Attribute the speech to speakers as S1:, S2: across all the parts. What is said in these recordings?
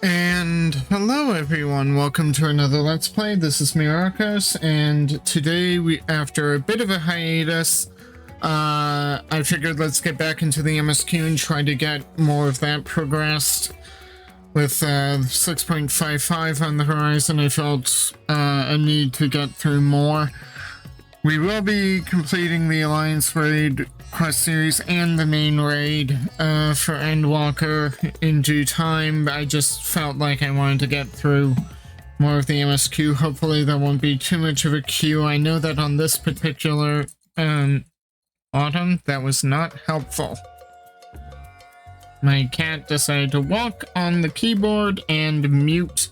S1: And hello everyone, welcome to another Let's Play. This is Myrokos, and today after a bit of a hiatus, I figured let's get back into the MSQ and try to get more of that progressed. With 6.55 on the horizon, I felt a need to get through more. We will be completing the Alliance Raid quest series and the main raid for Endwalker in due time. I just felt like I wanted to get through more of the MSQ. Hopefully there won't be too much of a queue. I know that on this particular autumn, that was not helpful. My cat decided to walk on the keyboard and mute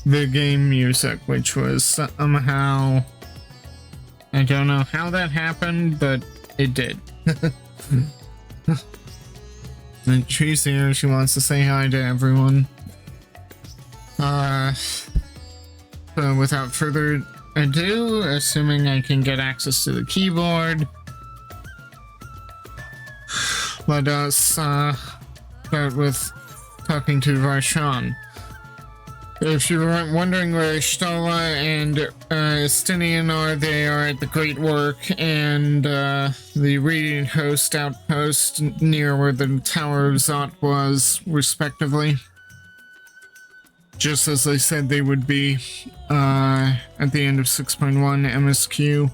S1: the game music, which was somehow... I don't know how that happened, but it did. And she's here, she wants to say hi to everyone. So without further ado, assuming I can get access to the keyboard, let us start with talking to Varshan. If you weren't wondering where Stola and Estinian are, they are at the Great Work and the Radiant Host outpost near where the Tower of Zot was, respectively. Just as I said they would be at the end of 6.1 MSQ.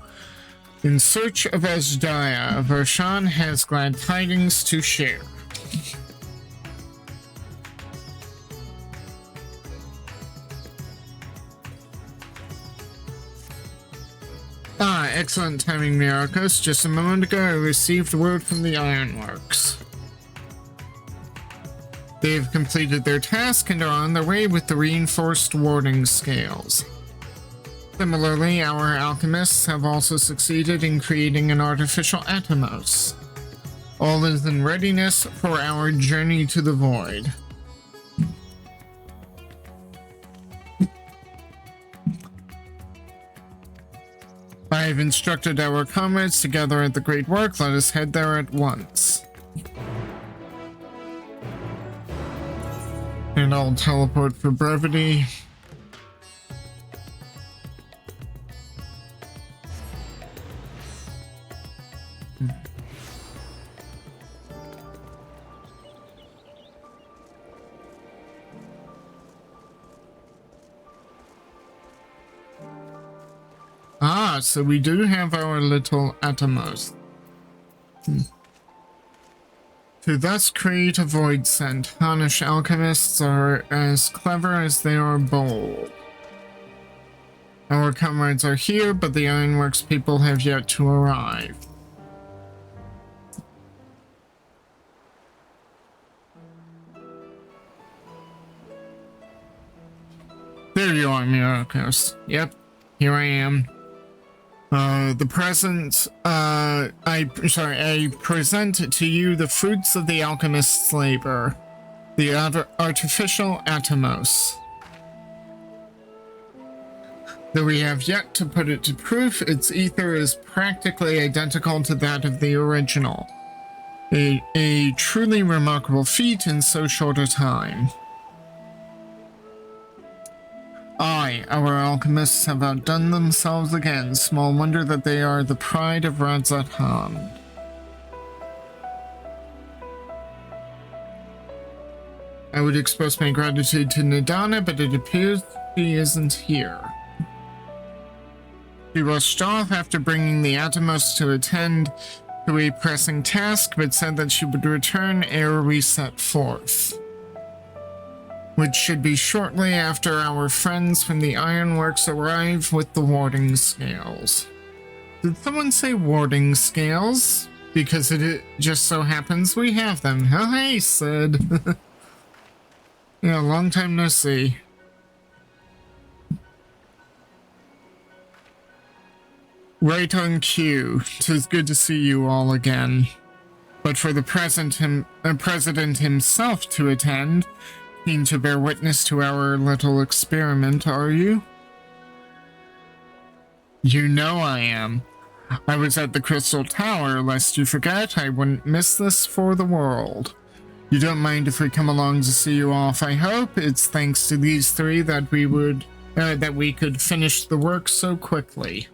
S1: In search of Azdaya, Varshan has glad tidings to share. Excellent timing, Myrokos. Just a moment ago, I received word from the Ironworks. They have completed their task and are on their way with the reinforced warding scales. Similarly, our alchemists have also succeeded in creating an artificial Atomos. All is in readiness for our journey to the void. I have instructed our comrades to gather at the Great Work. Let us head there at once. And I'll teleport for brevity. So we do have our little Atomos. To thus create a void scent, Hanish alchemists are as clever as they are bold. Our comrades are here, but the Ironworks people have yet to arrive. There you are, Myrokos. Yep, here I am. I present to you the fruits of the alchemist's labor, the artificial Atomos. Though we have yet to put it to proof, its ether is practically identical to that of the original. A truly remarkable feat in so short a time. Our alchemists have outdone themselves again. Small wonder that they are the pride of Radzat-Han. I would express my gratitude to Nidana, but it appears she isn't here. She rushed off after bringing the Atomos to attend to a pressing task, but said that she would return ere we set forth. Which should be shortly after our friends from the Ironworks arrive with the warding scales. Did someone say warding scales? Because it just so happens we have them. Oh, hey, Sid. Yeah, long time no see. Right on cue. 'Tis good to see you all again. But for the president himself to attend, keen to bear witness to our little experiment, are you? You know I am. I was at the Crystal Tower, lest you forget. I wouldn't miss this for the world. You don't mind if we come along to see you off, I hope. It's thanks to these three that we could finish the work so quickly.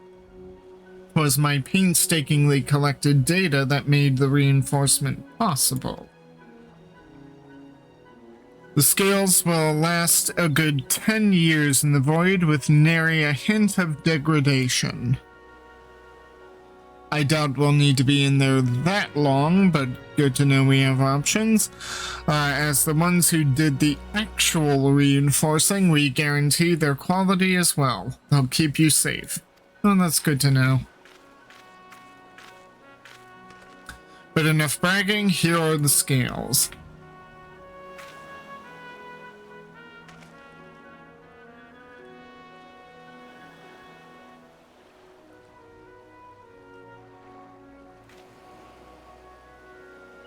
S1: It was my painstakingly collected data that made the reinforcement possible. The scales will last a good 10 years in the void with nary a hint of degradation. I doubt we'll need to be in there that long, but good to know we have options. As the ones who did the actual reinforcing, we guarantee their quality as well. They'll keep you safe. Well, that's good to know. But enough bragging, here are the scales.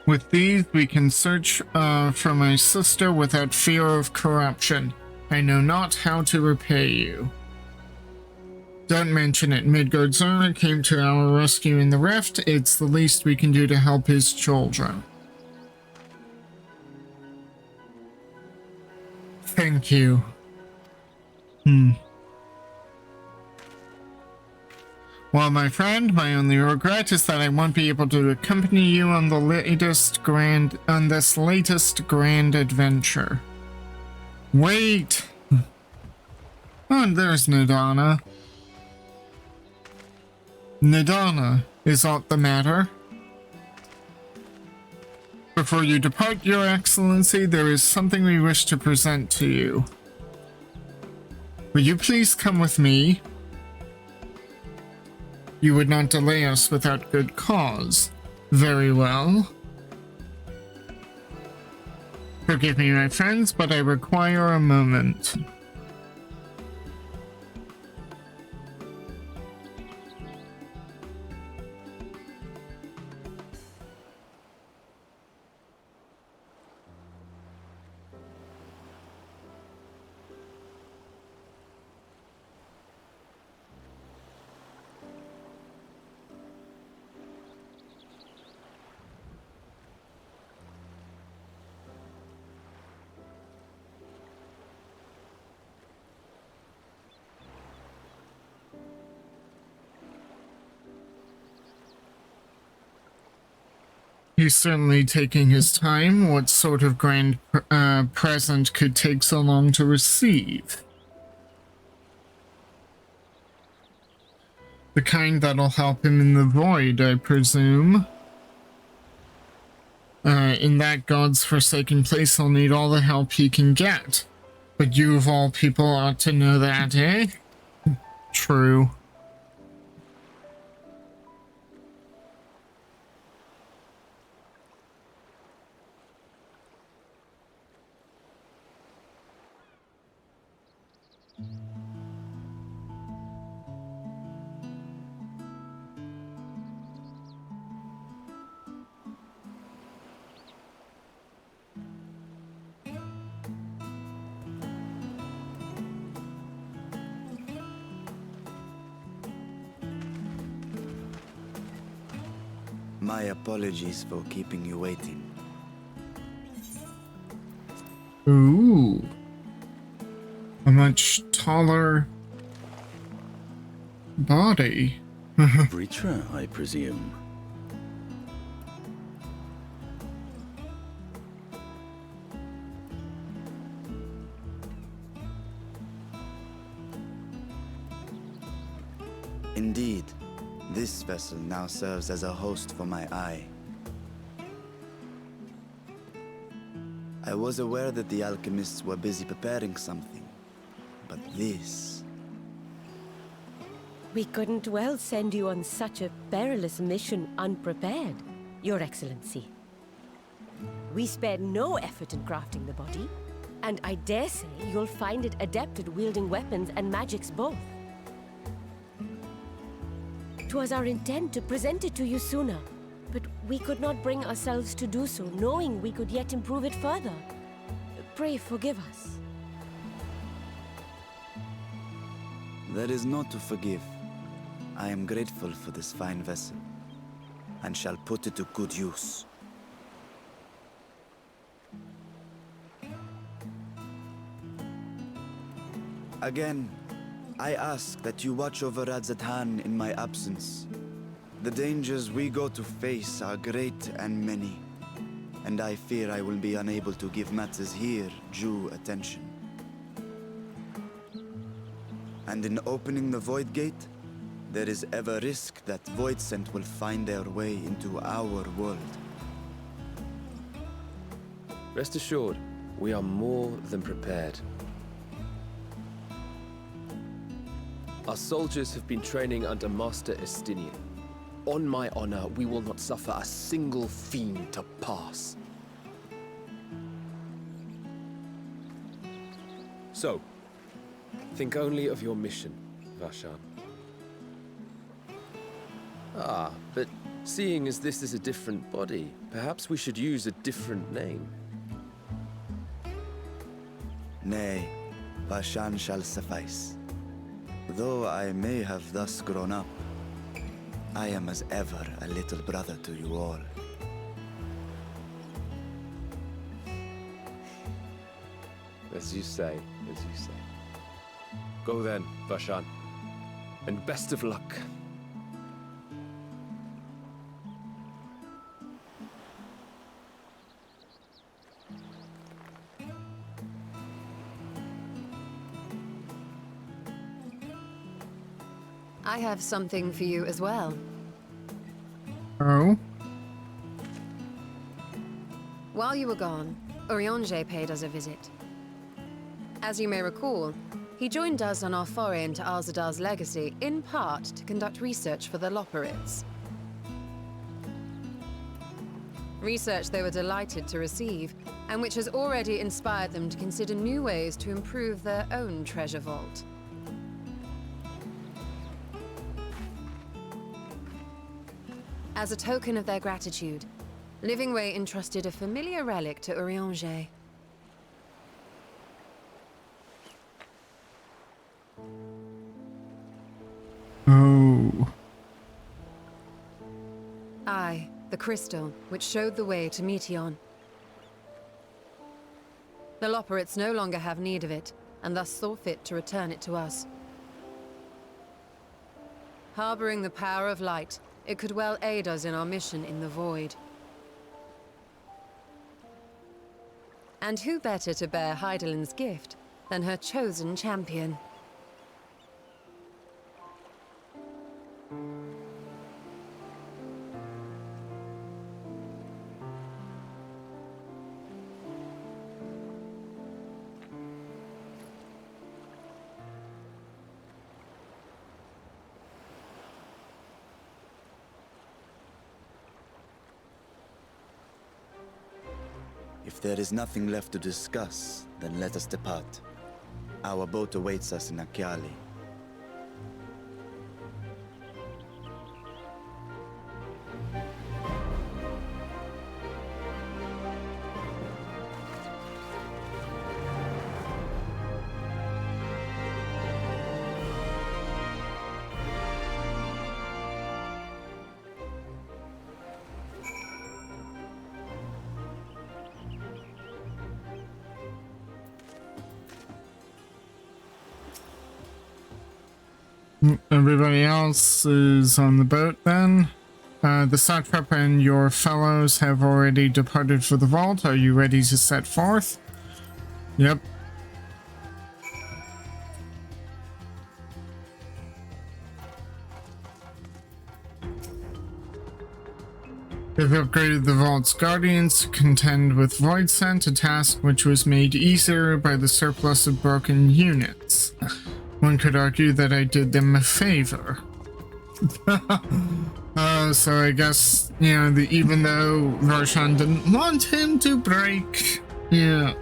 S1: With these, we can search for my sister without fear of corruption. I know not how to repay you. Don't mention it. Midgard's owner came to our rescue in the rift. It's the least we can do to help his children. Thank you. Well, my friend, my only regret is that I won't be able to accompany you on this latest grand adventure. Wait! Oh, and there's Nadana. Nadana, is aught the matter? Before you depart, Your Excellency, there is something we wish to present to you. Will you please come with me? You would not delay us without good cause. Very well. Forgive me, my friends, but I require a moment. He's certainly taking his time. What sort of grand present could take so long to receive? The kind that'll help him in the void, I presume. In that god's forsaken place, he'll need all the help he can get. But you of all people ought to know that, eh? True.
S2: My apologies for keeping you waiting.
S1: Ooh. A much taller body.
S3: Breacher, I presume.
S2: Indeed, this vessel now serves as a host for my eye. I was aware that the alchemists were busy preparing something, but this...
S4: We couldn't well send you on such a perilous mission unprepared, Your Excellency. We spared no effort in crafting the body, and I dare say you'll find it adept at wielding weapons and magics both. 'Twas our intent to present it to you sooner, but we could not bring ourselves to do so, knowing we could yet improve it further. Pray forgive us.
S2: There is naught to forgive. I am grateful for this fine vessel, and shall put it to good use. Again, I ask that you watch over Radzatan in my absence. The dangers we go to face are great and many, and I fear I will be unable to give matters here due attention. And in opening the Void Gate, there is ever risk that Voidsent will find their way into our world.
S5: Rest assured, we are more than prepared. Our soldiers have been training under Master Estinian. On my honor, we will not suffer a single fiend to pass. So, think only of your mission, Vashan. Ah, but seeing as this is a different body, perhaps we should use a different name.
S2: Nay, Vashan shall suffice. Though I may have thus grown up, I am as ever a little brother to you all.
S5: As you say, as you say. Go then, Vashan. And best of luck.
S6: I have something for you as well.
S1: Oh?
S6: While you were gone, Urianger paid us a visit. As you may recall, he joined us on our foray into Arzadar's legacy, in part to conduct research for the Loporrits. Research they were delighted to receive, and which has already inspired them to consider new ways to improve their own treasure vault. As a token of their gratitude, Livingway entrusted a familiar relic to Urianger.
S1: Oh.
S6: Aye, the crystal, which showed the way to Meteon. The Loporrits no longer have need of it, and thus saw fit to return it to us. Harboring the power of light, it could well aid us in our mission in the Void. And who better to bear Hydaelyn's gift than her chosen champion?
S2: If there is nothing left to discuss, then let us depart. Our boat awaits us in Akyali.
S1: Everybody else is on the boat then. The satrap and your fellows have already departed for the vault. Are you ready to set forth? Yep. They've upgraded the vault's guardians to contend with Voidsent, a task which was made easier by the surplus of broken units. One could argue that I did them a favor. So I guess, you know, even though Roshan didn't want him to break, even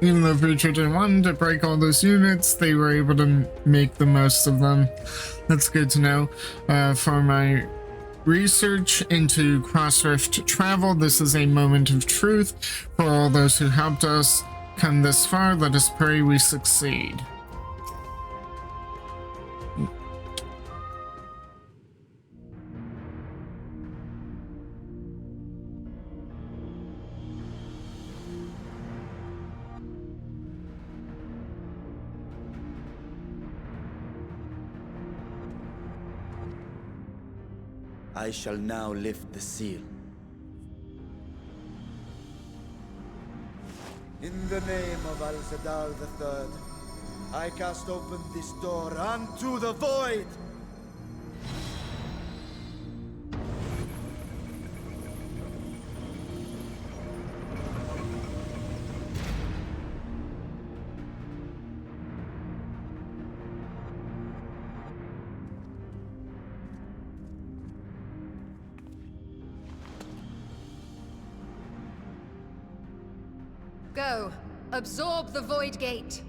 S1: though Future didn't want him to break all those units, they were able to make the most of them. That's good to know. For my research into cross-rift travel, this is a moment of truth. For all those who helped us come this far, let us pray we succeed.
S2: I shall now lift the seal. In the name of Al-Zadar III, I cast open this door unto the void!
S6: Go. Absorb the Void Gate.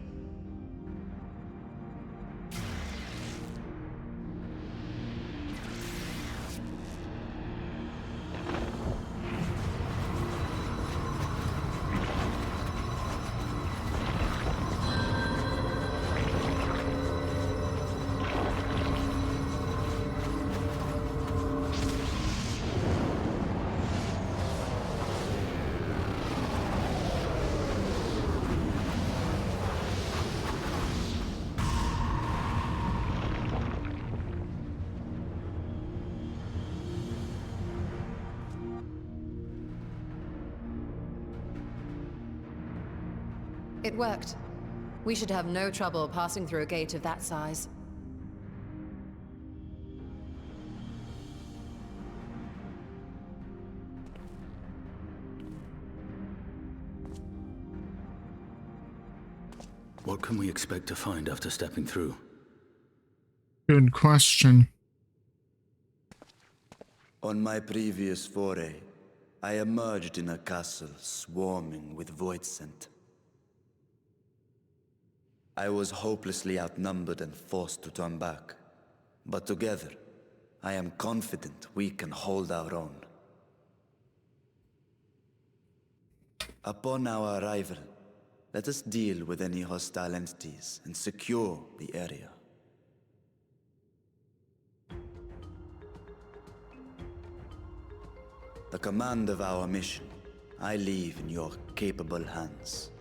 S6: It worked. We should have no trouble passing through a gate of that size.
S3: What can we expect to find after stepping through?
S1: Good question.
S2: On my previous foray, I emerged in a castle swarming with void scent. I was hopelessly outnumbered and forced to turn back. But together, I am confident we can hold our own. Upon our arrival, let us deal with any hostile entities and secure the area. The command of our mission, I leave in your capable hands.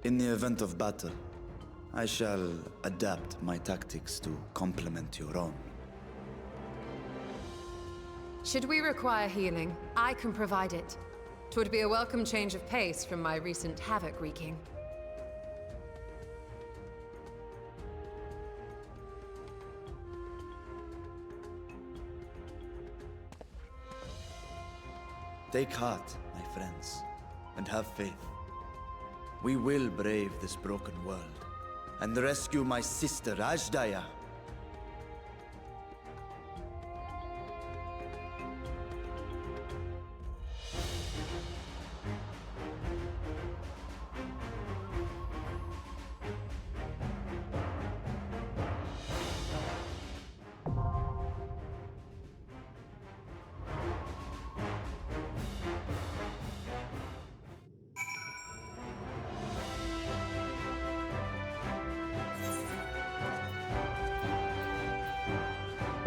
S2: In the event of battle, I shall adapt my tactics to complement your own.
S6: Should we require healing, I can provide it. 'Twould be a welcome change of pace from my recent havoc wreaking.
S2: Take heart, my friends, and have faith. We will brave this broken world and rescue my sister Ajdaya.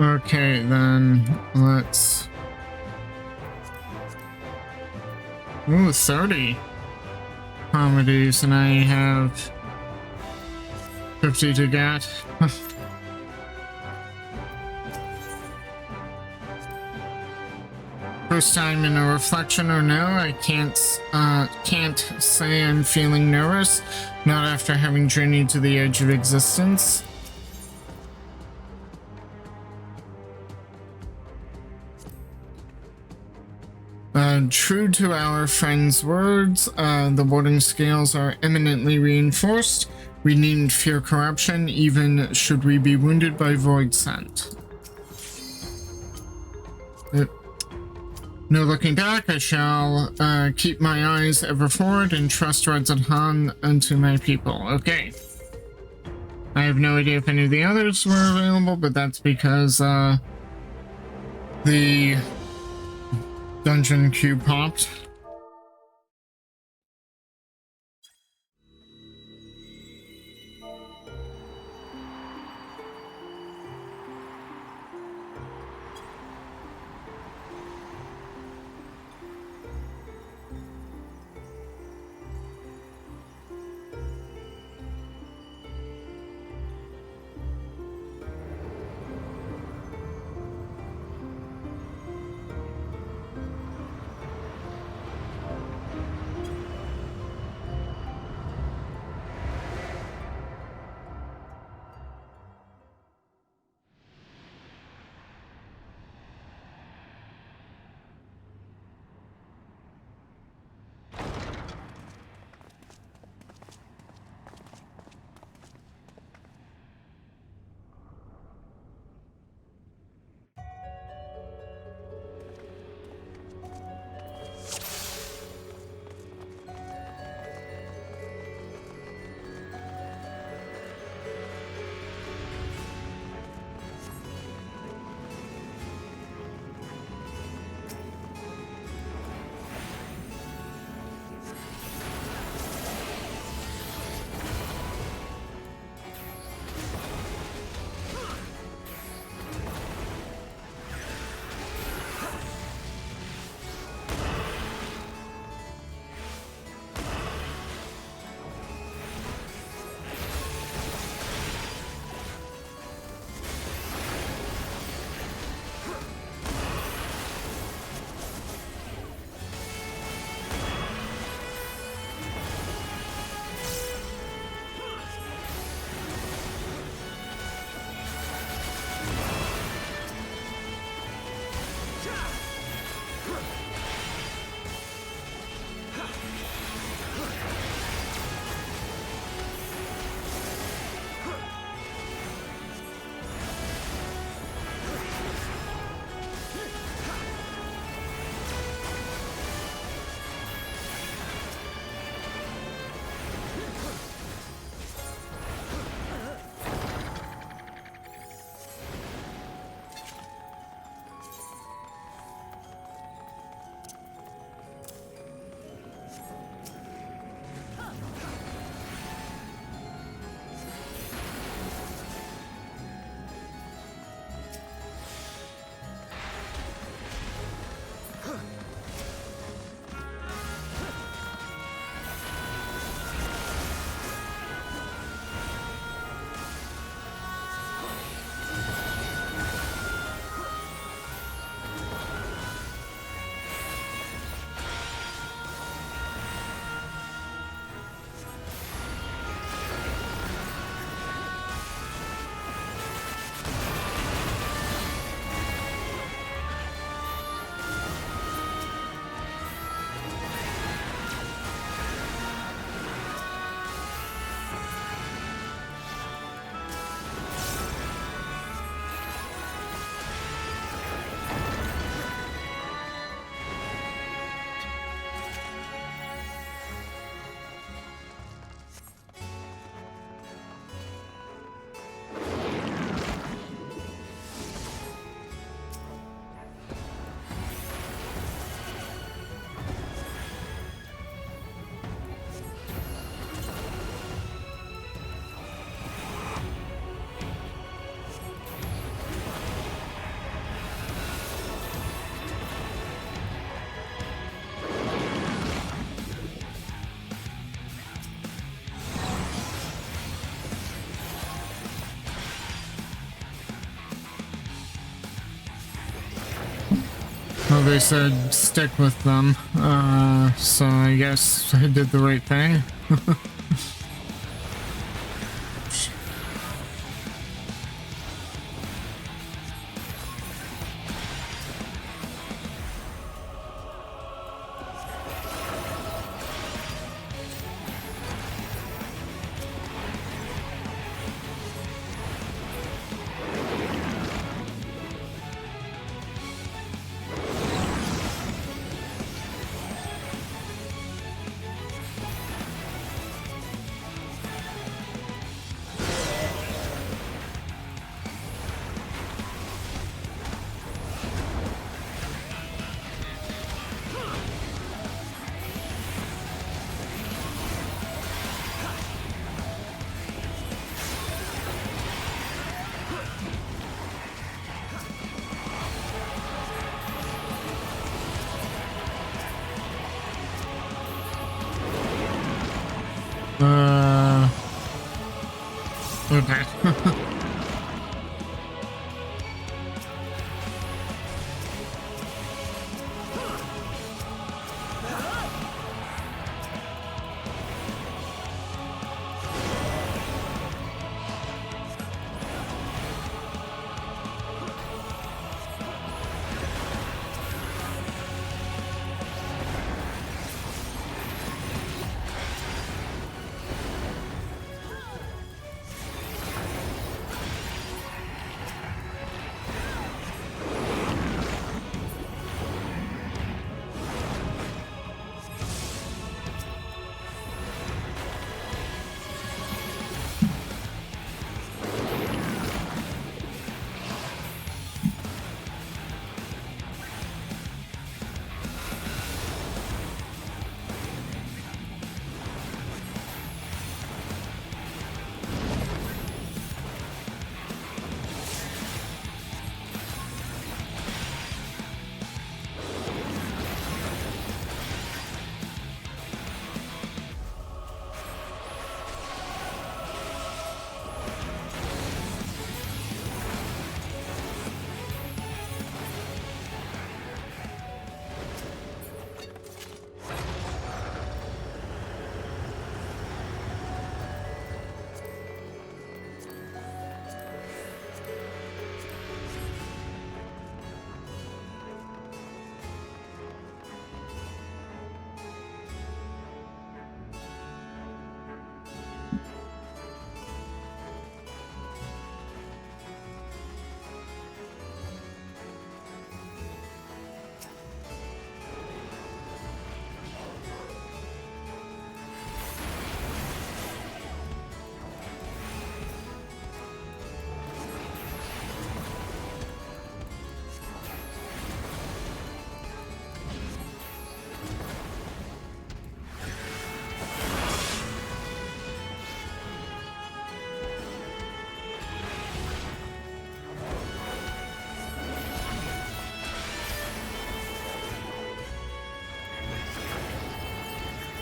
S1: Okay, then let's... Ooh, 30 comedies, and I have 50 to get. First time in a reflection or no, I can't say I'm feeling nervous, not after having journeyed to the edge of existence. True to our friend's words, the warding scales are eminently reinforced. We needn't fear corruption, even should we be wounded by void scent. No looking back, I shall keep my eyes ever forward and trust Radzadhan unto my people. Okay. I have no idea if any of the others were available, but that's because the dungeon queue popped. Well, they said stick with them, so I guess I did the right thing. Okay.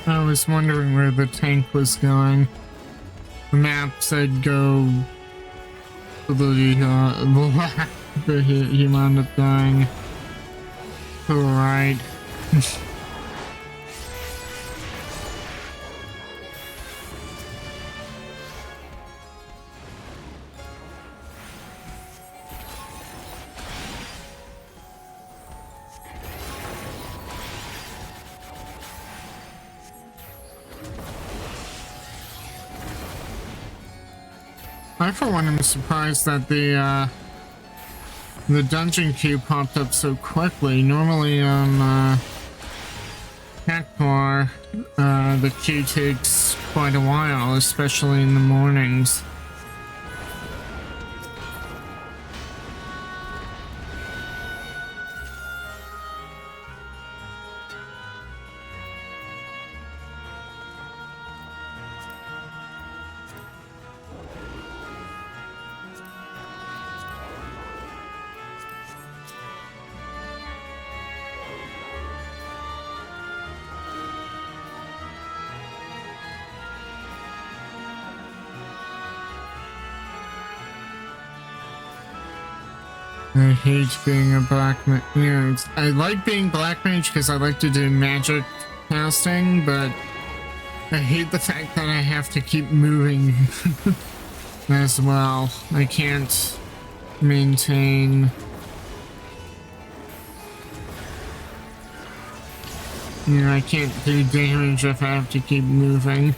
S1: I was wondering where the tank was going. The map said go to the left, but he wound up dying to the right. I, for one, am surprised that the dungeon queue popped up so quickly. Normally on Hackbar, the queue takes quite a while, especially in the mornings. I hate being a black mage. You know, I like being black mage because I like to do magic casting, but I hate the fact that I have to keep moving as well. I can't maintain. You know, I can't do damage if I have to keep moving.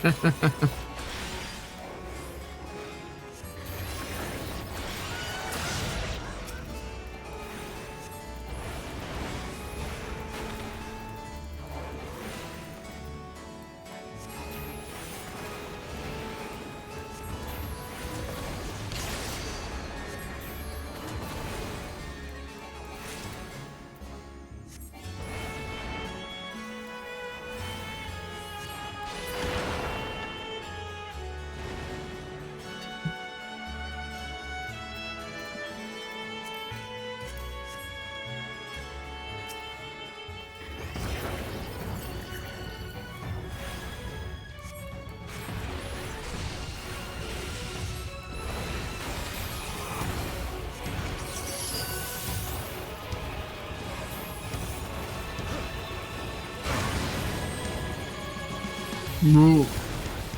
S1: Ooh.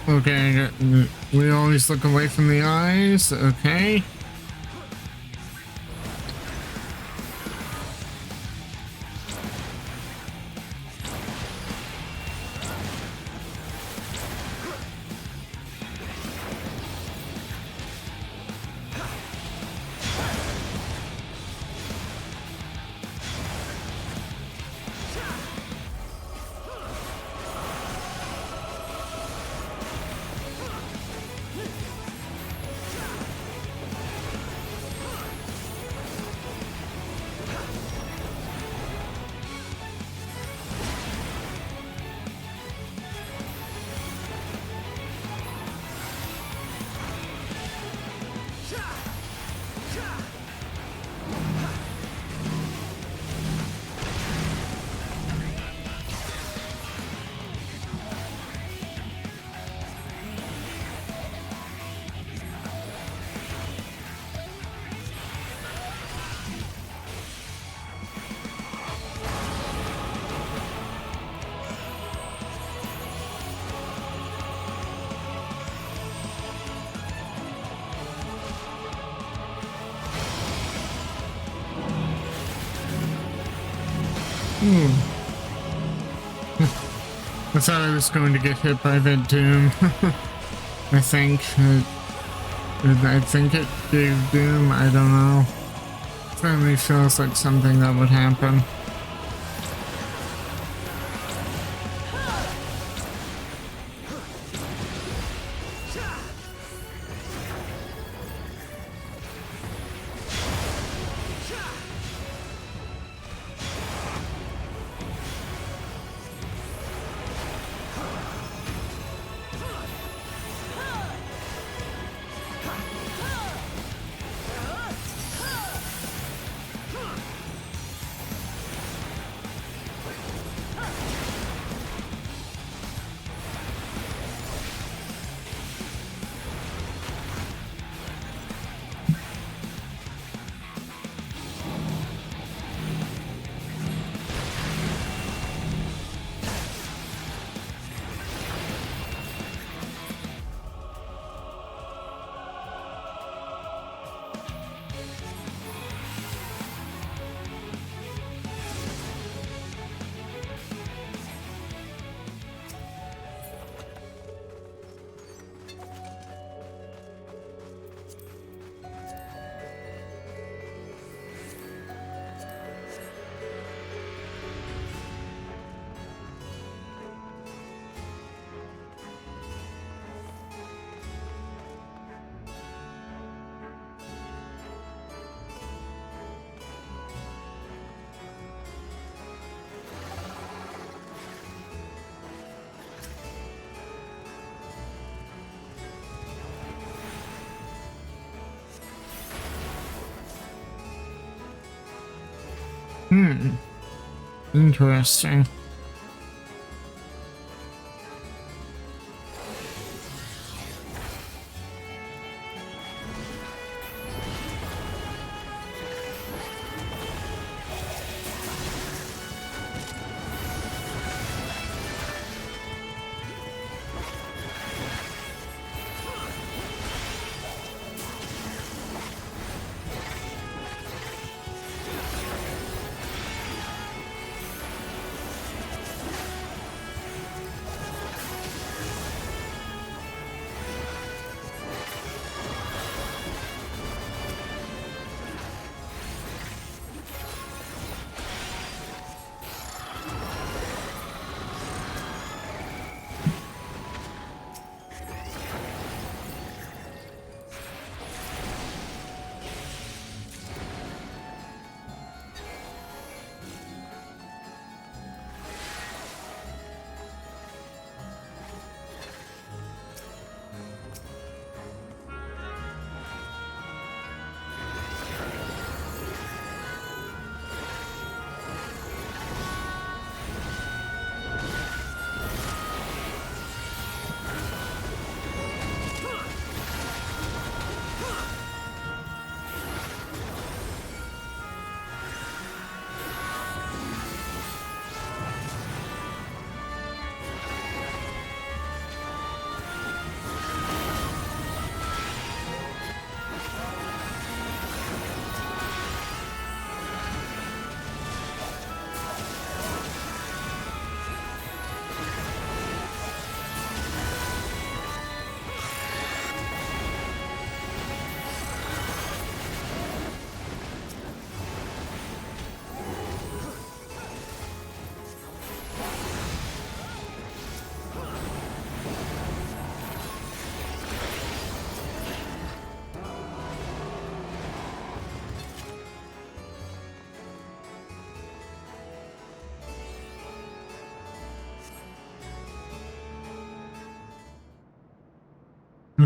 S1: Okay, we always look away from the eyes. Okay. I thought I was going to get hit by that doom. I think it gave doom. I don't know. Certainly feels like something that would happen. Interesting.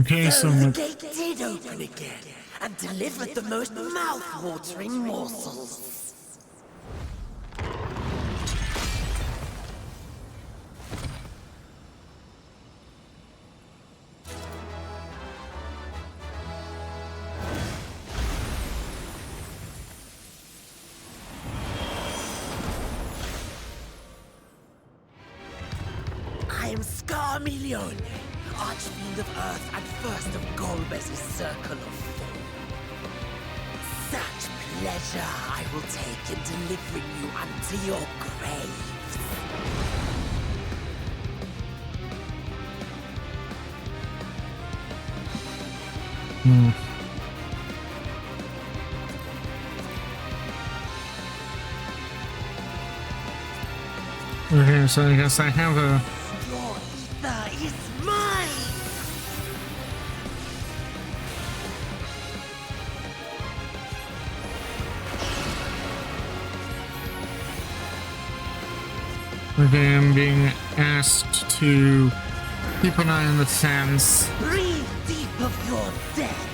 S1: Okay,
S7: So
S1: so
S7: the gate did open again and delivered the most mouth-watering morsels. I am Scarmelione, Archfiend of Earth and first of Golbez's Circle of Fall. Such pleasure I will take in delivering you unto your graves.
S1: Okay, so I guess I have a...
S7: Your ether is mine!
S1: Okay, I'm being asked to keep an eye on the sands.
S7: Breathe deep of your death.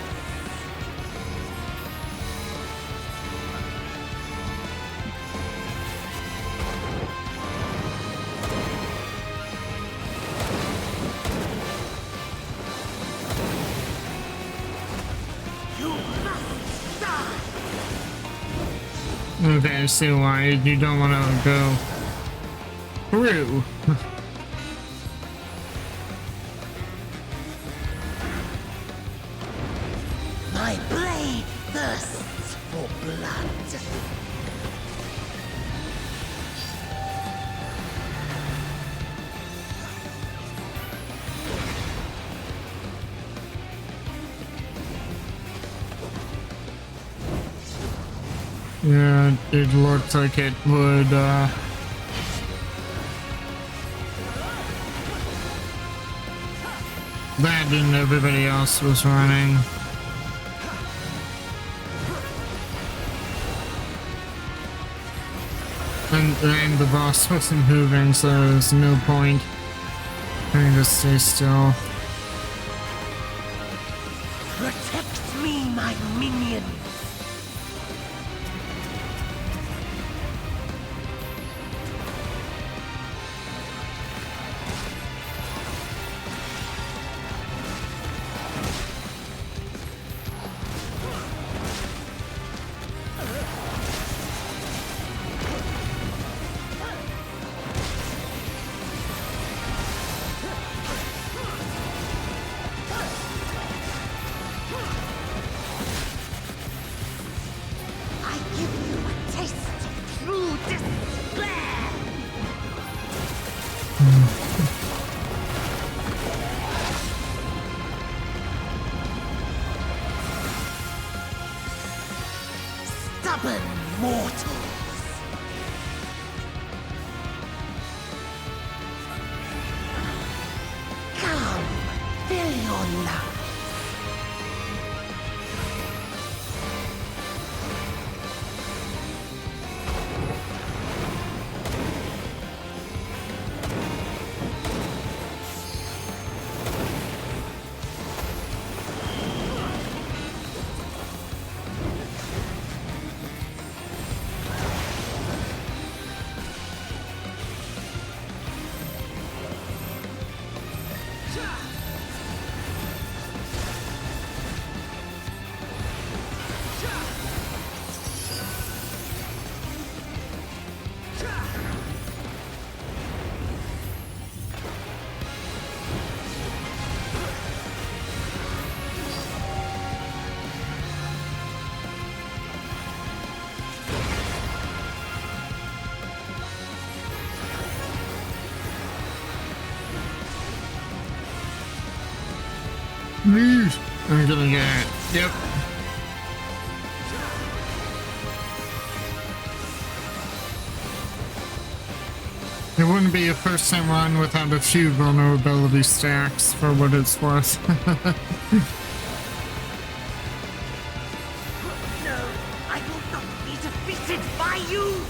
S7: You must die.
S1: Okay, I see why you don't want to go through.
S7: My blade thirsts for blood.
S1: Yeah, it looked like it would, that and everybody else was running. And the boss wasn't moving, so there's no point trying to stay still.
S7: Protect me, my minion. I give you a taste of true despair. Stubborn mortals. Come, fill your lungs.
S1: Move! I'm gonna get it. Yep. It wouldn't be a first time run without a few vulnerability stacks for what it's worth.
S7: No, I will not be defeated by you!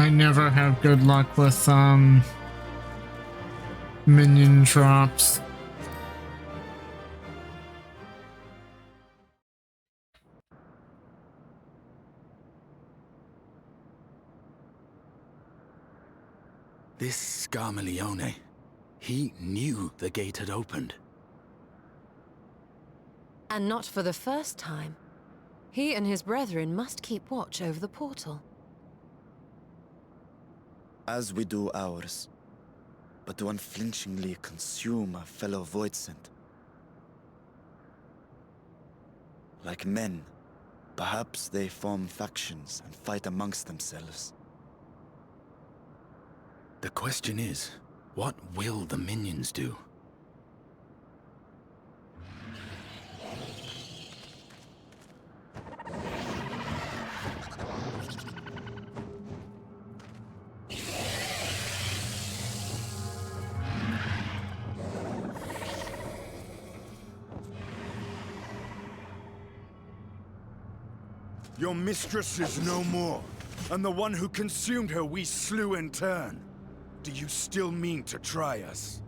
S1: I never have good luck with minion drops.
S3: This Scarmalione, he knew the gate had opened.
S6: And not for the first time. He and his brethren must keep watch over the portal.
S2: As we do ours, but to unflinchingly consume a fellow Voidsent. Like men, perhaps they form factions and fight amongst themselves.
S3: The question is, what will the minions do?
S8: Your mistress is no more, and the one who consumed her we slew in turn. Do you still mean to try us?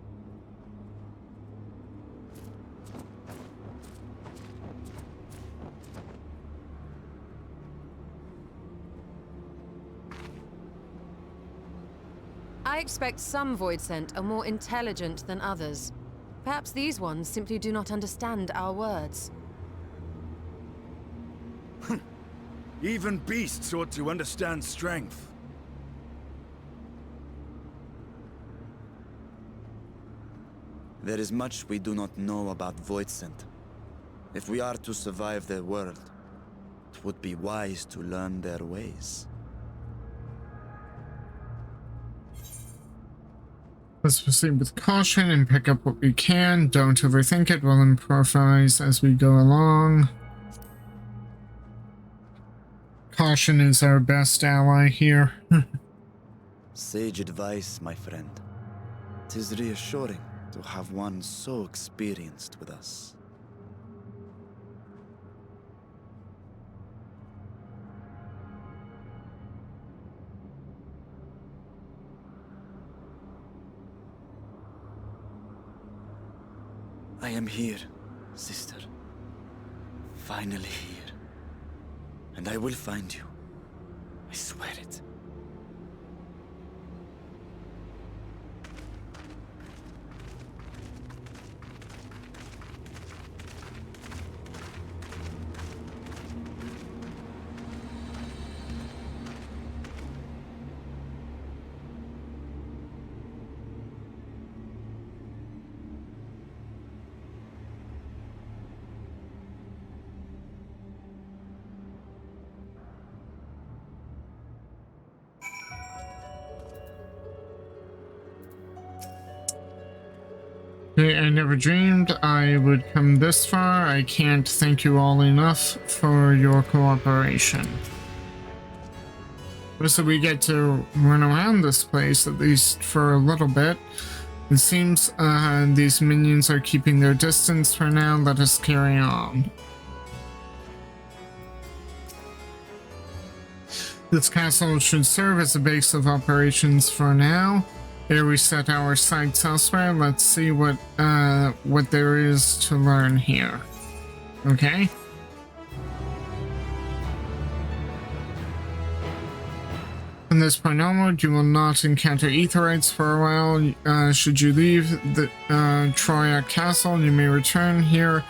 S6: I expect some Voidsent are more intelligent than others. Perhaps these ones simply do not understand our words.
S8: Even beasts ought to understand strength.
S2: There is much we do not know about Voidsent. If we are to survive their world, it would be wise to learn their ways.
S1: Let's proceed with caution and pick up what we can. Don't overthink it. We'll improvise as we go along. Caution is our best ally here.
S2: Sage advice, my friend. 'Tis reassuring to have one so experienced with us. I am here, sister. Finally here. And I will find you. I swear it.
S1: I never dreamed I would come this far. I can't thank you all enough for your cooperation. So we get to run around this place, at least for a little bit. It seems these minions are keeping their distance for now. Let us carry on. This castle should serve as a base of operations for now. Here we set our sights elsewhere. Let's see what there is to learn here. Okay. From this point onward, you will not encounter Aetherites for a while. Should you leave the Troya Castle, you may return here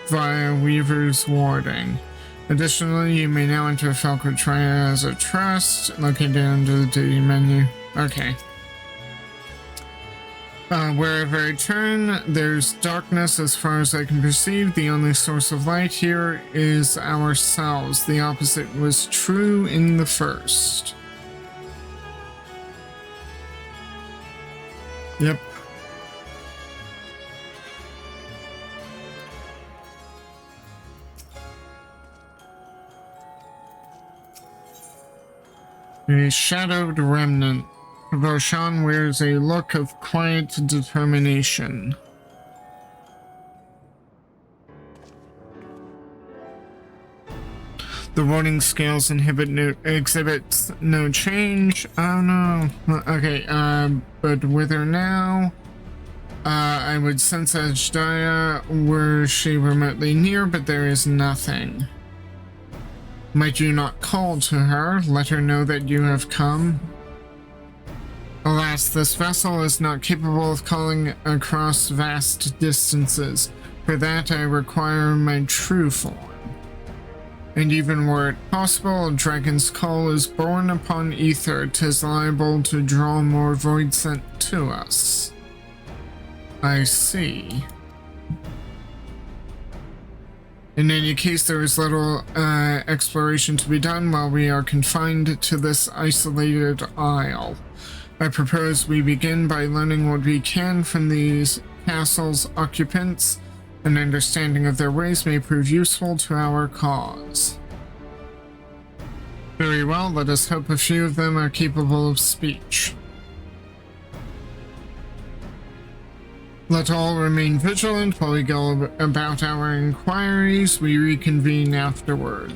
S1: via Weaver's Warding. Additionally, you may now enter Falco Troya as a trust, located under the duty menu. Okay. Wherever I turn, there's darkness as far as I can perceive. The only source of light here is ourselves. The opposite was true in the first. Yep. A shadowed remnant. Roshan wears a look of quiet determination. The warning scales exhibits no change. Oh no. Okay, but with her now, I would sense Ajdaya were she remotely near, but there is nothing. Might you not call to her, let her know that you have come? Alas, this vessel is not capable of calling across vast distances. For that I require my true form. And even were it possible, a dragon's call is born upon ether. 'Tis liable to draw more void sent to us. I see. In any case, there is little exploration to be done while we are confined to this isolated isle. I propose we begin by learning what we can from these castles' occupants. An understanding of their ways may prove useful to our cause. Very well, let us hope a few of them are capable of speech. Let all remain vigilant while we go about our inquiries. We reconvene afterward.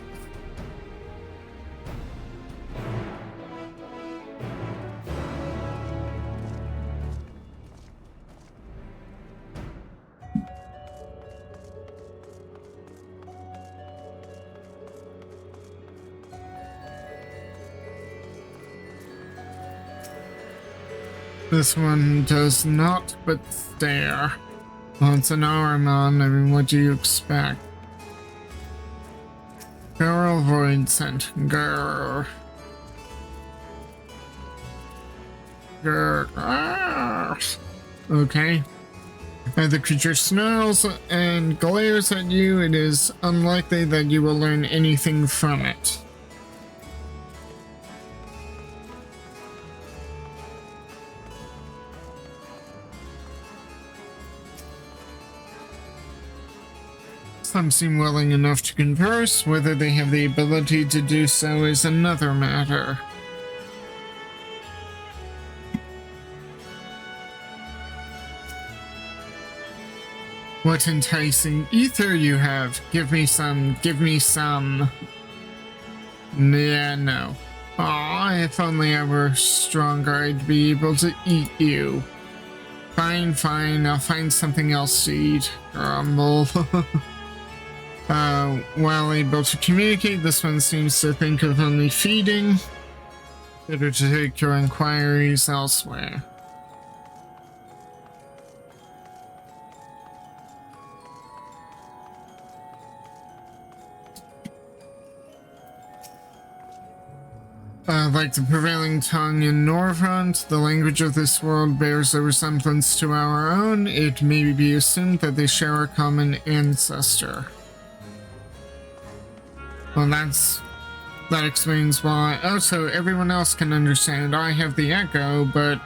S1: This one does not but stare. Well, it's an Ahriman. I mean, what do you expect? Girl void scent. Grr. Grr. Ah. Okay. The creature snarls and glares at you. It is unlikely that you will learn anything from it. Some seem willing enough to converse. Whether they have the ability to do so is another matter. What enticing ether you have. Give me some. Give me some. Yeah, no. Aw, if only I were stronger, I'd be able to eat you. Fine, fine. I'll find something else to eat. Grumble. While able to communicate, this one seems to think of only feeding. Better to take your inquiries elsewhere. Like the prevailing tongue in Norvrant, the language of this world bears a resemblance to our own. It may be assumed that they share a common ancestor. Well, that explains why. Oh, so everyone else can understand. I have the echo, but,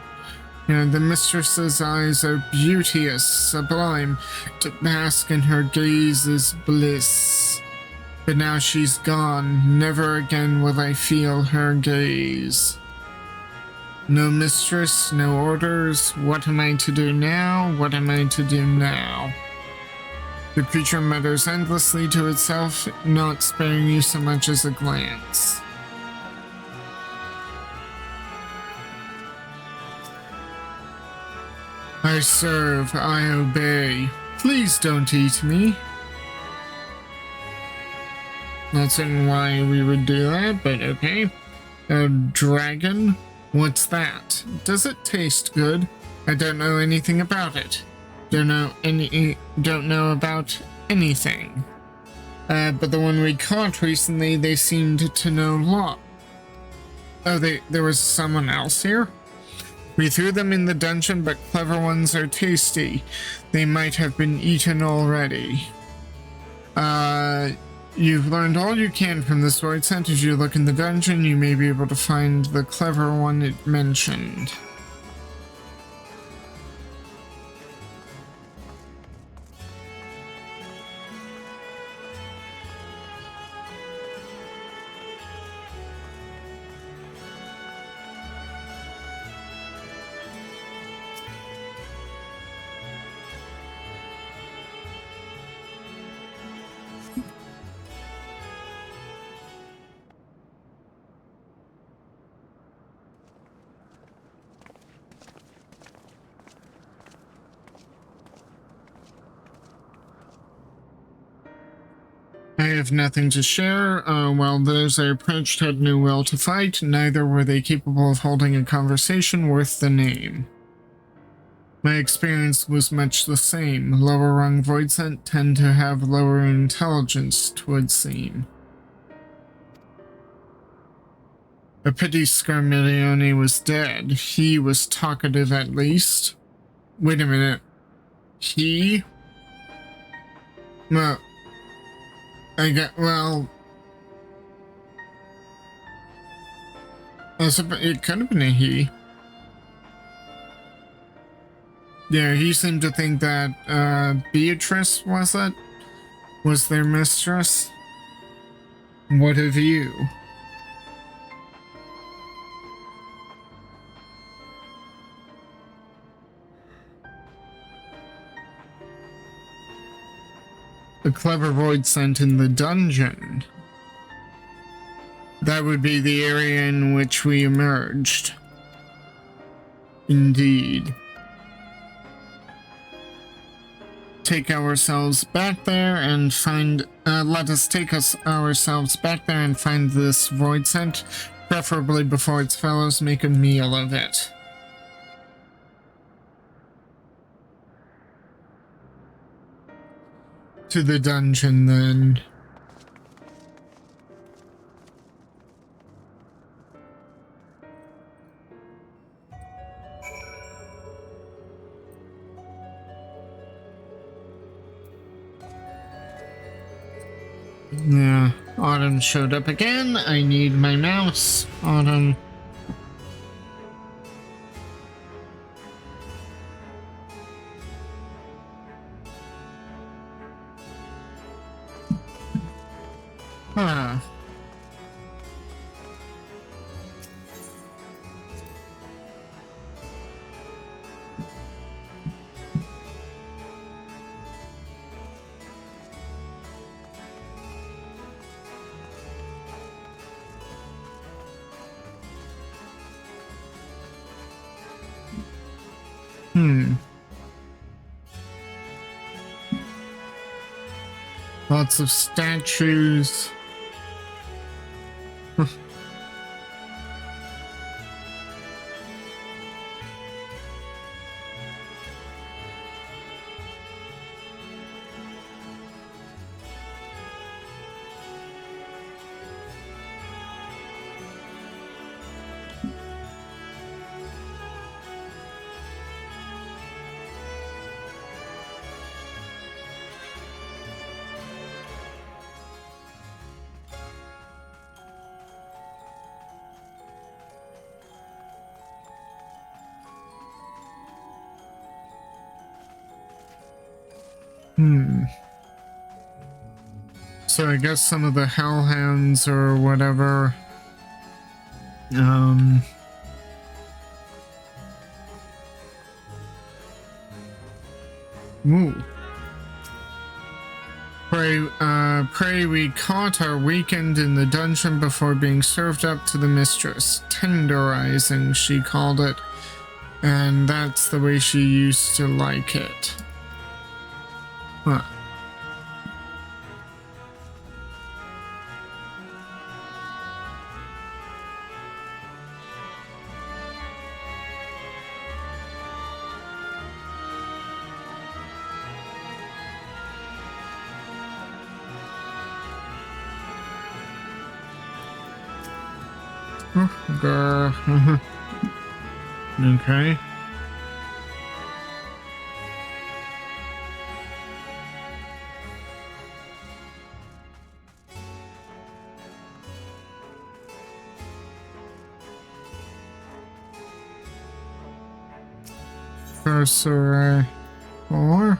S1: you know, the mistress's eyes are beauteous, sublime. To bask in her gaze is bliss. But now she's gone. Never again will I feel her gaze. No mistress, no orders. What am I to do now? What am I to do now? The creature mutters endlessly to itself, not sparing you so much as a glance. I serve, I obey. Please don't eat me. Not certain why we would do that, but okay. A dragon? What's that? Does it taste good? I don't know anything about it. Don't know about anything. But the one we caught recently, they seemed to know a lot. Oh, there was someone else here? We threw them in the dungeon, but clever ones are tasty. They might have been eaten already. You've learned all you can from this void scent. As you look in the dungeon, you may be able to find the clever one it mentioned. have nothing to share. While those I approached had no will to fight, neither were they capable of holding a conversation worth the name. My experience was much the same. Lower rung Voidsent tend to have lower intelligence, 'twould seem. A pity Scarmiglione was dead. He was talkative at least. Wait a minute. He? Well, it could have been a he. Yeah, he seemed to think that, Beatrice, was their mistress. What of you? A clever void sent in the dungeon. That would be the area in which we emerged. Indeed. Take ourselves back there and find, let us take ourselves back there and find this void scent, preferably before its fellows make a meal of it. To the dungeon, then. Yeah, Autumn showed up again. I need my mouse. Autumn. Huh. Lots of statues. So I guess some of the hellhounds or whatever, ooh. Pray we caught our weekend in the dungeon before being served up to the mistress. Tenderizing, she called it. And that's the way she used to like it. Huh. Grr. Okay. Cursor 4.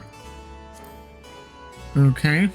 S1: Okay.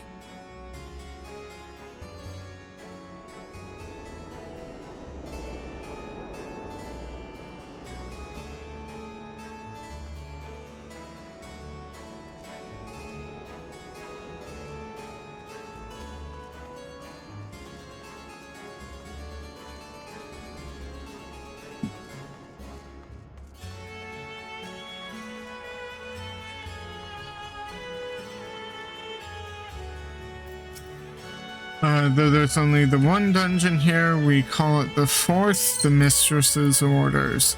S1: Though there's only the one dungeon here, we call it the fourth, the Mistress's Orders.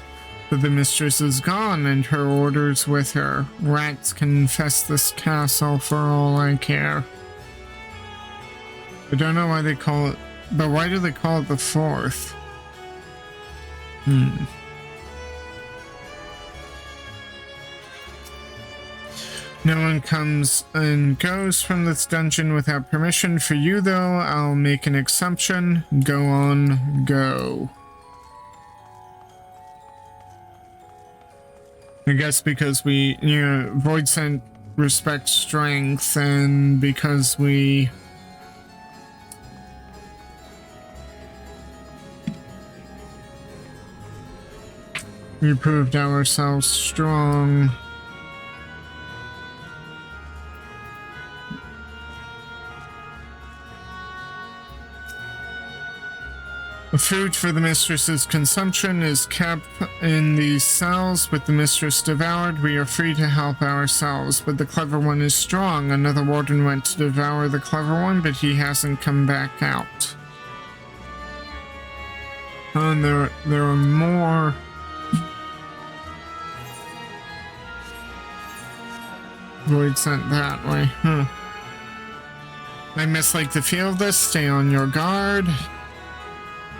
S1: But the Mistress is gone and her orders with her. Rats can infest this castle for all I care. I don't know why they call it, but why do they call it the fourth? No one comes and goes from this dungeon without permission. For you, though, I'll make an exception. Go on, go. I guess because we, Void Scent respects strength, and because we proved ourselves strong. Food for the mistress's consumption is kept in these cells. With the mistress devoured, we are free to help ourselves, but the clever one is strong. Another warden went to devour the clever one, but he hasn't come back out. And there are more. Void Scent that way, I mislike the feel of this. Stay on your guard.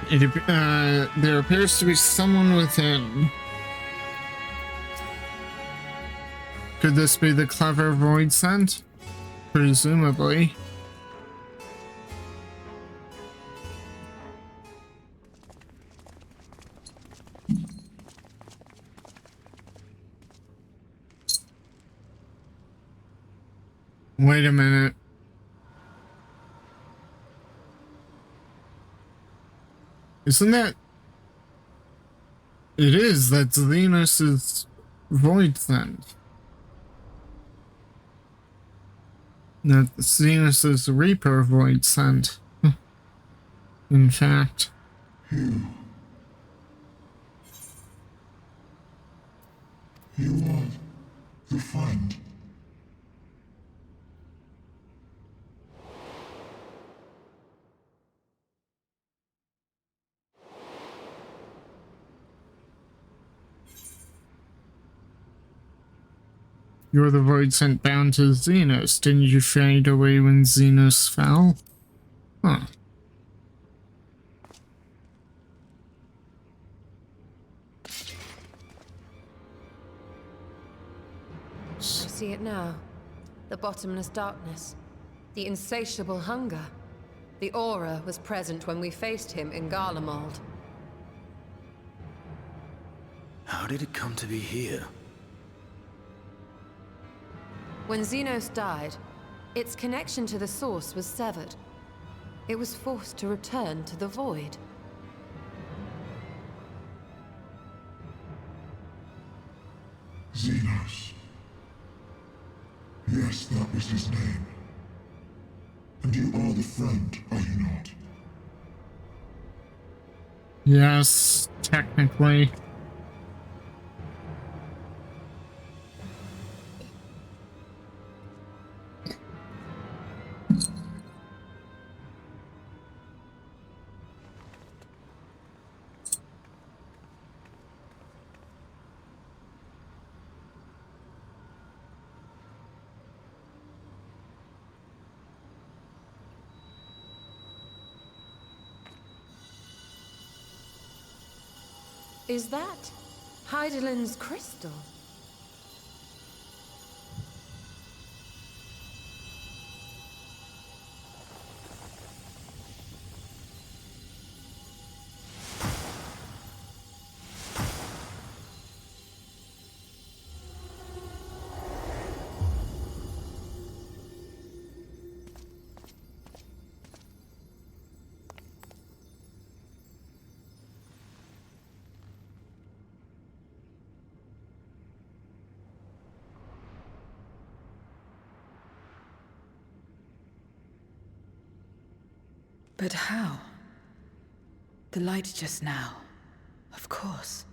S1: There appears to be someone within. Could this be the clever Void Scent? Presumably. Wait a minute. Isn't that... It is, that's Zenos's Void Scent. That's Zenos's Reaper Void Scent. In fact.
S9: You are the friend.
S1: You're the Void Scent bound to Xenos. Didn't you fade away when Xenos fell? Huh.
S6: I see it now. The bottomless darkness. The insatiable hunger. The aura was present when we faced him in Garlemald.
S3: How did it come to be here?
S6: When Xenos died, its connection to the source was severed. It was forced to return to the void.
S9: Xenos. Yes, that was his name. And you are the friend, are you not?
S1: Yes, technically.
S6: Is that Heidelin's crystal?
S10: But how? The light just now, of course.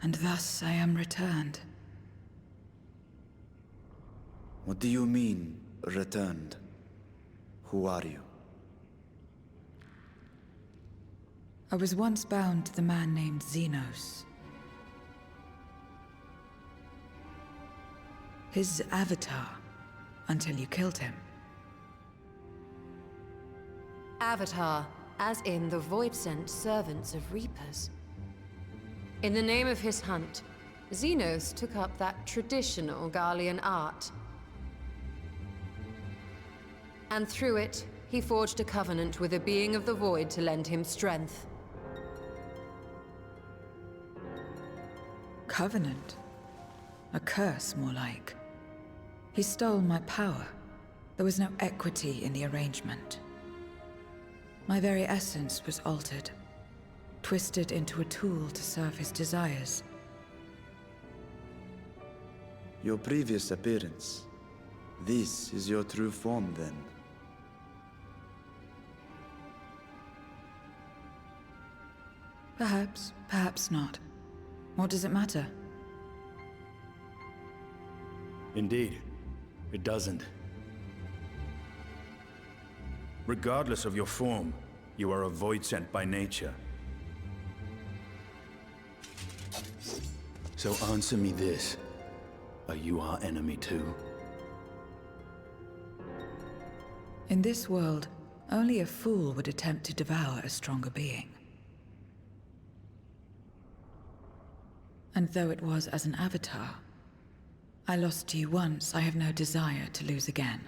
S10: And thus I am returned.
S2: What do you mean, returned? Who are you?
S10: I was once bound to the man named Xenos. His avatar, until you killed him.
S6: Avatar, as in the Void-sent servants of Reapers. In the name of his hunt, Xenos took up that traditional Garlean art. And through it, he forged a covenant with a being of the Void to lend him strength.
S10: Covenant? A curse, more like. He stole my power. There was no equity in the arrangement. My very essence was altered, twisted into a tool to serve his desires.
S2: Your previous appearance. This is your true form, then.
S10: Perhaps, perhaps not. What does it matter?
S8: Indeed, it doesn't. Regardless of your form, you are a void sent by nature. So answer me this. Are you our enemy too?
S10: In this world, only a fool would attempt to devour a stronger being. And though it was as an avatar, I lost to you once, I have no desire to lose again.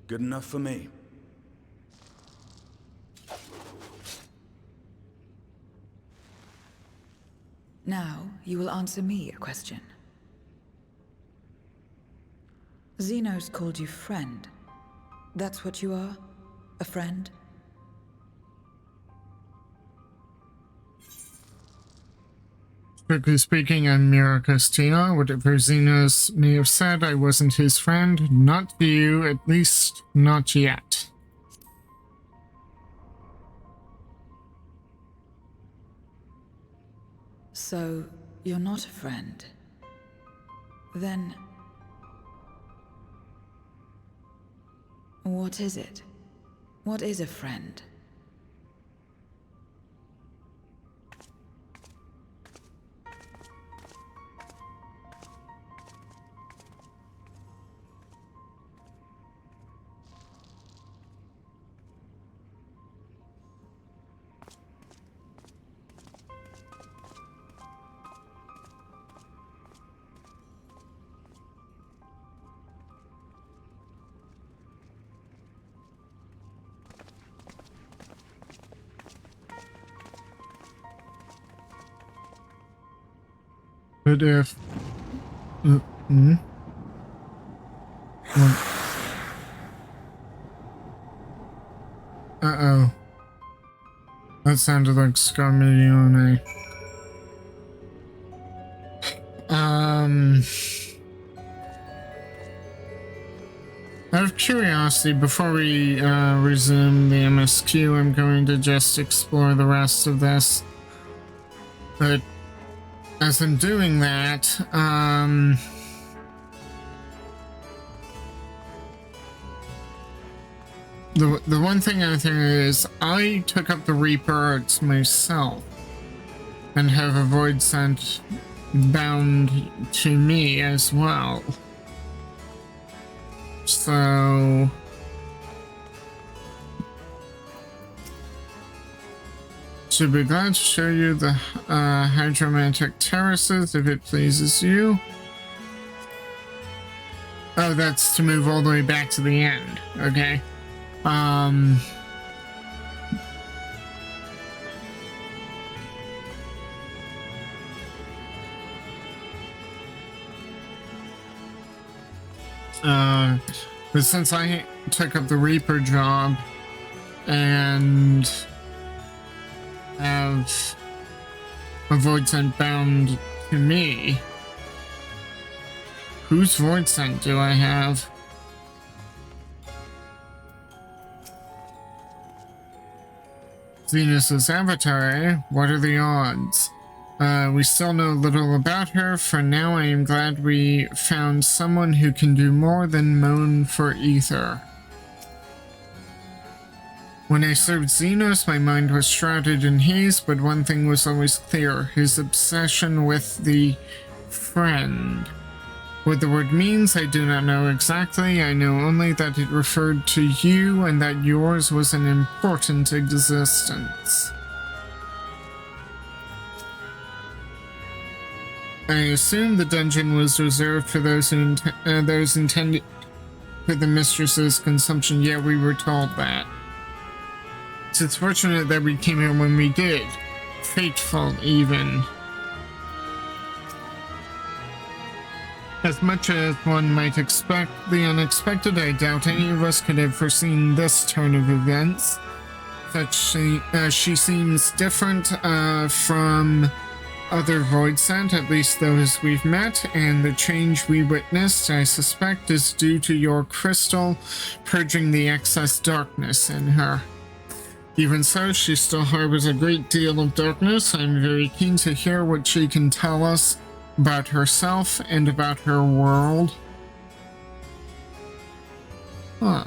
S8: Good enough for me.
S10: Now, you will answer me a question. Xenos called you friend. That's what you are? A friend?
S1: Strictly speaking, I'm Myrokos. Whatever Xenos may have said, I wasn't his friend. Not to you, at least not yet.
S10: So, you're not a friend. Then... what is it? What is a friend?
S1: But if... Uh-oh. That sounded like Scarmiglione. Out of curiosity, before we resume the MSQ, I'm going to just explore the rest of this. But as I'm doing that, the one thing I think is I took up the Reaper arts myself and have a void sent bound to me as well. So should be glad to show you the hydromantic terraces if it pleases you. Oh, that's to move all the way back to the end. Okay. But since I took up the Reaper job and have a void scent bound to me, whose void scent do I have? Xenos' avatar, eh? What are the odds? We still know little about her. For now, I am glad we found someone who can do more than moan for ether. When I served Xenos, my mind was shrouded in haze, but one thing was always clear: his obsession with the friend. What the word means, I do not know exactly. I know only that it referred to you and that yours was an important existence. I assume the dungeon was reserved for those intended for the mistress's consumption. Yeah, we were told that. It's fortunate that we came here when we did. Fateful, even. As much as one might expect the unexpected, I doubt any of us could have foreseen this turn of events. She seems different from other Voidsent, at least those we've met, and the change we witnessed, I suspect, is due to your crystal purging the excess darkness in her. Even so, she still harbors a great deal of darkness. I'm very keen to hear what she can tell us about herself and about her world. Huh.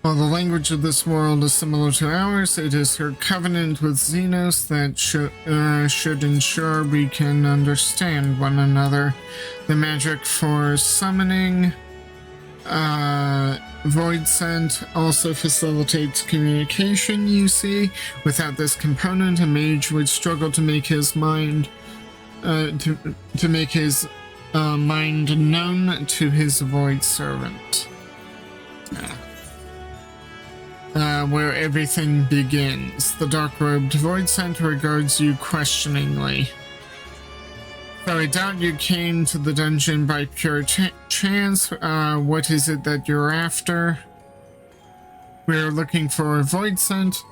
S1: While the language of this world is similar to ours, it is her covenant with Xenos that should ensure we can understand one another. The magic for summoning Voidsent also facilitates communication, you see. Without this component, a mage would struggle to make his mind to make his mind known to his Void servant. Where everything begins. The dark-robed Voidsent regards you questioningly. Though I doubt you came to the dungeon by pure chance, what is it that you're after? We are looking for a Voidsent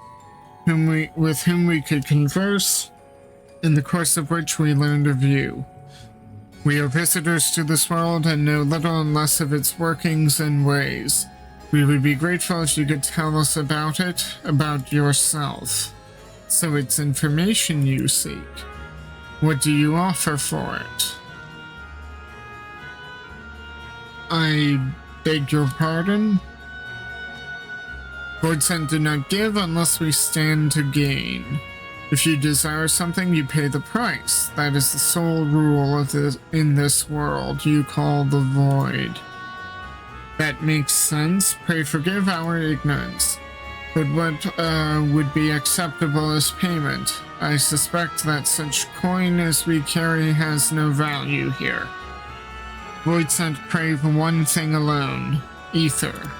S1: with whom we could converse, in the course of which we learned of you. We are visitors to this world and know little and less of its workings and ways. We would be grateful if you could tell us about it, about yourself. So it's information you seek. What do you offer for it? I beg your pardon? Voidsent do not give unless we stand to gain. If you desire something, you pay the price. That is the sole rule of in this world you call the Void. That makes sense. Pray forgive our ignorance. But what would be acceptable as payment? I suspect that such coin as we carry has no value here. Voidsent crave one thing alone: ether.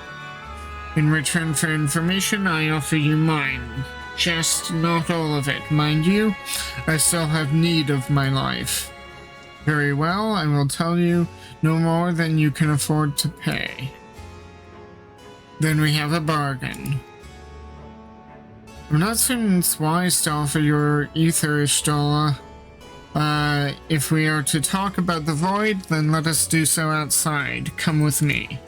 S1: In return for information, I offer you mine. Just not all of it, mind you. I still have need of my life. Very well, I will tell you no more than you can afford to pay. Then we have a bargain. I'm not certain it's wise to offer your ether, Ishtola. If we are to talk about the Void, then let us do so outside. Come with me.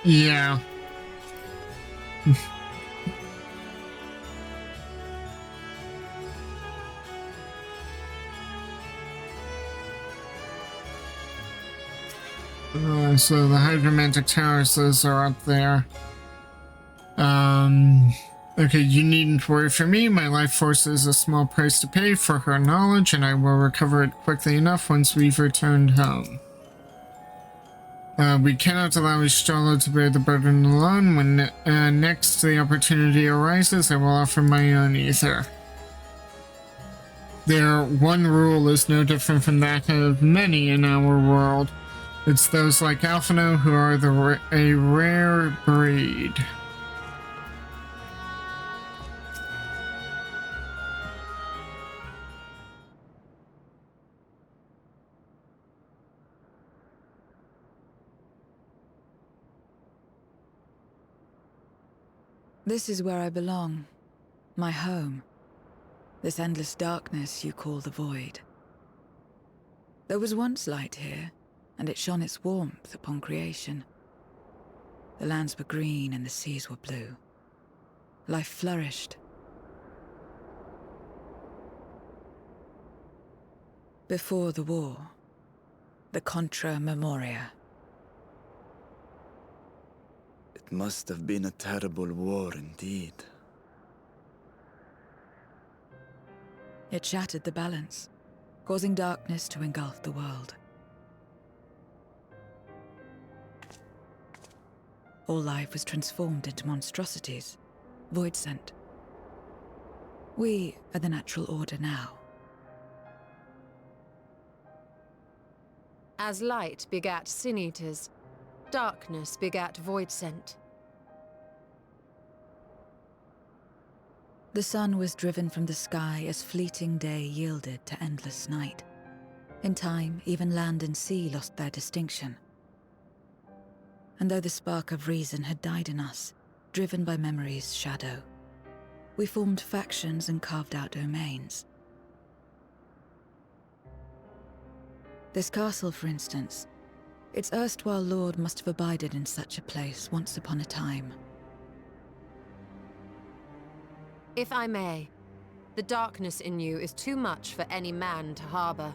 S1: Yeah. So the hydromantic towers, those are up there. Okay, you needn't worry for me. My life force is a small price to pay for her knowledge, and I will recover it quickly enough once we've returned home. We cannot allow Ishtarla to bear the burden alone. When next the opportunity arises, I will offer my own ether. Their one rule is no different from that of many in our world. It's those like Alphino who are a rare breed.
S10: This is where I belong. My home. This endless darkness you call the Void. There was once light here, and it shone its warmth upon creation. The lands were green and the seas were blue. Life flourished. Before the war, the Contra Memoria.
S2: It must have been a terrible war indeed.
S10: It shattered the balance, causing darkness to engulf the world. All life was transformed into monstrosities, void-sent. We are the natural order now.
S6: As light begat sin-eaters, darkness begat void-sent.
S10: The sun was driven from the sky as fleeting day yielded to endless night. In time, even land and sea lost their distinction. And though the spark of reason had died in us, driven by memory's shadow, we formed factions and carved out domains. This castle, for instance, its erstwhile lord must have abided in such a place once upon a time.
S6: If I may, the darkness in you is too much for any man to harbor.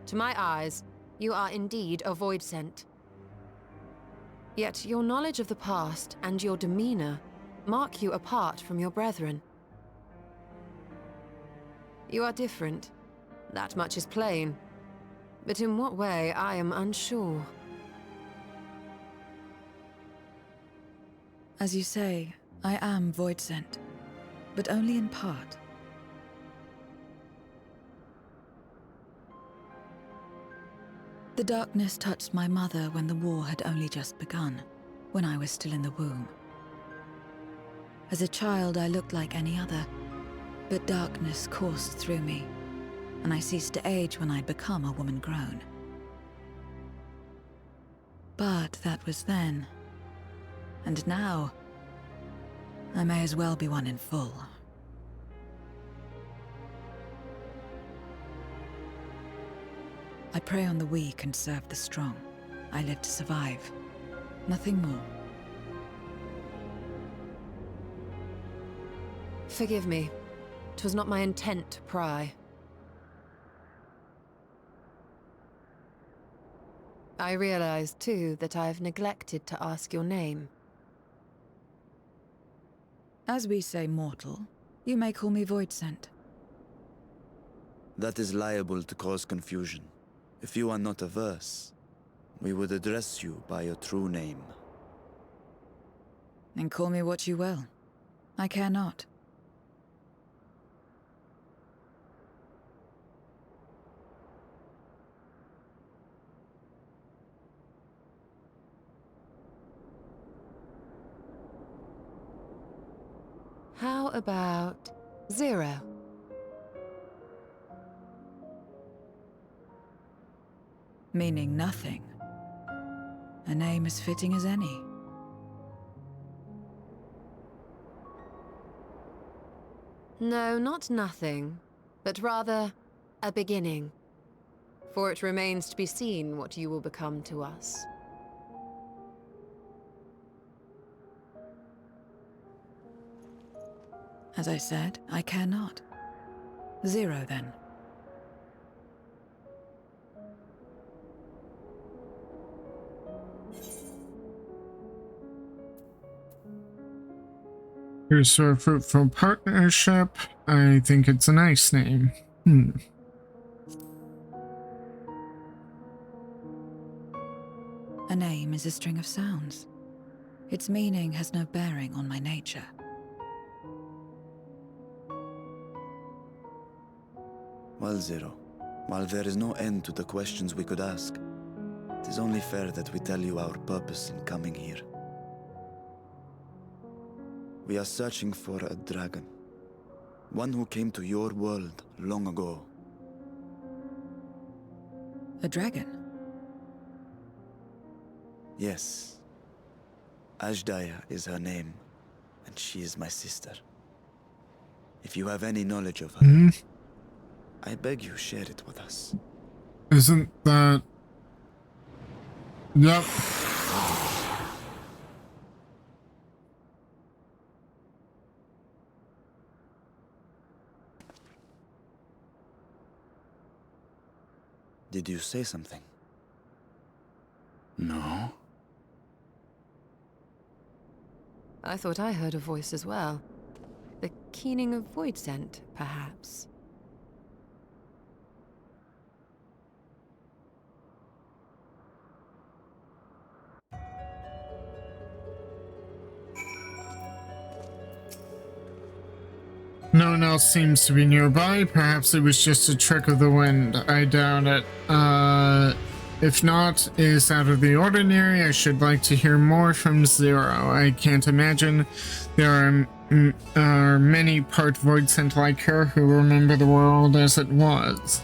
S6: To my eyes, you are indeed a void-sent. Yet your knowledge of the past and your demeanor mark you apart from your brethren. You are different. That much is plain. But in what way, I am unsure.
S10: As you say, I am void-sent, but only in part. The darkness touched my mother when the war had only just begun, when I was still in the womb. As a child, I looked like any other, but darkness coursed through me, and I ceased to age when I'd become a woman grown. But that was then. And now, I may as well be one in full. I prey on the weak and serve the strong. I live to survive. Nothing more.
S6: Forgive me. 'Twas not my intent to pry. I realize, too, that I've neglected to ask your name.
S10: As we say mortal, you may call me Void-sent.
S2: That is liable to cause confusion. If you are not averse, we would address you by your true name.
S10: And call me what you will. I care not.
S6: How about Zero?
S10: Meaning nothing. A name as fitting as any.
S6: No, not nothing, but rather a beginning. For it remains to be seen what you will become to us.
S10: As I said, I care not. Zero, then.
S1: Here's to a fruitful partnership. I think it's a nice name.
S10: A name is a string of sounds. Its meaning has no bearing on my nature.
S2: Well, Zero, while there is no end to the questions we could ask, it is only fair that we tell you our purpose in coming here. We are searching for a dragon. One who came to your world long ago.
S10: A dragon?
S2: Yes. Ajdaya is her name, and she is my sister. If you have any knowledge of her, I beg you share it with us.
S1: Isn't that... Yep.
S2: Did you say something?
S3: No.
S6: I thought I heard a voice as well. The keening of void scent, perhaps.
S1: No one else seems to be nearby. Perhaps it was just a trick of the wind. I doubt it. If not, it's out of the ordinary. I should like to hear more from Zero. I can't imagine there are many part void scent like her who remember the world as it was.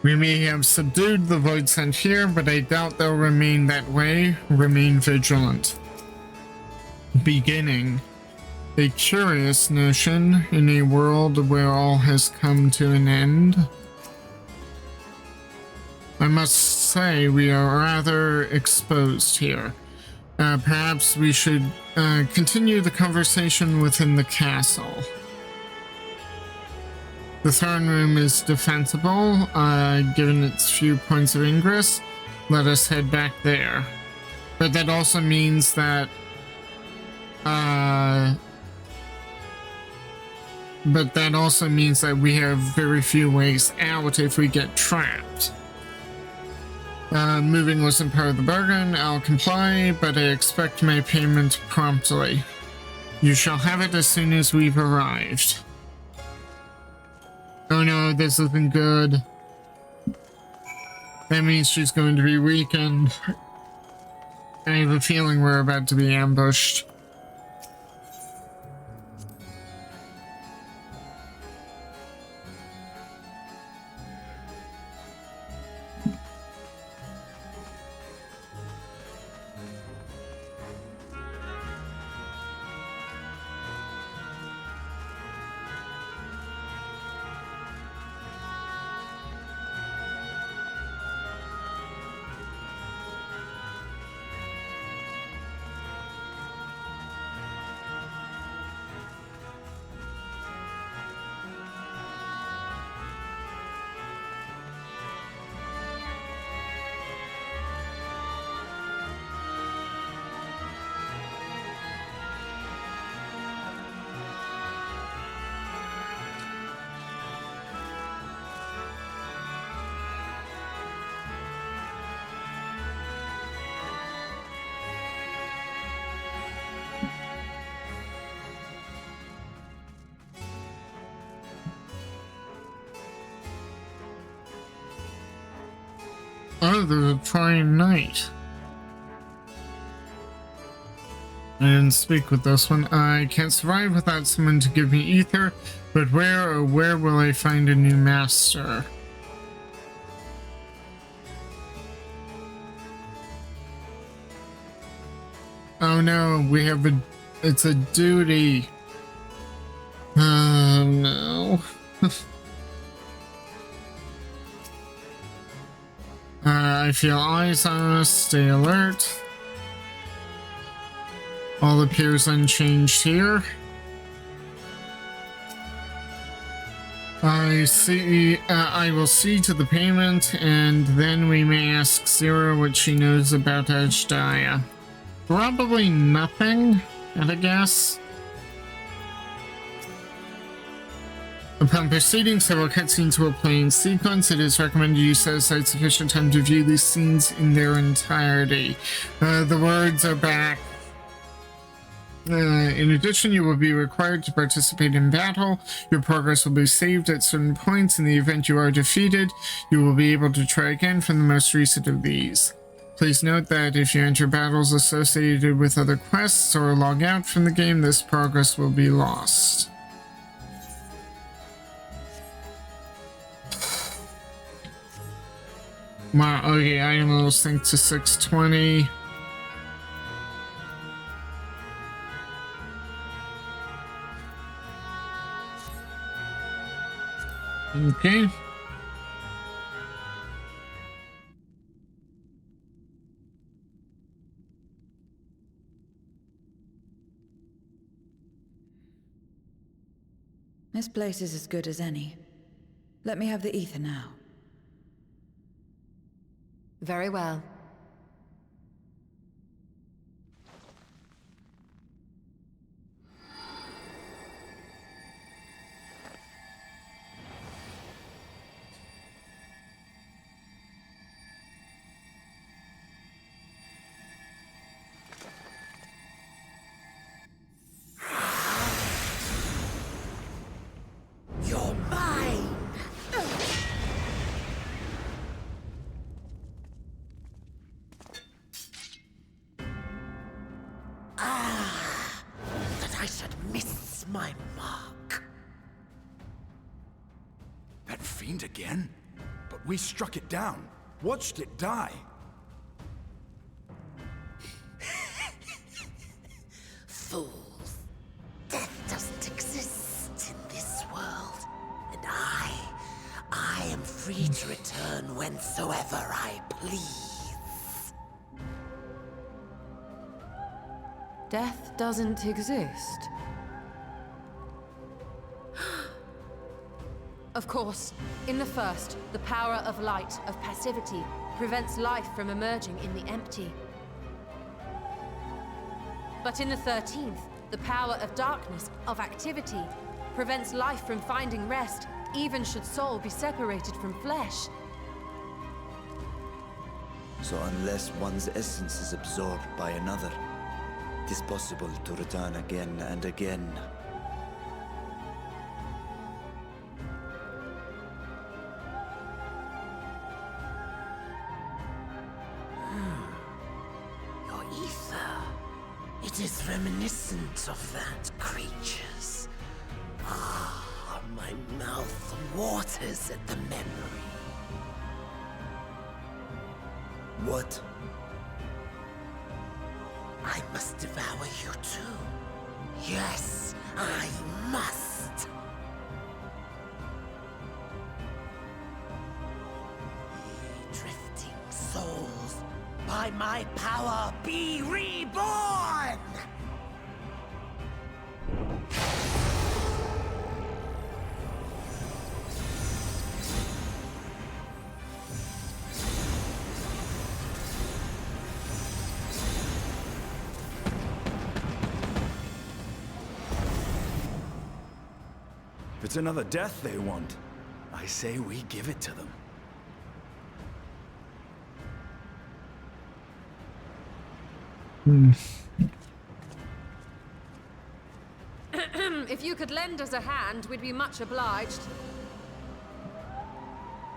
S1: We may have subdued the void scent here, but I doubt they'll remain that way. Remain vigilant. Beginning. A curious notion in a world where all has come to an end. I must say we are rather exposed here. Perhaps we should continue the conversation within the castle. The throne room is defensible, given its few points of ingress. Let us head back there. But that also means that we have very few ways out if we get trapped. Moving wasn't part of the bargain. I'll comply, but I expect my payment promptly. You shall have it as soon as we've arrived. Oh no, this isn't good. That means she's going to be weakened. I have a feeling we're about to be ambushed. Oh, there's a trying night. I didn't speak with this one. I can't survive without someone to give me ether, but where will I find a new master? Oh no, it's a duty. Oh no. I feel eyes on us, stay alert. All appears unchanged here. I will see to the payment, and then we may ask Zero what she knows about Ajdaya. Probably nothing, at a guess. Upon proceeding, several cutscenes will play in sequence. It is recommended you set aside sufficient time to view these scenes in their entirety. The words are back. In addition, you will be required to participate in battle. Your progress will be saved at certain points. In the event you are defeated, you will be able to try again from the most recent of these. Please note that if you enter battles associated with other quests or log out from the game, this progress will be lost. Wow, okay, item levels sync to 620. Okay.
S10: This place is as good as any. Let me have the ether now.
S6: Very well.
S7: You're mine! That I should miss my mark.
S8: That fiend again? But we struck it down. Watched it die.
S7: Fools. Death doesn't exist in this world. And I am free to return whensoever I please.
S6: Death doesn't exist. Of course, in the first, the power of light, of passivity, prevents life from emerging in the empty. But in the 13th, the power of darkness, of activity, prevents life from finding rest, even should soul be separated from flesh.
S2: So unless one's essence is absorbed by another, it is possible to return again and again.
S7: Your ether. It is reminiscent of that creature's. Ah, my mouth waters at the memory.
S2: What?
S7: I must devour you too. Yes, I must. Ye drifting souls, by my power be reborn!
S8: If it's another death they want, I say we give it to them.
S6: If you could lend us a hand, we'd be much obliged.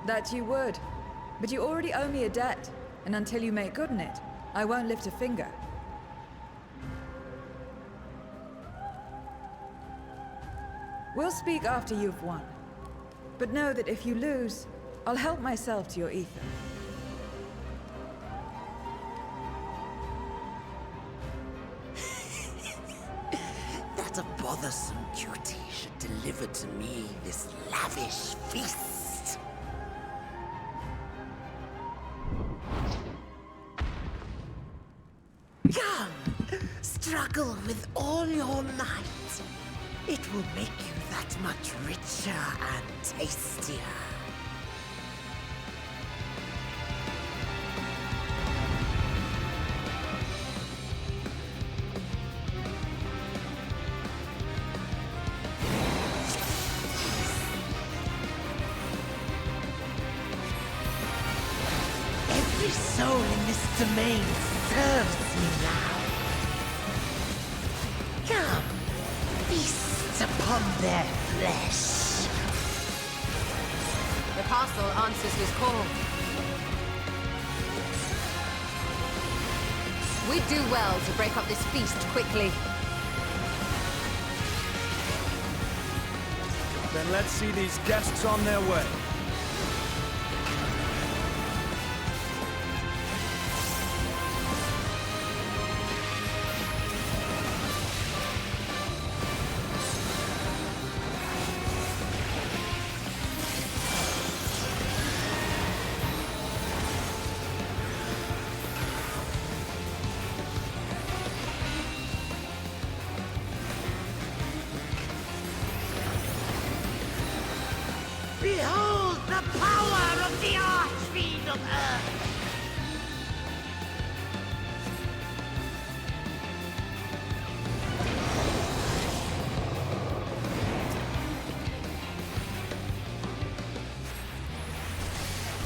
S10: That you would. But you already owe me a debt, and until you make good on it, I won't lift a finger. We'll speak after you've won. But know that if you lose, I'll help myself to your ether.
S7: That a bothersome duty should deliver to me this lavish feast. Come, struggle with all your might. It will make you that much richer and tastier. Every soul in this domain serves me now. Come, feast upon their flesh.
S6: The castle answers his call. We do well to break up this feast quickly.
S8: Then let's see these guests on their way.
S7: Behold the power of the Archfiend of Earth!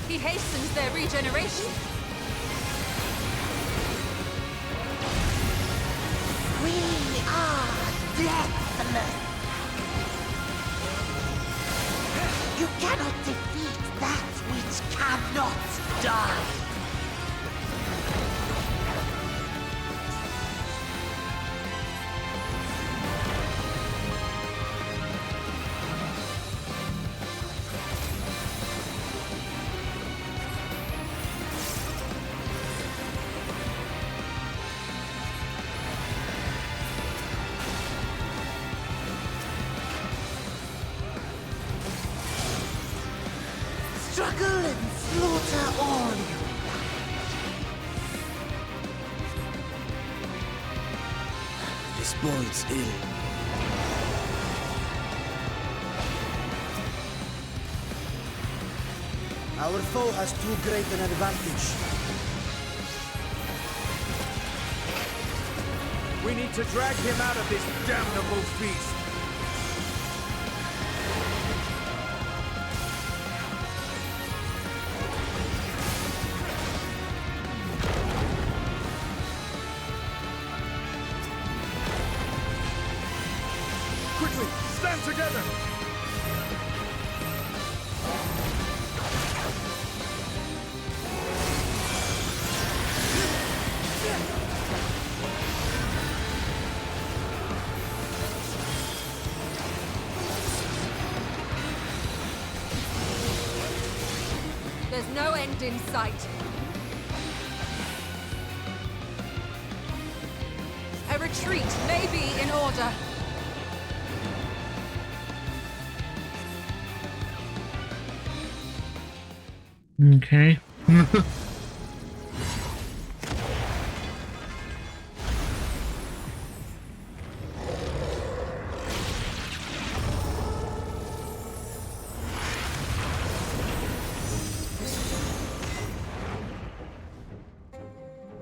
S6: He hastens their regeneration.
S7: We are deathless! You cannot defeat that which cannot die! Struggle and slaughter all you
S3: This bodes ill.
S11: Our foe has too great an advantage.
S8: We need to drag him out of this damnable feast. Quickly, stand together!
S6: There's no end in sight. A retreat may be in order.
S1: Okay.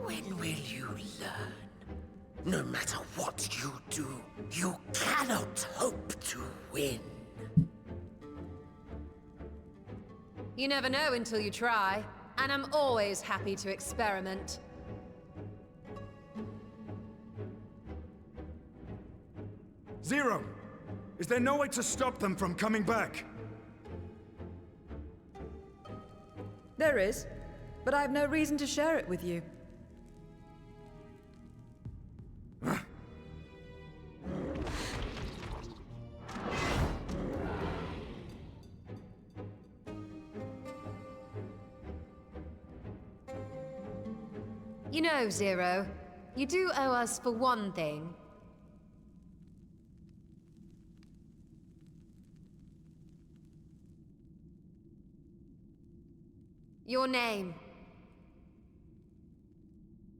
S7: When will you learn? No matter what you do, you cannot hope to win.
S6: You never know until you try, and I'm always happy to experiment.
S8: Zero! Is there no way to stop them from coming back?
S10: There is, but I have no reason to share it with you.
S6: You know, Zero, you do owe us for one thing. Your name.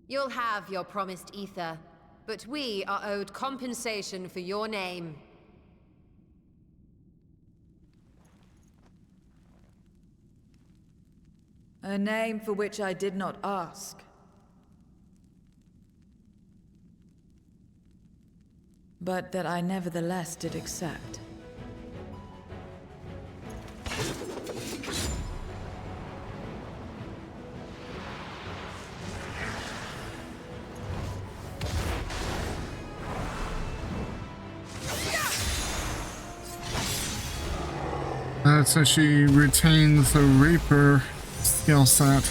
S6: You'll have your promised ether, but we are owed compensation for your name.
S10: A name for which I did not ask. But that I nevertheless did accept.
S1: so she retains the Reaper skill set.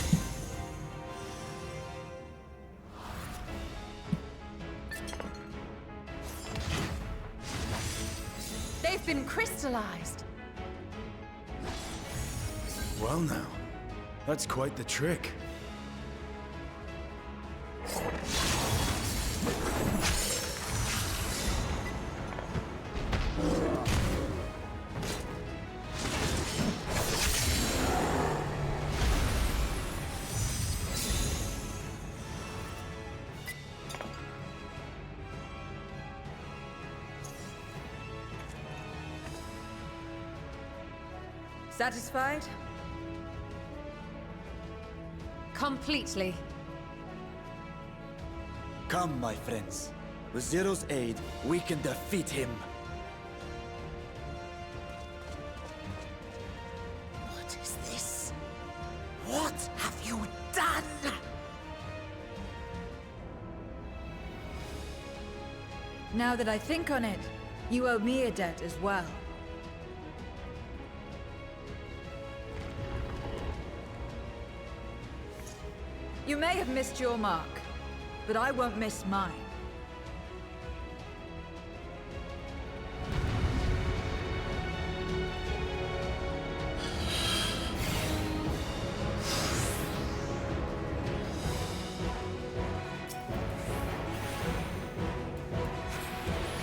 S6: They've been crystallized.
S8: Well now, that's quite the trick.
S10: Satisfied?
S6: Completely.
S11: Come, my friends. With Zero's aid, we can defeat him.
S7: What is this? What have you done?
S10: Now that I think on it, you owe me a debt as well. You may have missed your mark, but I won't miss mine.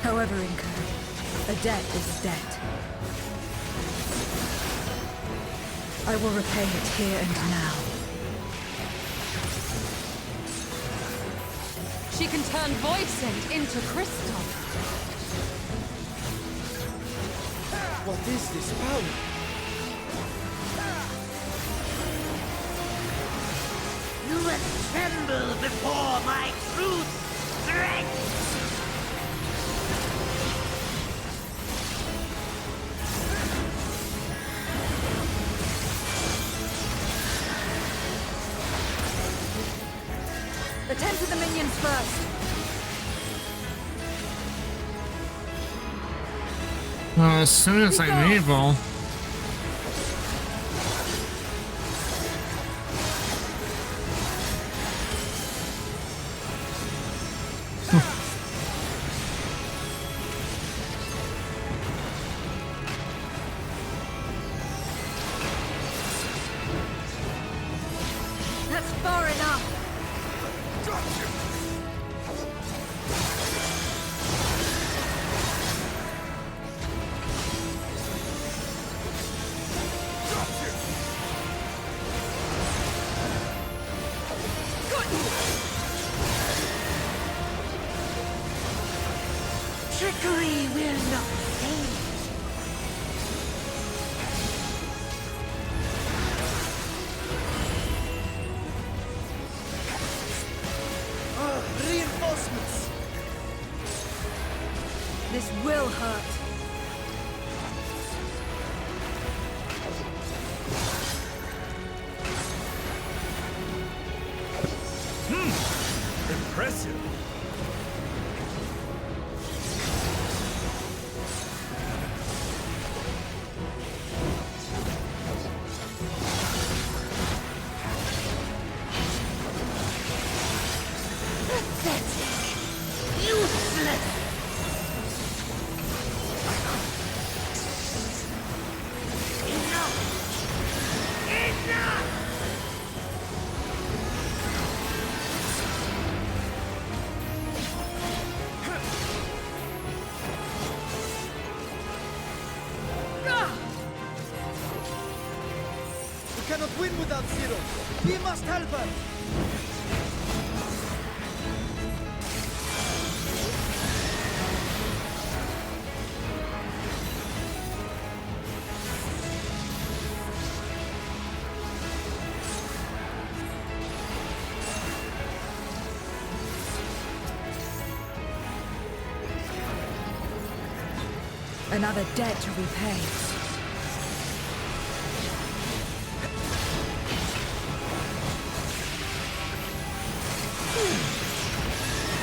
S10: However incurred, a debt is a debt. I will repay it here and now.
S6: She can turn Voidsent into crystal.
S11: What is this power?
S7: You will tremble before my truth strength!
S10: Attend to the minions first.
S1: Well, as soon as I'm able.
S10: That's far enough.
S7: Trickery will not save.
S11: Reinforcements!
S10: This will hurt.
S8: Impressive.
S7: Useless! Enough! Enough!
S11: We cannot win without Zero. We must help her.
S10: Another debt to repay.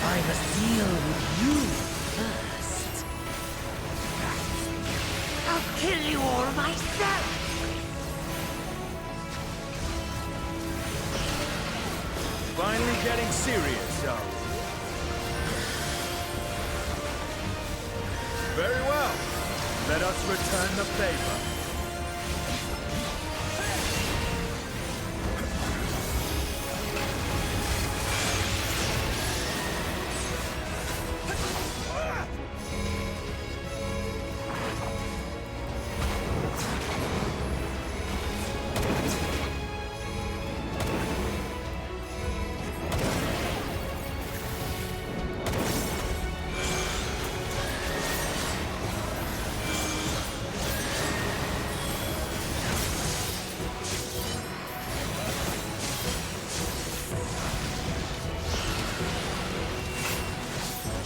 S7: I must deal with you first. I'll kill you all myself!
S8: Finally getting serious, are we? Very well. Let us return the favor.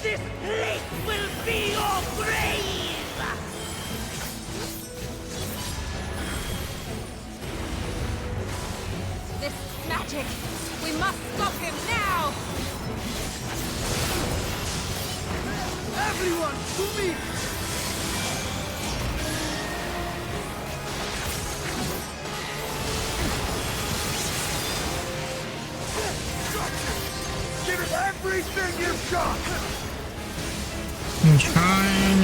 S7: This place will be your grave!
S6: This is magic! We must stop him now!
S8: Everyone, to me! Give it everything you've got!
S1: I'm trying.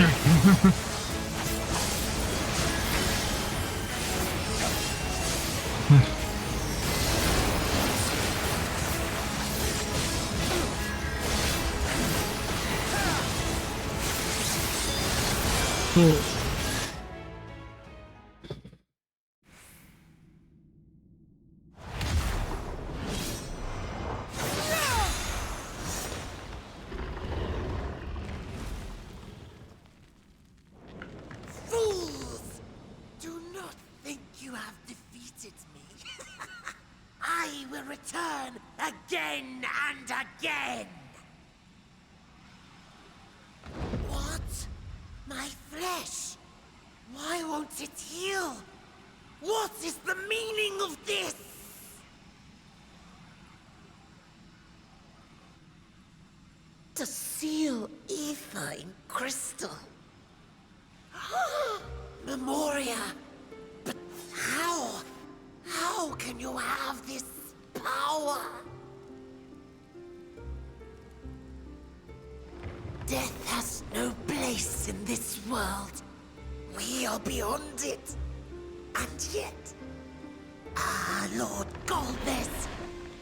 S1: Cool.
S7: Fools! Do not think you have defeated me. I will return again and again! What? My flesh? Why won't it heal? What is the meaning of this? To seal ether in crystal. Memoria! But how? How can you have this power? Death has no place in this world. We are beyond it. And yet... Ah, Lord Golbez,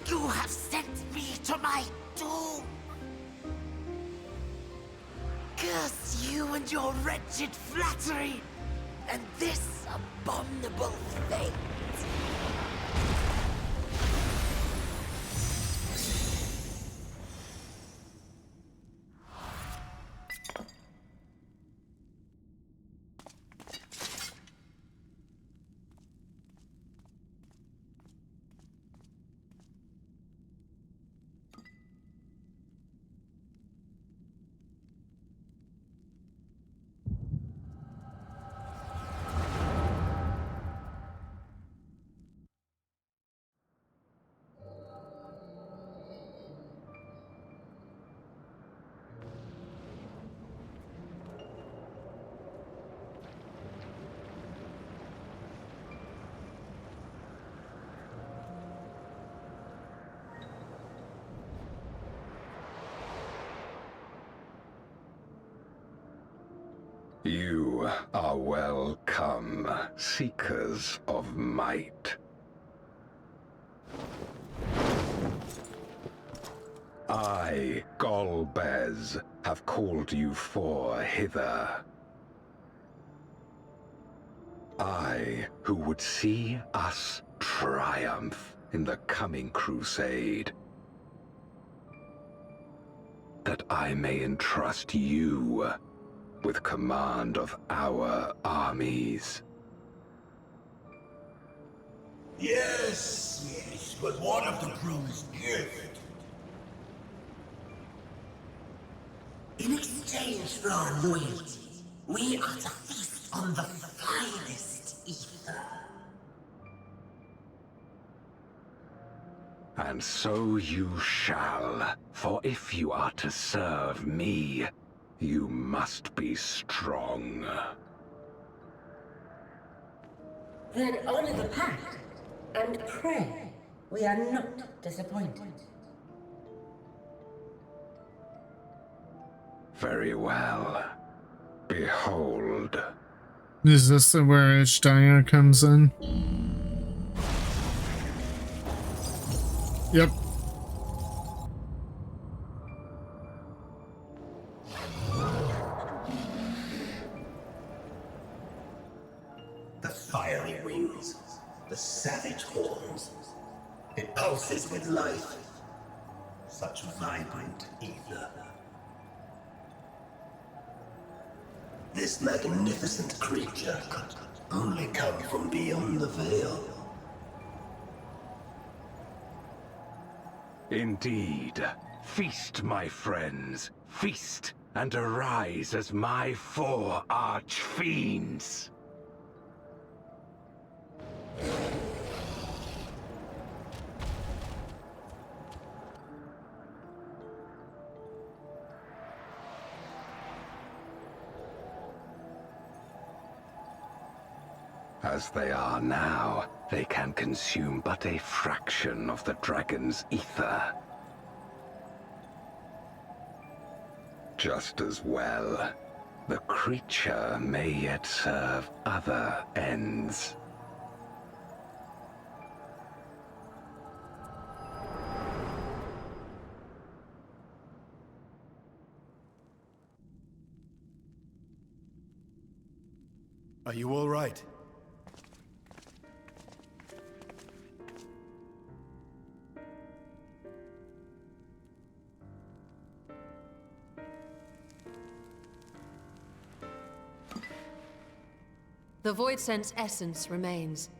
S7: you have sent me to my doom. Curse you and your wretched flattery, and this abominable fate.
S12: You are welcome, seekers of might. I, Golbez, have called you for hither. I, who would see us triumph in the coming crusade. That I may entrust you with command of our armies.
S13: Yes, but what of the crew's gift? In exchange for our loyalty, we are to feast on the finest ether.
S12: And so you shall, for if you are to serve me, you must be strong.
S7: Then honor the pact and pray we are not disappointed.
S12: Very well. Behold.
S1: Is this where Ashdaya comes in? Yep.
S13: The fiery wings, the savage horns. It pulses with life. Such vibrant ether. This magnificent creature could only come from beyond the veil.
S12: Indeed. Feast, my friends. Feast and arise as my 4 arch-fiends. As they are now, they can consume but a fraction of the dragon's ether. Just as well, the creature may yet serve other ends.
S8: Are you all right?
S6: The Void Sense essence remains.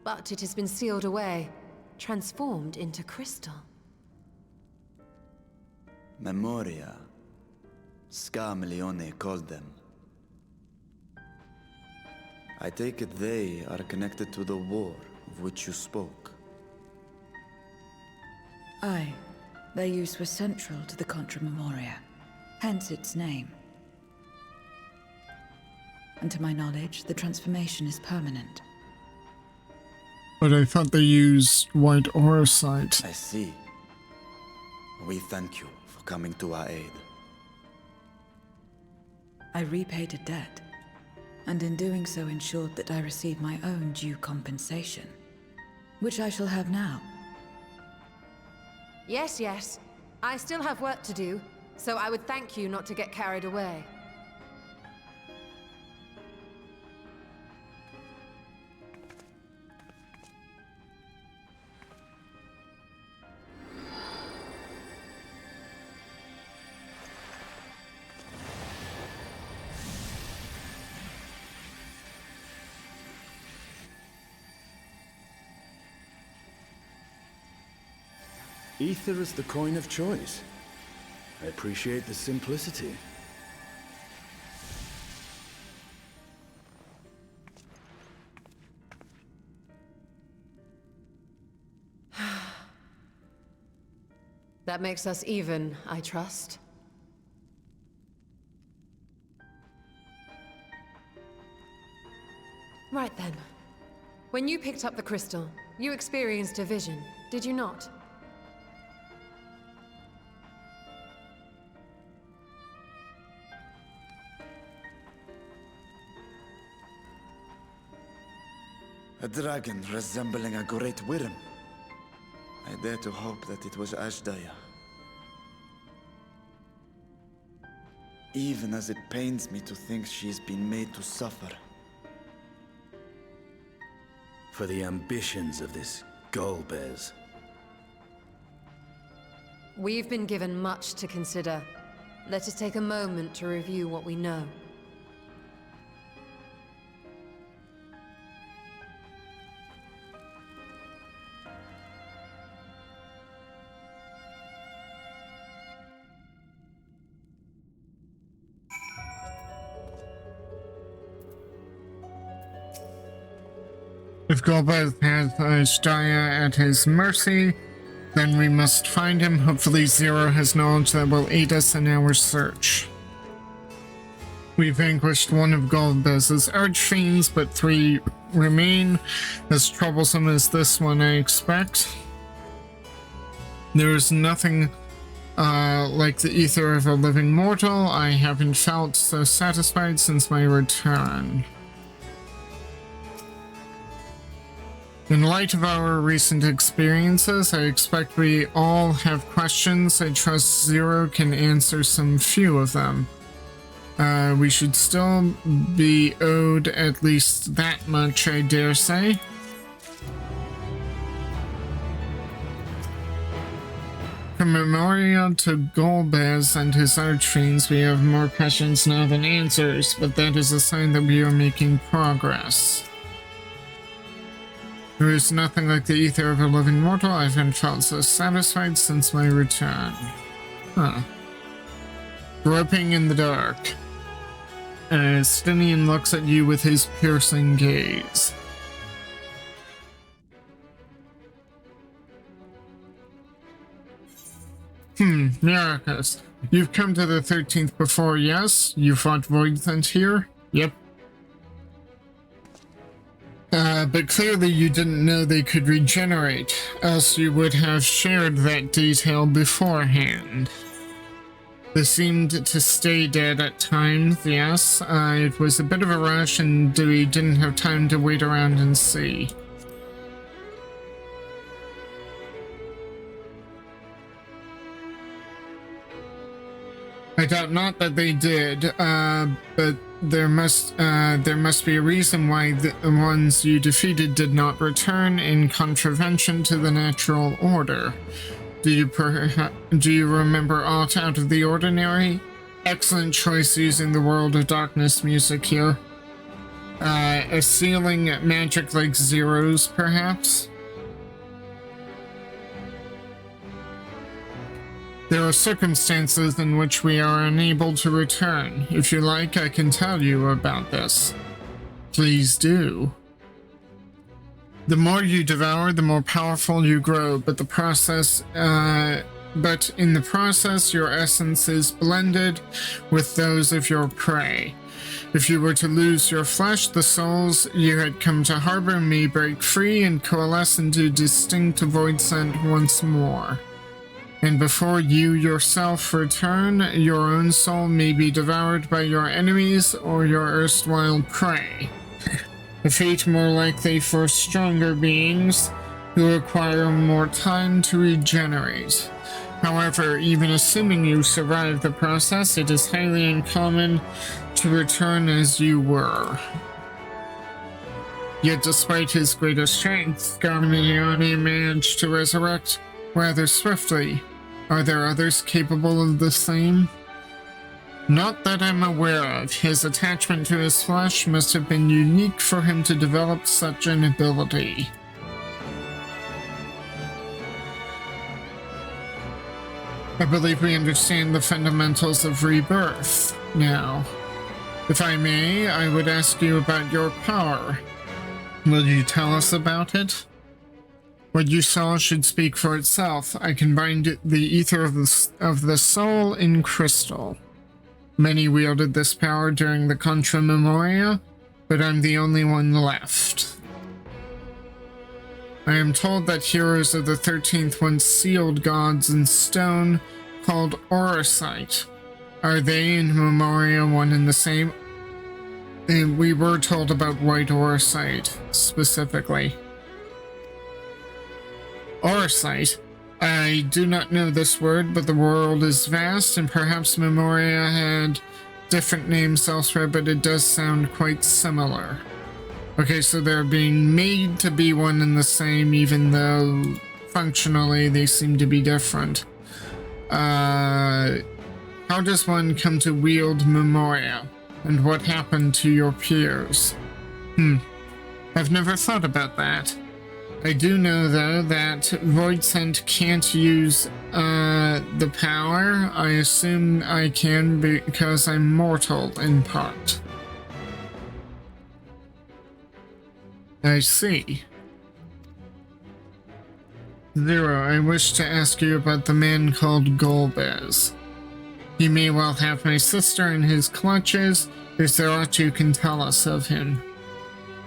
S6: But it has been sealed away, transformed into crystal.
S2: Memoria. Scarmelione called them. I take it they are connected to the war of which you spoke.
S10: Aye. Their use was central to the Contra Memoria, hence its name. And to my knowledge, the transformation is permanent.
S1: But I thought they used white auracite.
S2: I see. We thank you for coming to our aid.
S10: I repaid a debt, and in doing so ensured that I received my own due compensation, which I shall have now.
S6: Yes, yes. I still have work to do, so I would thank you not to get carried away.
S8: Ether is the coin of choice. I appreciate the simplicity.
S6: That makes us even, I trust. Right then. When you picked up the crystal, you experienced a vision, did you not?
S2: A dragon resembling a great worm. I dare to hope that it was Ashdaya. Even as it pains me to think she's been made to suffer.
S3: For the ambitions of this Golbez.
S6: We've been given much to consider. Let us take a moment to review what we know.
S1: If Golbez has Ashdaya at his mercy, then we must find him. Hopefully Zero has knowledge that will aid us in our search. We vanquished one of Golbez's archfiends, but 3 remain. As troublesome as this one, I expect. There is nothing Like the ether of a living mortal, I haven't felt so satisfied since my return. In light of our recent experiences, I expect we all have questions. I trust Zero can answer some few of them. We should still be owed at least that much, I dare say. From Memoria to Golbez and his archfiends, we have more questions now than answers, but that is a sign that we are making progress. There is nothing like the ether of a living mortal. I haven't felt so satisfied since my return. Huh. Groping in the dark. Stinian looks at you with his piercing gaze. Myrokos. You've come to the 13th before, yes? You fought Voidsent here? Yep. But clearly you didn't know they could regenerate, else you would have shared that detail beforehand. They seemed to stay dead at times, yes. It was a bit of a rush and we didn't have time to wait around and see. I doubt not that they did, but there must be a reason why the ones you defeated did not return in contravention to the natural order. Do you remember aught out of the ordinary? Excellent choice using the World of Darkness music here. A sealing magic like Zero's, perhaps? There are circumstances in which we are unable to return. If you like, I can tell you about this. Please do. The more you devour, the more powerful you grow, but in the process, your essence is blended with those of your prey. If you were to lose your flesh, the souls you had come to harbor may break free and coalesce into distinct Voidsent once more. And before you yourself return, your own soul may be devoured by your enemies or your erstwhile prey. A fate more likely for stronger beings who require more time to regenerate. However, even assuming you survive the process, it is highly uncommon to return as you were. Yet despite his greater strength, Garminione managed to resurrect rather swiftly. Are there others capable of the same? Not that I'm aware of. His attachment to his flesh must have been unique for him to develop such an ability. I believe we understand the fundamentals of rebirth now. If I may, I would ask you about your power. Will you tell us about it? What you saw should speak for itself. I combined the ether of the soul in crystal. Many wielded this power during the Contra Memoria, but I'm the only one left. I am told that heroes of the 13th once sealed gods in stone called Orosite. Are they and Memoria one and the same? And we were told about White Orosite, specifically. Orosite? I do not know this word, but the world is vast, and perhaps Memoria had different names elsewhere, but it does sound quite similar. Okay, so they're being made to be one and the same, even though functionally they seem to be different. How does one come to wield Memoria? And what happened to your peers? I've never thought about that. I do know, though, that Voidsent can't use the power. I assume I can because I'm mortal in part. I see. Zero, I wish to ask you about the man called Golbez. He may well have my sister in his clutches. Is there aught you can tell us of him?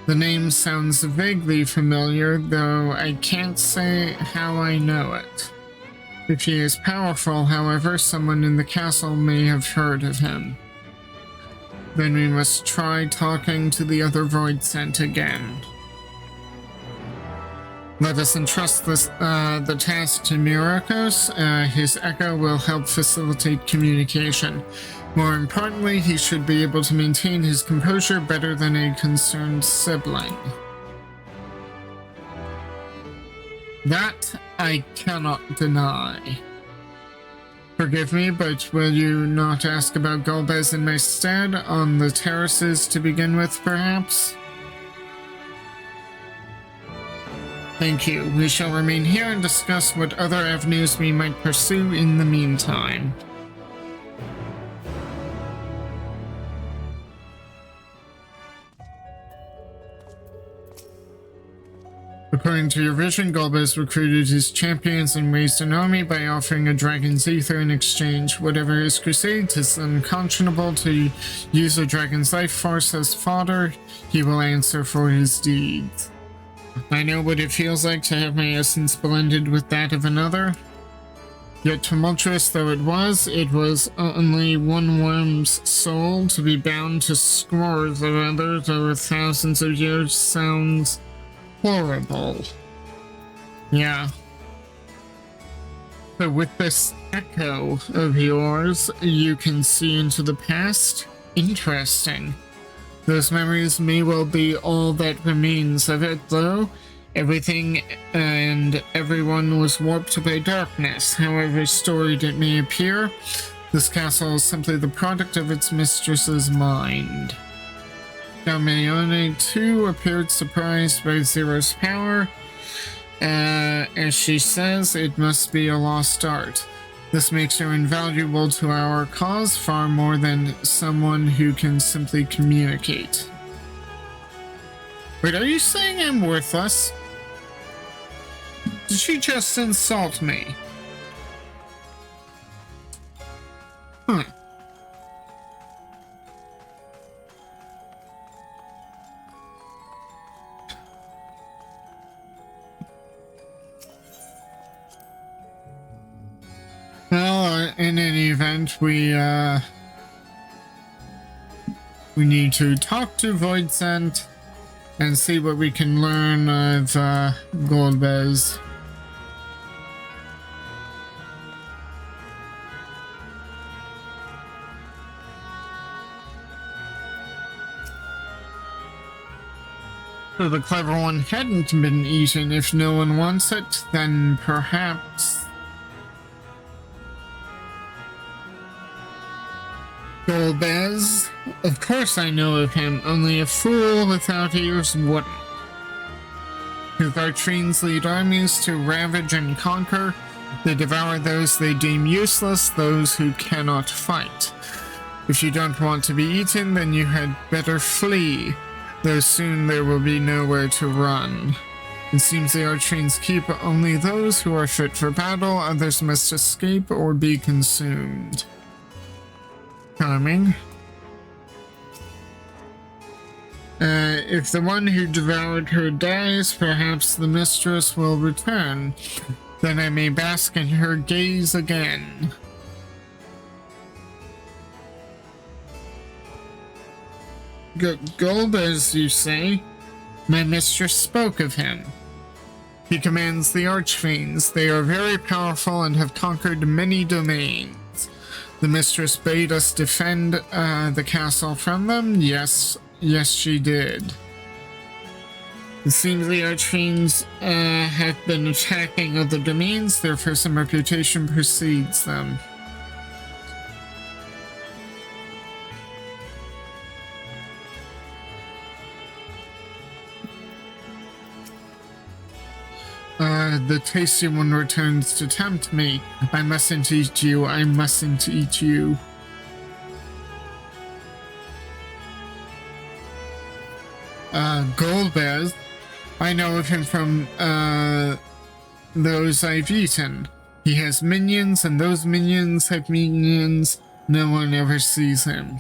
S1: The name sounds vaguely familiar, though I can't say how I know it. If he is powerful, however, someone in the castle may have heard of him. Then we must try talking to the other Void Scent again. Let us entrust this, the task to Myrokos. His echo will help facilitate communication. More importantly, he should be able to maintain his composure better than a concerned sibling. That I cannot deny. Forgive me, but will you not ask about Golbez in my stead on the terraces to begin with, perhaps? Thank you. We shall remain here and discuss what other avenues we might pursue in the meantime. According to your vision, Golbez recruited his champions and raised an army by offering a dragon's ether in exchange. Whatever his crusade, 'tis unconscionable to use a dragon's life force as fodder. He will answer for his deeds. I know what it feels like to have my essence blended with that of another. Yet tumultuous though it was only one worm's soul. To be bound to scores of others over thousands of years sounds horrible. Yeah. So with this echo of yours, you can see into the past? Interesting. Those memories may well be all that remains of it, though. Everything and everyone was warped by darkness. However storied it may appear, this castle is simply the product of its mistress's mind. Galmeone, too, appeared surprised by Zero's power. As she says, it must be a lost art. This makes her invaluable to our cause far more than someone who can simply communicate. Wait, are you saying I'm worthless? Did she just insult me? Huh. Well, in any event, we need to talk to Void Scent and see what we can learn of Golbez. So the clever one hadn't been eaten. If no one wants it, then perhaps... Golbez? Of course I know of him. Only a fool without ears wouldn't. His archfiends lead armies to ravage and conquer. They devour those they deem useless, those who cannot fight. If you don't want to be eaten, then you had better flee, though soon there will be nowhere to run. It seems the archfiends keep only those who are fit for battle. Others must escape or be consumed. Charming. If the one who devoured her dies, perhaps the mistress will return. Then I may bask in her gaze again. Golbez, you say? My mistress spoke of him. He commands the archfiends. They are very powerful and have conquered many domains. The mistress bade us defend the castle from them. Yes, she did. It seems the archfiends have been attacking other domains, therefore some reputation precedes them. The tasty one returns to tempt me. I mustn't eat you. I mustn't eat you. Golbez. I know of him from, those I've eaten. He has minions, and those minions have minions. No one ever sees him.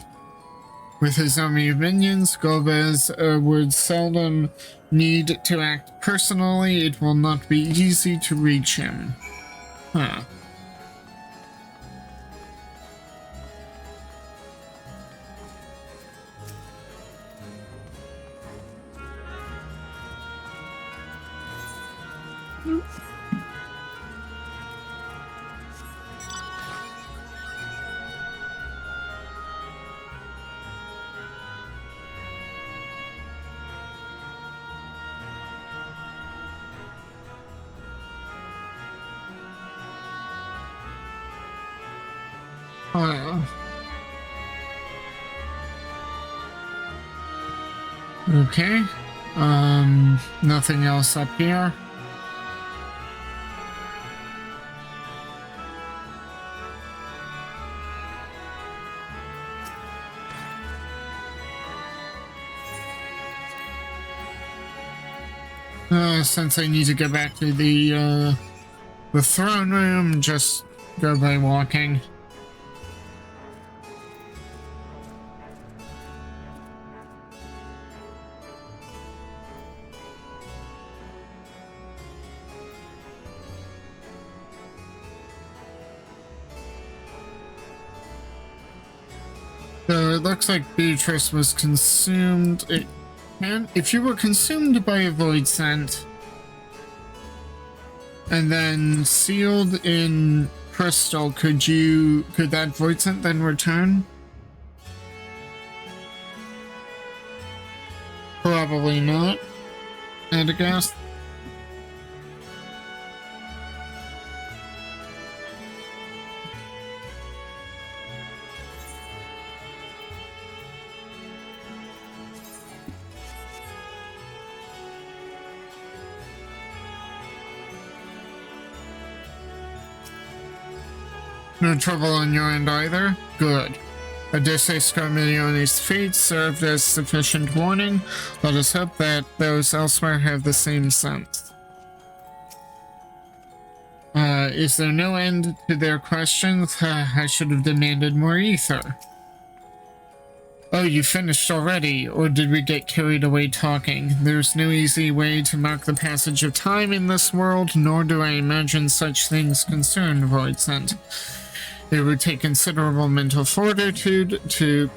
S1: With his army of minions, Golbez would seldom need to act personally. It will not be easy to reach him. Huh. Okay. Nothing else up here. Since I need to get back to the throne room, just go by walking. So it looks like Beatrice was consumed. If you were consumed by a void scent and then sealed in crystal, could that void scent then return? Probably not, I'd guess. No trouble on your end either? Good. Odysseus Scarmillione's fate served as sufficient warning. Let us hope that those elsewhere have the same sense. Is there no end to their questions? I should have demanded more ether. Oh, you finished already, or did we get carried away talking? There's no easy way to mark the passage of time in this world, nor do I imagine such things concern Voidsent. It would take considerable mental fortitude to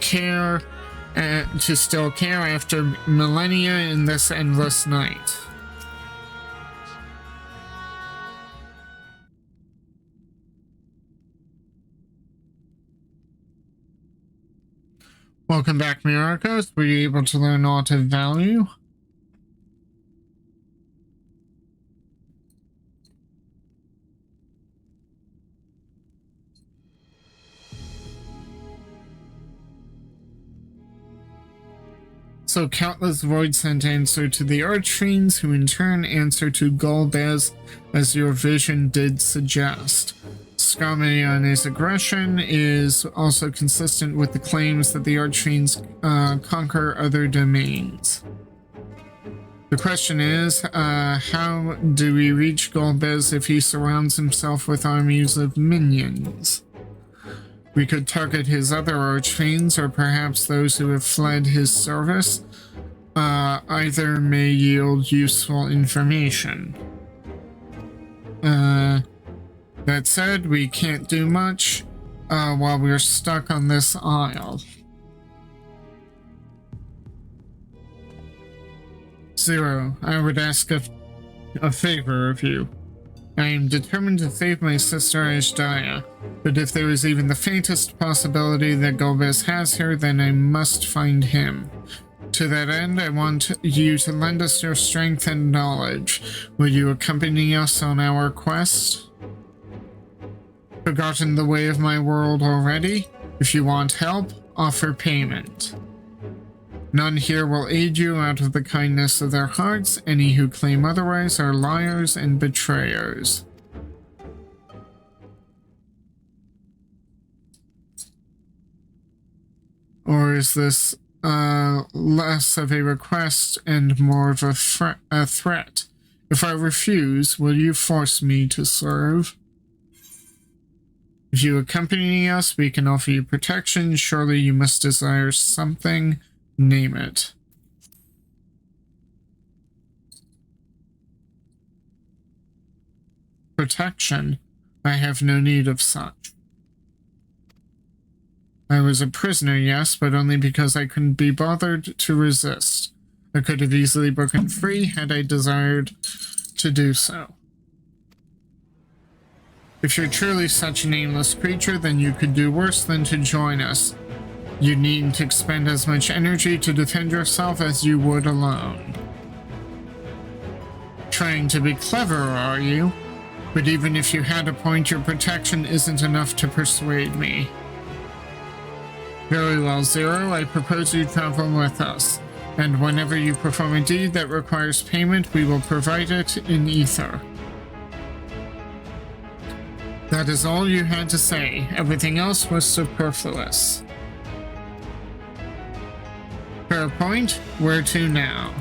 S1: still care after millennia in this endless night. Welcome back, Myrokos. Were you able to learn aught of value? So countless Voidsent answer to the Archfiends, who in turn answer to Golbez, as your vision did suggest. Scarmillione's aggression is also consistent with the claims that the Archfiends conquer other domains. The question is, how do we reach Golbez if he surrounds himself with armies of minions? We could target his other Archfiends, or perhaps those who have fled his service. Either may yield useful information. That said, we can't do much while we're stuck on this isle. Zero, I would ask a favor of you. I am determined to save my sister Ashdaya, but if there is even the faintest possibility that Golbez has her, then I must find him. To that end, I want you to lend us your strength and knowledge. Will you accompany us on our quest? Forgotten the way of my world already? If you want help, offer payment. None here will aid you out of the kindness of their hearts. Any who claim otherwise are liars and betrayers. Or is this less of a request and more of a threat? If I refuse, will you force me to serve? If you accompany us, we can offer you protection. Surely you must desire something. Name it. Protection? I have no need of such. I was a prisoner, yes, but only because I couldn't be bothered to resist. I could have easily broken free had I desired to do so. If you're truly such a nameless creature, then you could do worse than to join us. You needn't expend as much energy to defend yourself as you would alone. Trying to be clever, are you? But even if you had a point, your protection isn't enough to persuade me. Very well, Zero. I propose you travel with us. And whenever you perform a deed that requires payment, we will provide it in ether. That is all you had to say. Everything else was superfluous. Fair point. Where to now?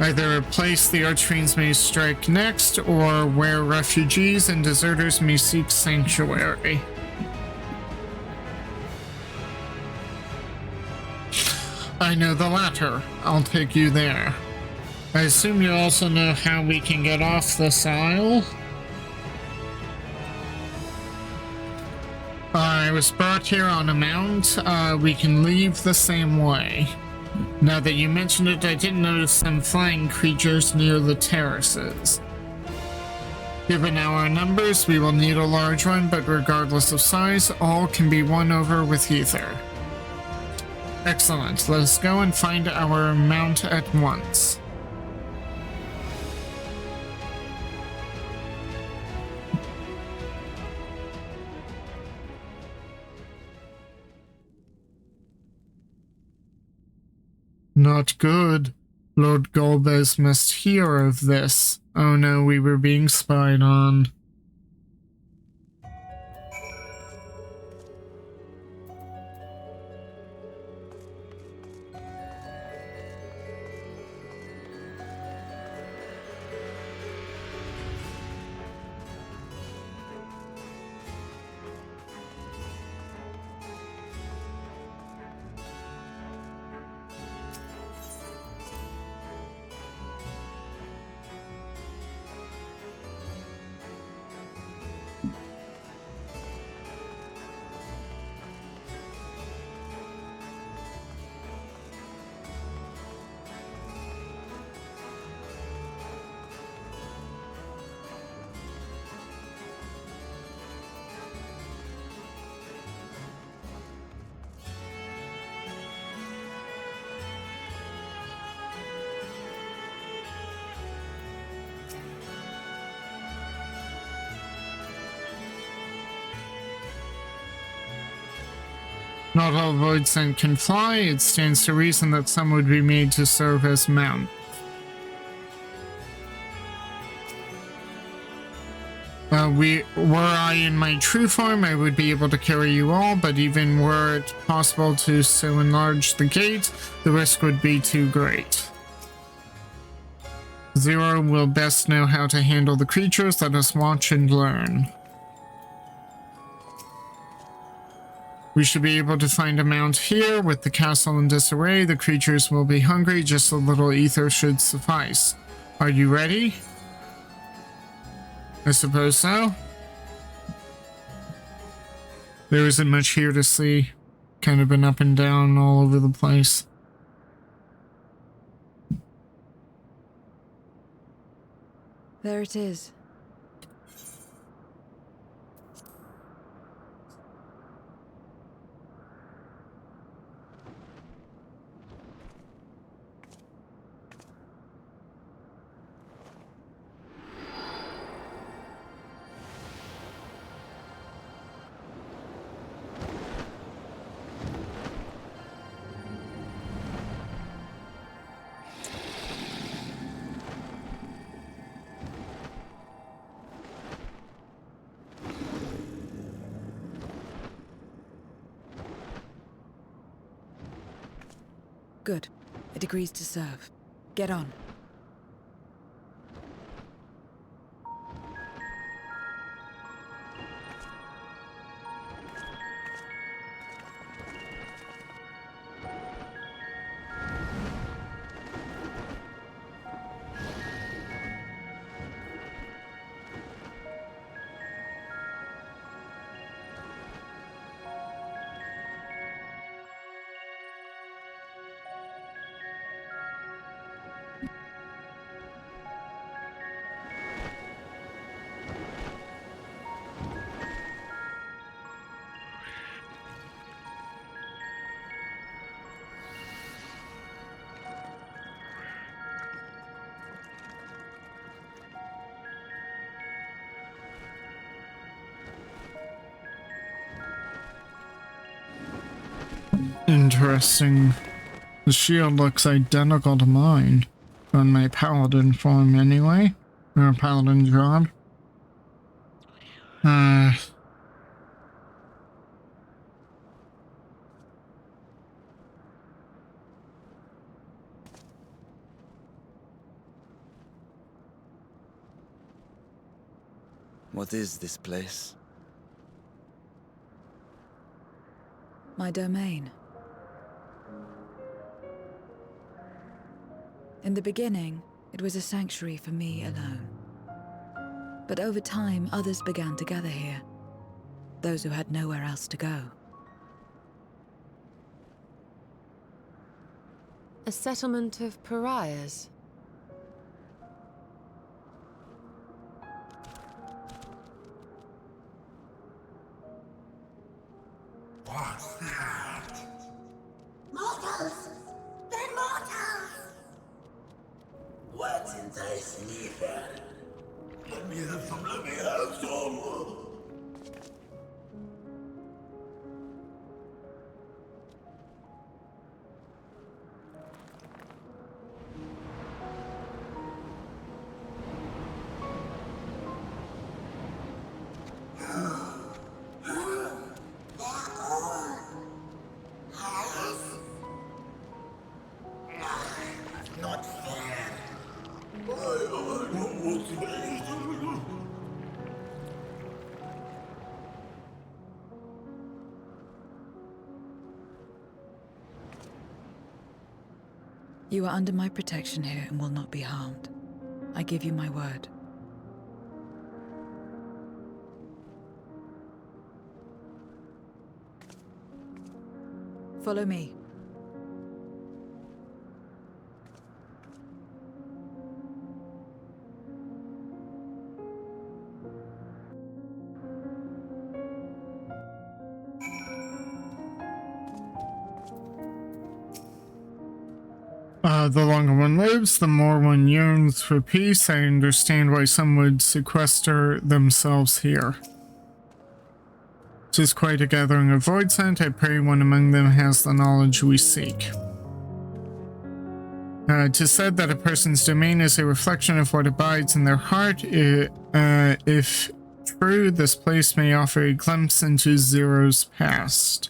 S1: Either a place the Archfiends may strike next, or where refugees and deserters may seek sanctuary. I know the latter. I'll take you there. I assume you also know how we can get off this isle? I was brought here on a mount. We can leave the same way. Now that you mention it, I did notice some flying creatures near the terraces. Given our numbers, we will need a large one, but regardless of size, all can be won over with ether. Excellent. Let us go and find our mount at once. Not good. Lord Golbez must hear of this. Oh no, we were being spied on. Not all Voidsent can fly. It stands to reason that some would be made to serve as mount. Were I in my true form, I would be able to carry you all, but even were it possible to so enlarge the gate, the risk would be too great. Zero will best know how to handle the creatures. Let us watch and learn. We should be able to find a mount here. With the castle in disarray, the creatures will be hungry. Just a little ether should suffice. Are you ready? I suppose so. There isn't much here to see. Kind of been up and down all over the place.
S6: There it is.
S10: Good. It agrees to serve. Get on.
S1: Interesting. The shield looks identical to mine. On my paladin form anyway. Or paladin job.
S2: What is this place?
S10: My domain. In the beginning, it was a sanctuary for me alone. But over time, others began to gather here. Those who had nowhere else to go.
S6: A settlement of pariahs?
S13: What's that? Mortals! They're mortals! What did I sleep at? Let me have some, let me have some! Not fair.
S10: You are under my protection here and will not be harmed. I give you my word. Follow me.
S1: The longer one lives, the more one yearns for peace. I understand why some would sequester themselves here. It is quite a gathering of void scent. I pray one among them has the knowledge we seek. 'Tis said that a person's domain is a reflection of what abides in their heart. If true, this place may offer a glimpse into Zero's past.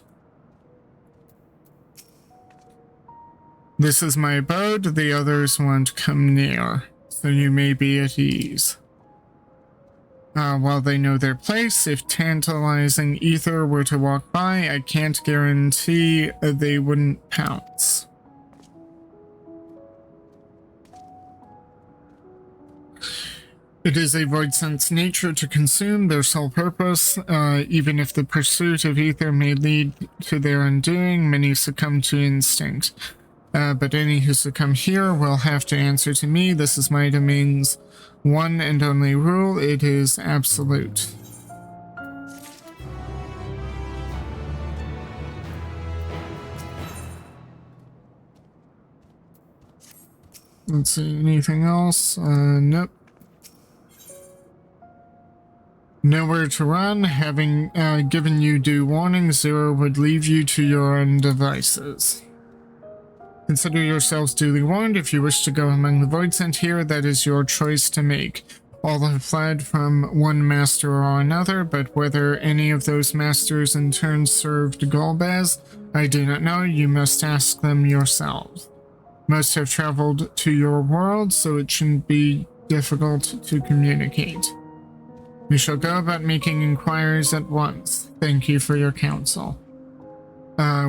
S1: This is my abode, the others won't come near, so you may be at ease. While they know their place, if tantalizing ether were to walk by, I can't guarantee they wouldn't pounce. It is a void sense nature to consume their sole purpose, even if the pursuit of ether may lead to their undoing, many succumb to instinct. But any who succumb here will have to answer to me. This is my domain's one and only rule. It is absolute. Let's see, anything else? Nope. Nowhere to run. Having given you due warning, Zero would leave you to your own devices. Consider yourselves duly warned. If you wish to go among the void sent here, that is your choice to make. All have fled from one master or another, but whether any of those masters in turn served Golbez, I do not know. You must ask them yourselves. Most have traveled to your world, so it shouldn't be difficult to communicate. We shall go about making inquiries at once. Thank you for your counsel.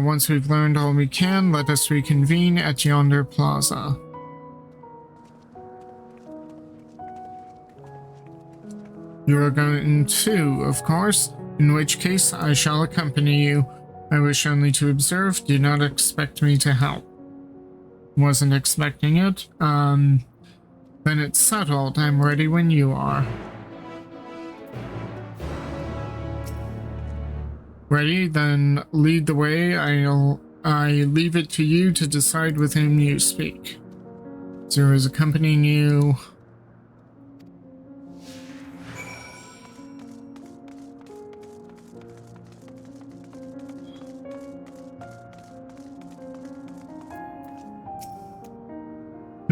S1: Once we've learned all we can, let us reconvene at yonder plaza. You are going to, of course, in which case I shall accompany you. I wish only to observe. Do not expect me to help. Wasn't expecting it. Then it's settled. I'm ready when you are. Ready? Then lead the way. I leave it to you to decide with whom you speak. Zero is accompanying you.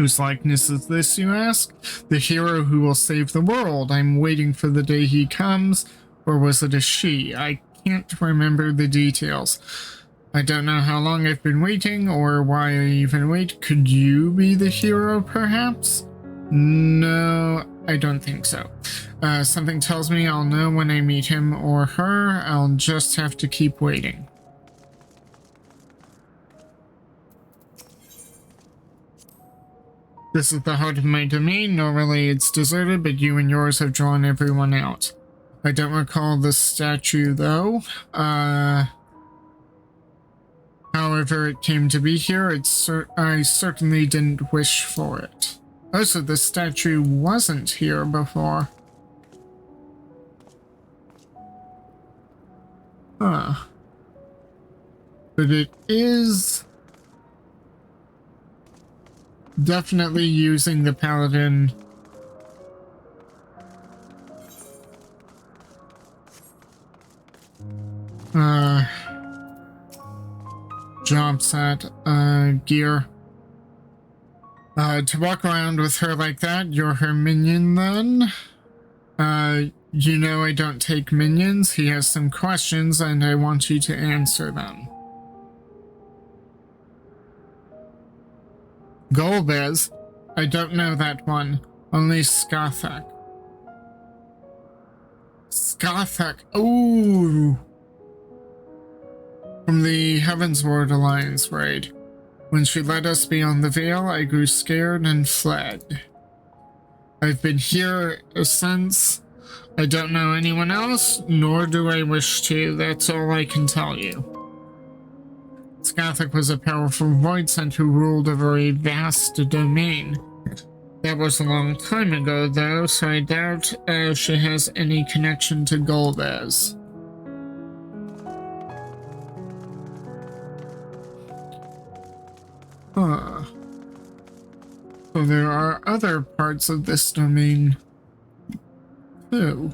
S1: Whose likeness is this, you ask? The hero who will save the world. I'm waiting for the day he comes. Or was it a she? I can't remember the details. I don't know how long I've been waiting or why I even wait. Could you be the hero, perhaps? No, I don't think so. Something tells me I'll know when I meet him or her. I'll just have to keep waiting. This is the heart of my domain. Normally it's deserted, but you and yours have drawn everyone out. I don't recall the statue, though. However it came to be here, I certainly didn't wish for it. Oh, so the statue wasn't here before. Huh. But it is definitely using the paladin job set gear to walk around with her like that. You're her minion then? You know I don't take minions. He has some questions and I want you to answer them. Golbez? I don't know that one. Only Skathak. Skathak. Ooh. From the Heavensward Alliance raid. When she led us beyond the veil, I grew scared and fled. I've been here since. I don't know anyone else, nor do I wish to. That's all I can tell you. Skathak was a powerful voidsent who ruled over a vast domain. That was a long time ago, though, so I doubt she has any connection to Golbez. Huh. So there are other parts of this domain, too.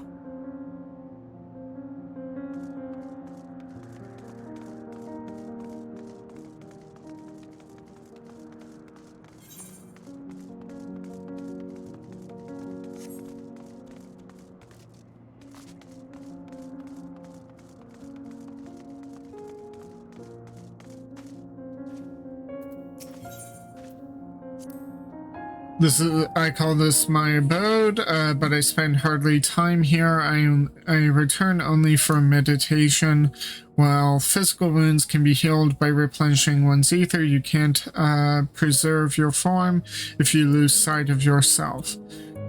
S1: I call this my abode, but I spend hardly time here. I return only for meditation. While physical wounds can be healed by replenishing one's ether, you can't preserve your form if you lose sight of yourself.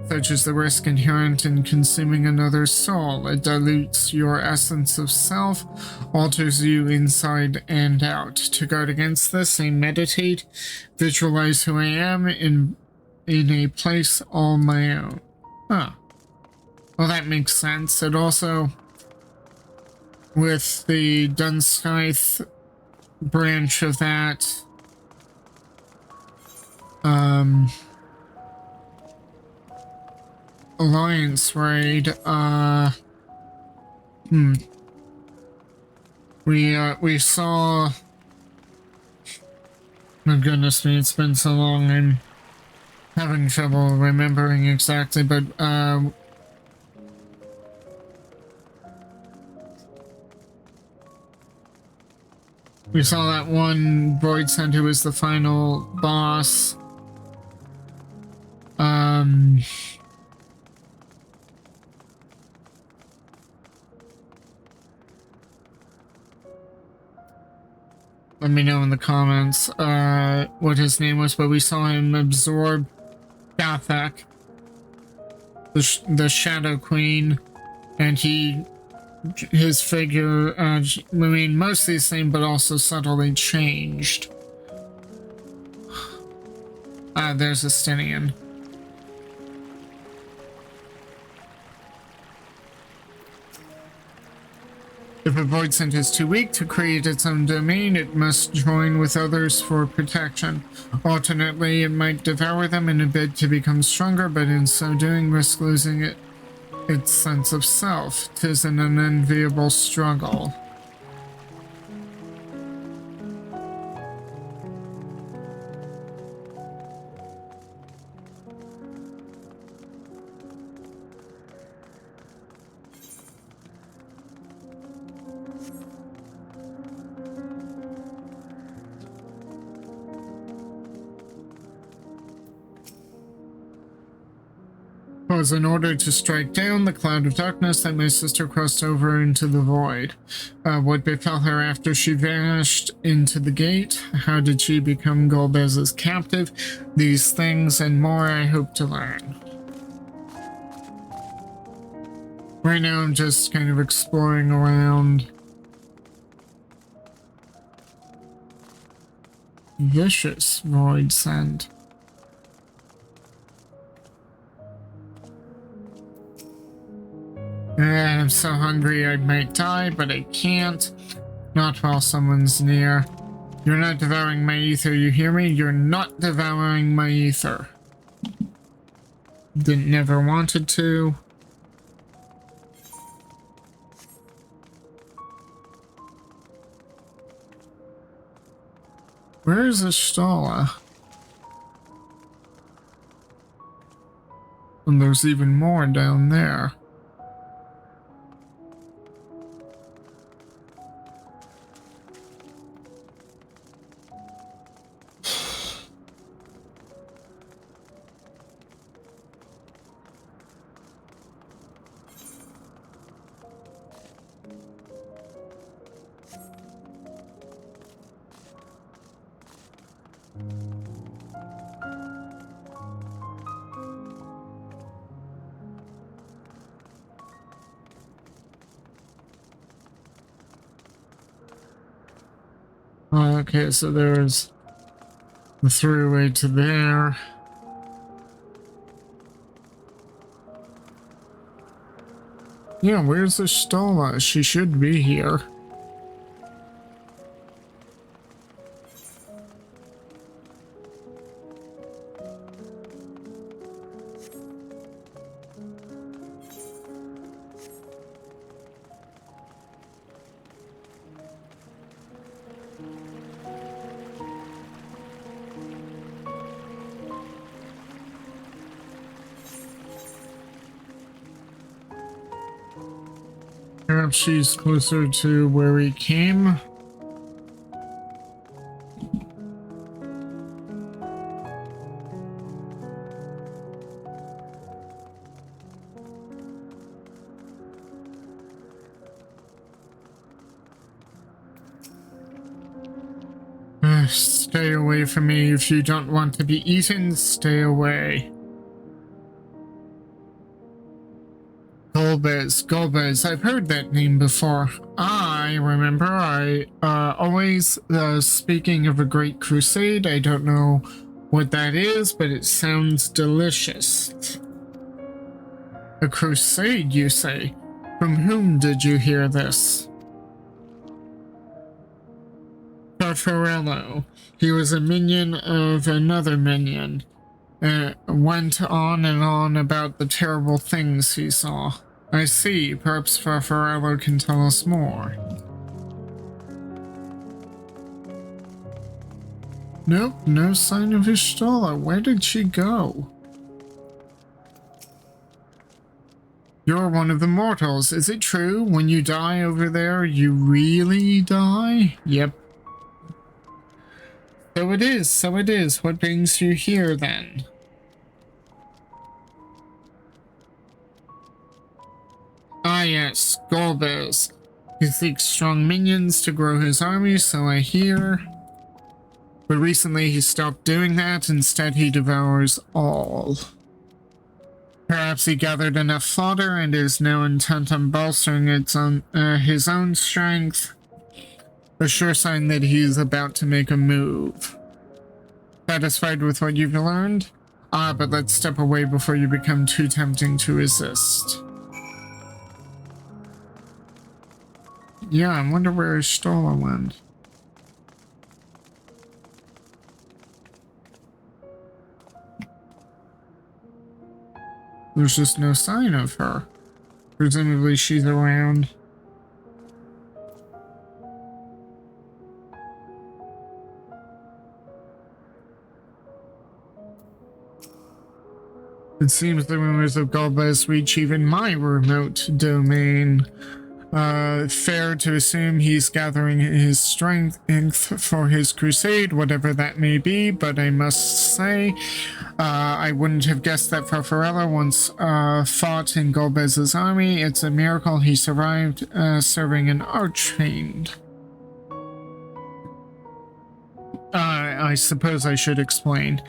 S1: Such is the risk inherent in consuming another's soul. It dilutes your essence of self, alters you inside and out. To guard against this, I meditate, visualize who I am in a place all my own. Huh. Well, that makes sense. It also, with the Dunskythe branch of that, Alliance raid, we saw, oh goodness me, it's been so long, I'm having trouble remembering exactly, but we saw that one voidsent who was the final boss. Let me know in the comments what his name was, but we saw him absorb Skathak, the Shadow Queen, and his figure remained mostly the same, but also subtly changed. There's Estinian. If a voidsent is too weak to create its own domain, it must join with others for protection. Alternately, it might devour them in a bid to become stronger, but in so doing risk losing its sense of self. 'Tis an unenviable struggle. was in order to strike down the cloud of darkness that my sister crossed over into the void. What befell her after she vanished into the gate? How did she become Golbez's captive? These things and more I hope to learn. Right now I'm just kind of exploring around. Vicious void scent. I'm so hungry I might die, but I can't. Not while someone's near. You're not devouring my ether, you hear me? You're not devouring my ether. Never wanted to. Where is Ishtala? And there's even more down there. Okay, so there's the throughway to there. Yeah, where's the Stola? She should be here. Perhaps she's closer to where we came. Stay away from me. If you don't want to be eaten, stay away. Golbez, I've heard that name before. I remember, always speaking of a great crusade. I don't know what that is, but it sounds delicious. A crusade, you say? From whom did you hear this? Farfarello. He was a minion of another minion. Went on and on about the terrible things he saw. I see. Perhaps Farfarello can tell us more. Nope, no sign of Ishtala. Where did she go? You're one of the mortals. Is it true? When you die over there, you really die? Yep. So it is, so it is. What brings you here, then? Ah, yes, Golbez. He seeks strong minions to grow his army, so I hear. But recently he stopped doing that. Instead, he devours all. Perhaps he gathered enough fodder and is now intent on bolstering his own strength. A sure sign that he's about to make a move. Satisfied with what you've learned? Ah, but let's step away before you become too tempting to resist. Yeah, I wonder where Stola went. There's just no sign of her. Presumably she's around. It seems the rumors of Golbez reach even my remote domain. Fair to assume he's gathering his strength for his crusade, whatever that may be, but I must say, I wouldn't have guessed that Farfarello once fought in Golbez's army. It's a miracle he survived serving an archfiend. I suppose I should explain.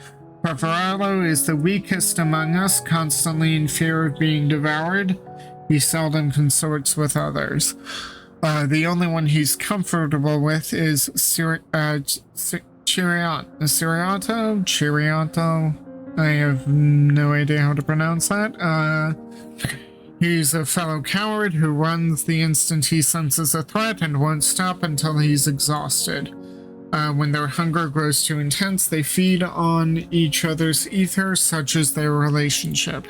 S1: Farfarello is the weakest among us, constantly in fear of being devoured. He seldom consorts with others. The only one he's comfortable with is Chiriato? I have no idea how to pronounce that. He's a fellow coward who runs the instant he senses a threat and won't stop until he's exhausted. When their hunger grows too intense, they feed on each other's ether, such as their relationship.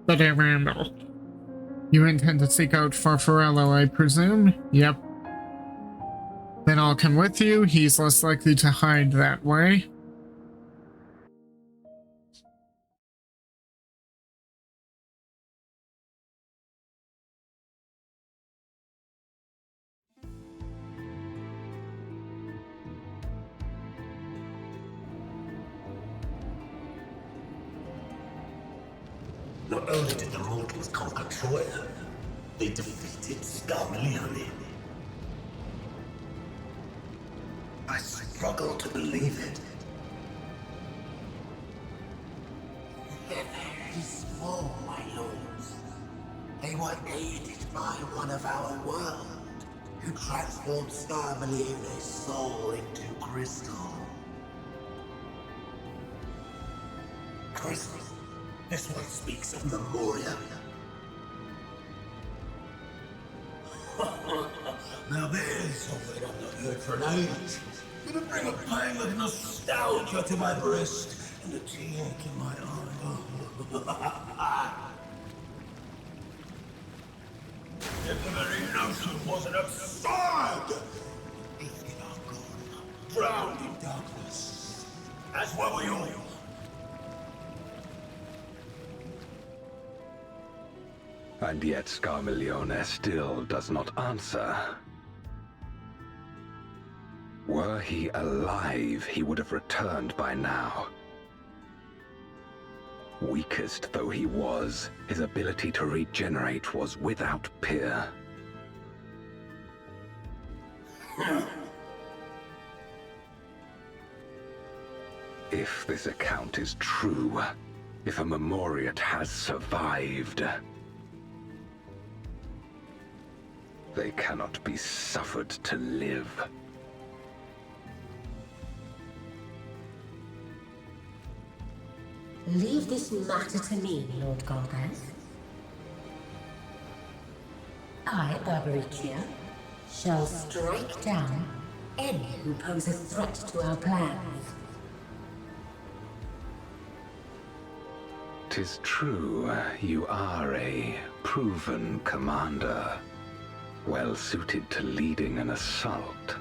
S1: But Randall, you intend to seek out Farfarello, I presume? Yep. Then I'll come with you. He's less likely to hide that way.
S13: Not only did the mortals conquer Troya, they defeated Scarmalione. I struggle to believe it. They're very small, my lords. They were aided by one of our world, who transformed Scarmalione's soul into crystal. Crystal? This one speaks of Memoria. Now there's something I've not heard for an age. Gonna bring a pang of nostalgia to my breast and a tear to my eye. If the very notion wasn't absurd! Drifting on good, drowned in darkness. As were we all.
S12: And yet Scarmalione still does not answer. Were he alive, he would have returned by now. Weakest though he was, his ability to regenerate was without peer. If this account is true, if a Memoriat has survived, they cannot be suffered to live.
S7: Leave this matter to me, Lord Golbez. I, Barbaricia, shall strike down any who pose a threat to our plans.
S12: 'Tis true, you are a proven commander, well suited to leading an assault.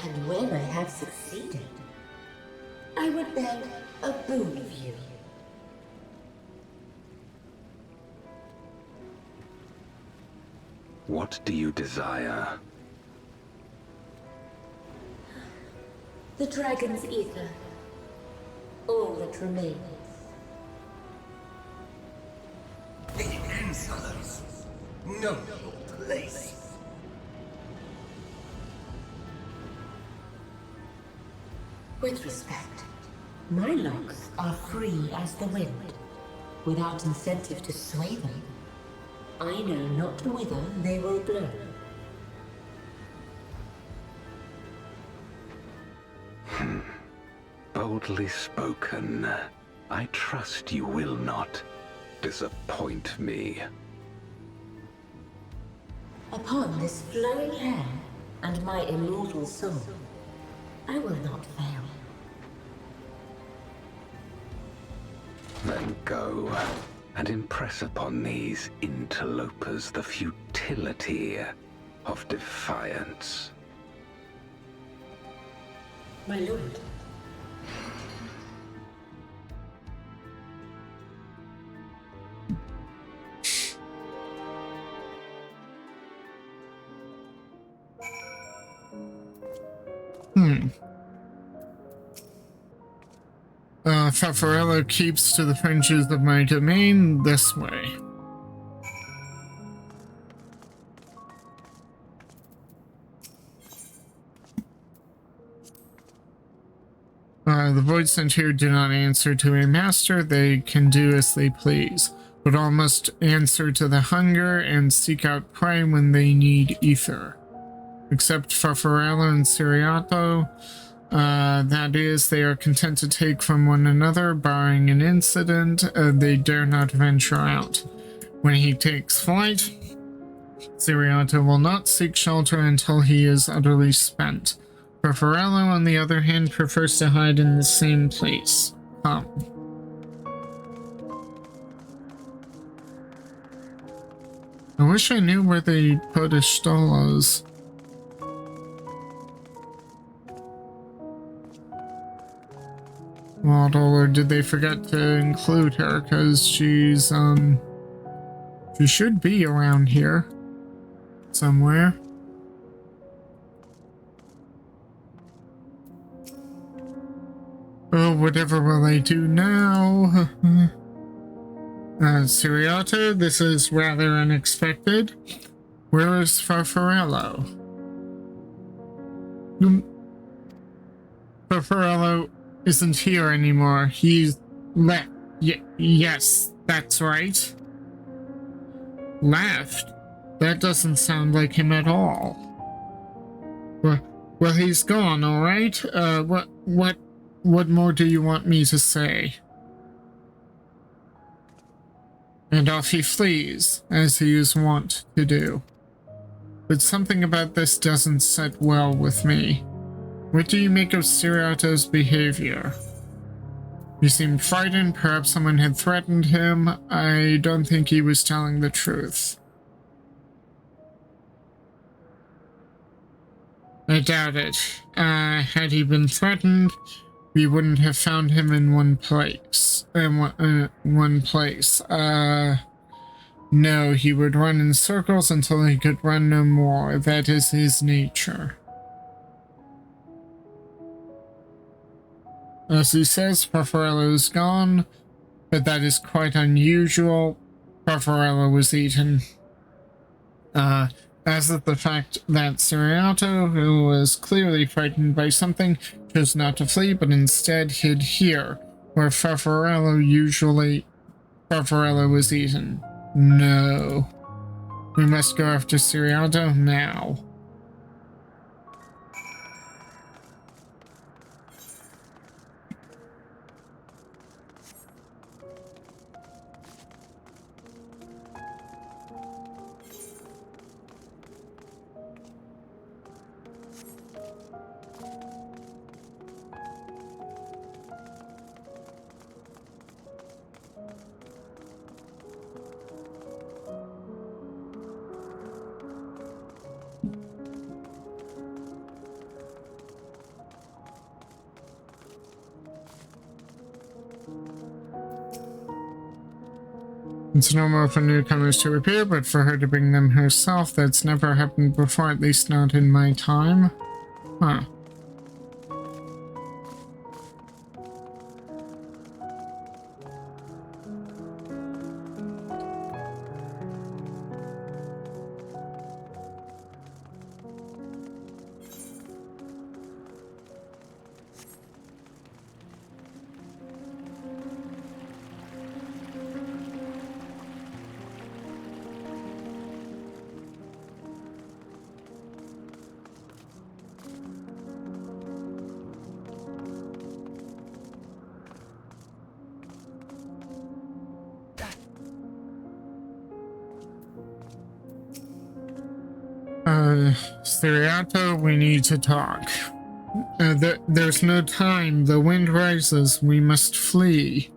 S7: And when I have succeeded, I would beg a boon of you.
S12: What do you desire?
S7: The dragon's ether. All that remains. The insolence. No place. With respect, my locks are free as the wind, without incentive to sway them. I know not whither they will blow.
S12: Boldly spoken. I trust you will not disappoint me.
S7: Upon this flowing hair and my immortal soul, I will not fail.
S12: Then go and impress upon these interlopers the futility of defiance.
S7: My lord.
S1: Farfarello keeps to the fringes of my domain this way. The Void Sent here do not answer to a master. They can do as they please, but all must answer to the hunger and seek out prey when they need ether. Except Farfarello and Siriato, that is, they are content to take from one another, barring an incident. They dare not venture out. When he takes flight, Siriato will not seek shelter until he is utterly spent. Farfarello, on the other hand, prefers to hide in the same place. I wish I knew where they put Ishtolas. Well, or did they forget to include her? Because she's, she should be around here. Somewhere. Oh, whatever will I do now? Siriato, this is rather unexpected. Where is Farfarello? Farfarello isn't here anymore. He's left. Yes, that's right. Left? That doesn't sound like him at all. Well, he's gone, alright? What more do you want me to say? And off he flees, as he is wont to do. But something about this doesn't sit well with me. What do you make of Siriato's behavior? He seemed frightened, perhaps someone had threatened him. I don't think he was telling the truth. I doubt it. Had he been threatened, we wouldn't have found him in one place. No, he would run in circles until he could run no more. That is his nature. As he says, Farfarello is gone, but that is quite unusual. Farfarello was eaten. As of the fact that Siriato, who was clearly frightened by something, chose not to flee, but instead hid here, where Farfarello was eaten. No. We must go after Siriato now. It's normal for newcomers to appear, but for her to bring them herself, that's never happened before, at least not in my time. Huh. Siriato, we need to talk. There's no time. The wind rises. We must flee.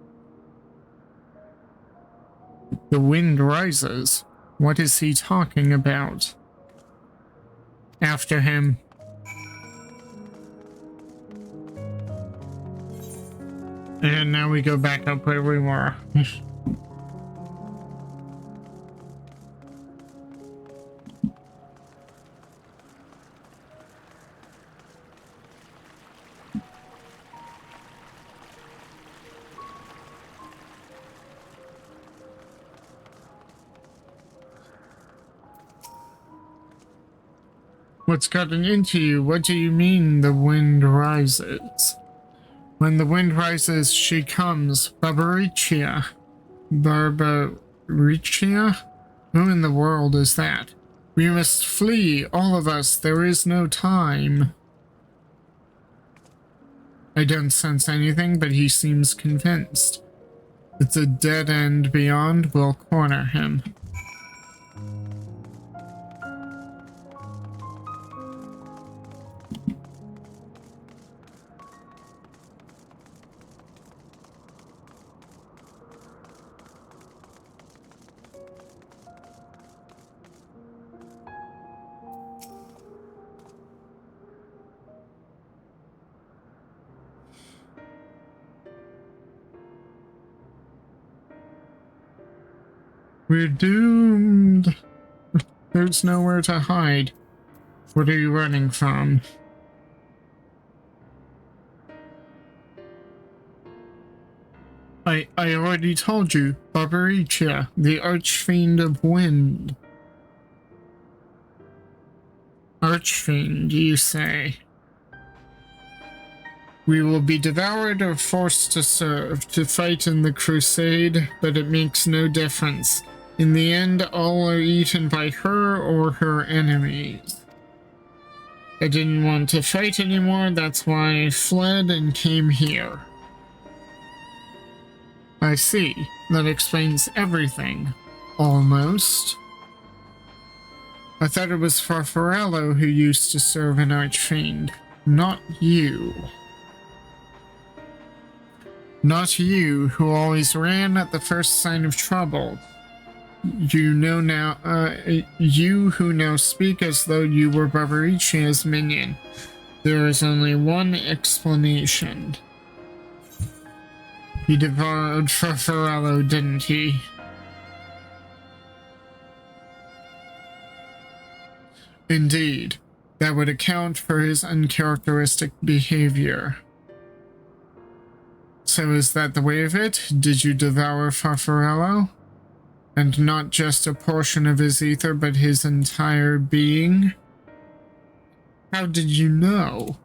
S1: The wind rises? What is he talking about? After him. And now we go back up where we were. What's gotten into you? What do you mean the wind rises? When the wind rises, she comes. Barbaricia. Barbaricia? Who in the world is that? We must flee, all of us. There is no time. I don't sense anything, but he seems convinced. It's a dead end beyond. We'll corner him. We're doomed. There's nowhere to hide. What are you running from? I already told you. Barbaricia, the archfiend of wind. Archfiend, you say? We will be devoured or forced to serve, to fight in the crusade, but it makes no difference. In the end, all are eaten by her or her enemies. I didn't want to fight anymore, that's why I fled and came here. I see. That explains everything. Almost. I thought it was Farfarello who used to serve an archfiend, not you. Not you, who always ran at the first sign of trouble. You know now, you who now speak as though you were Barbaricia's minion. There is only one explanation. He devoured Farfarello, didn't he? Indeed, that would account for his uncharacteristic behavior. So is that the way of it? Did you devour Farfarello? And not just a portion of his ether, but his entire being? How did you know?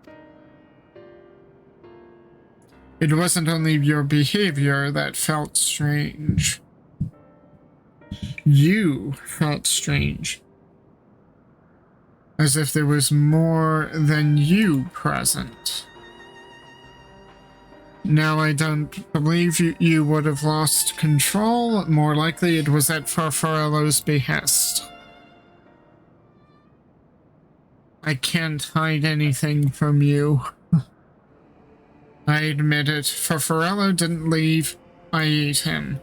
S1: It wasn't only your behavior that felt strange. You felt strange. As if there was more than you present. Now I don't believe you would have lost control. More likely it was at Farfarello's behest. I can't hide anything from you. I admit it. Farfarello didn't leave. I ate him.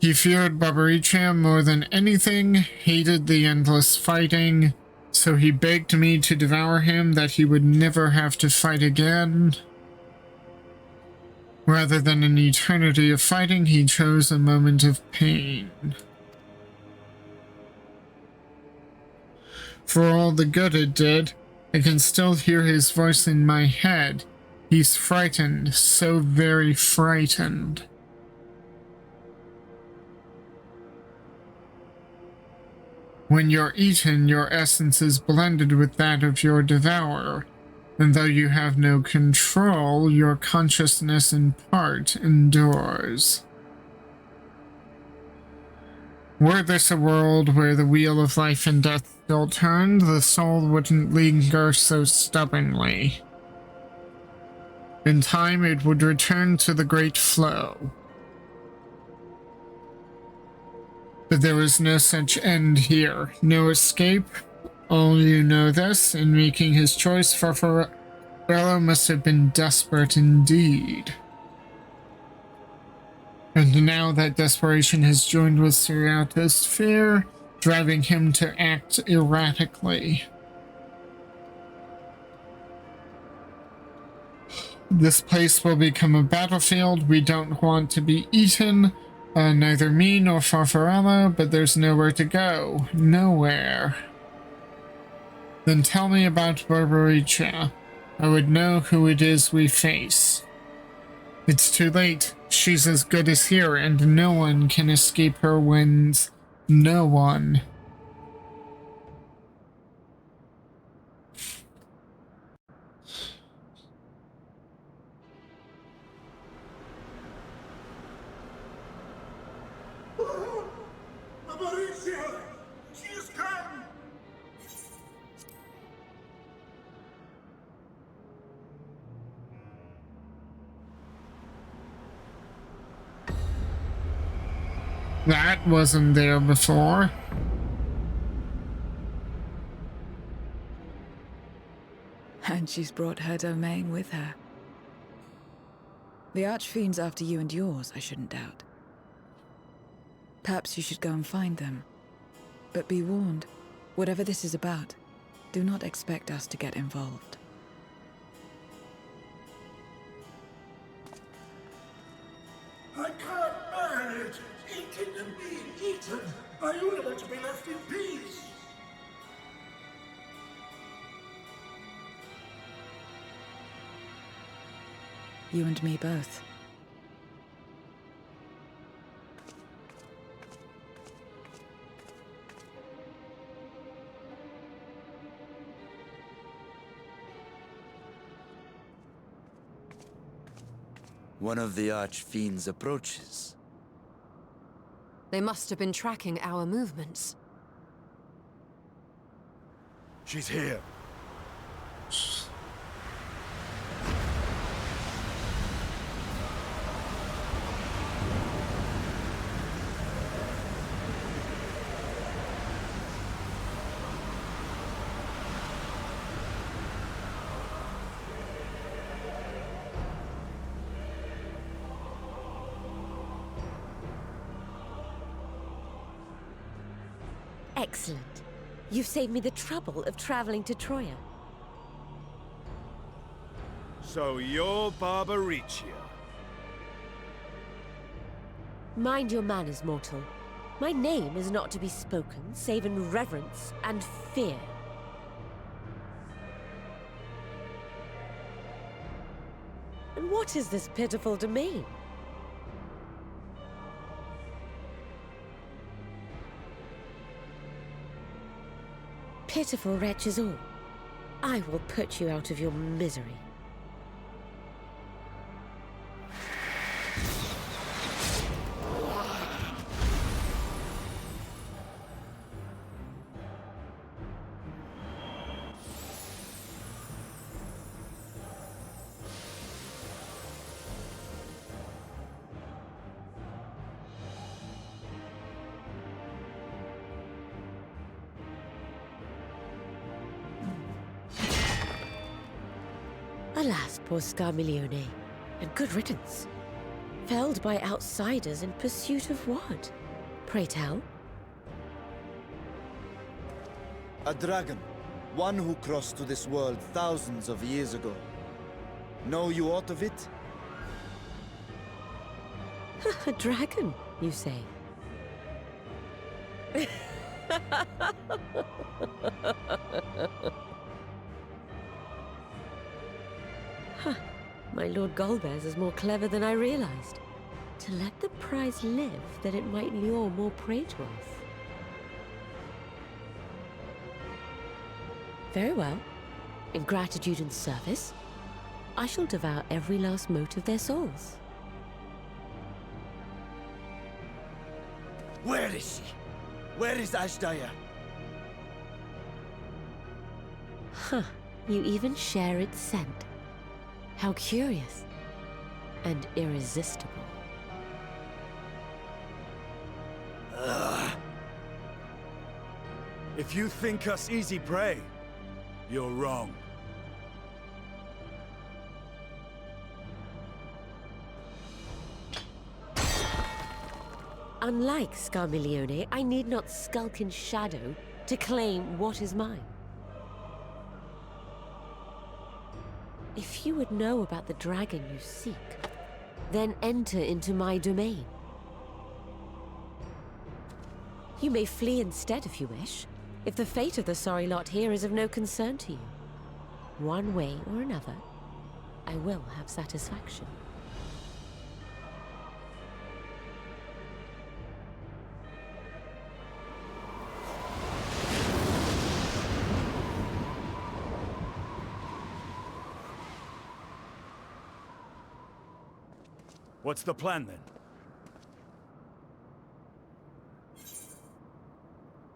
S1: He feared Barbaricia more than anything, hated the endless fighting. So he begged me to devour him that he would never have to fight again. Rather than an eternity of fighting, he chose a moment of pain. For all the good it did, I can still hear his voice in my head. He's frightened, so very frightened. When you're eaten, your essence is blended with that of your devourer, and though you have no control, your consciousness in part endures. Were this a world where the wheel of life and death still turned, the soul wouldn't linger so stubbornly. In time, it would return to the great flow. But there was no such end here, no escape. All you know this, in making his choice, Farfarello must have been desperate indeed. And now that desperation has joined with Ciriato's fear, driving him to act erratically. This place will become a battlefield. We don't want to be eaten. Neither me nor Farfarello, but there's nowhere to go. Nowhere. Then tell me about Barbaricia. I would know who it is we face. It's too late. She's as good as here, and no one can escape her winds. No one.
S13: Mauricio! She has come!
S1: That wasn't there before.
S10: And she's brought her domain with her. The Archfiend's after you and yours, I shouldn't doubt. Perhaps you should go and find them. But be warned, whatever this is about, do not expect us to get involved.
S13: I can't bear it! Eating and being eaten! I only want to be left in peace!
S10: You and me both.
S2: One of the Archfiends approaches.
S6: They must have been tracking our movements.
S8: She's here.
S4: Excellent. You've saved me the trouble of traveling to Troya.
S8: So you're Barbaricia.
S4: Mind your manners, mortal. My name is not to be spoken, save in reverence and fear. And what is this pitiful domain? Pitiful wretches all. I will put you out of your misery. Alas, poor Scarmiglione, and good riddance. Felled by outsiders in pursuit of what? Pray tell.
S2: A dragon. One who crossed to this world thousands of years ago. Know you aught of it?
S4: A dragon, you say? My Lord Golbez is more clever than I realized. To let the prize live, that it might lure more prey to us. Very well. In gratitude and service, I shall devour every last mote of their souls.
S2: Where is she? Where is Ashdaya?
S4: Huh. You even share its scent. How curious. And irresistible.
S8: If you think us easy prey, you're wrong.
S4: Unlike Scarmiglione, I need not skulk in shadow to claim what is mine. If you would know about the dragon you seek, then enter into my domain. You may flee instead if you wish, if the fate of the sorry lot here is of no concern to you. One way or another, I will have satisfaction.
S8: What's the plan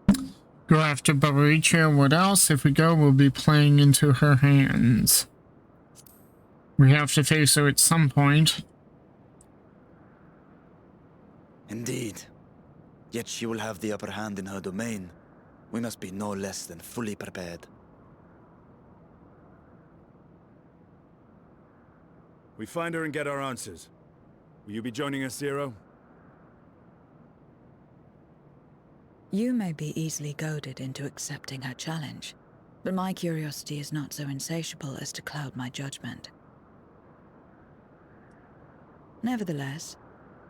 S8: then?
S1: Go after Barbaricia. What else? If we go, we'll be playing into her hands. We have to face her at some point.
S2: Indeed. Yet she will have the upper hand in her domain. We must be no less than fully prepared.
S8: We find her and get our answers. Will you be joining us, Zero?
S10: You may be easily goaded into accepting her challenge, but my curiosity is not so insatiable as to cloud my judgment. Nevertheless,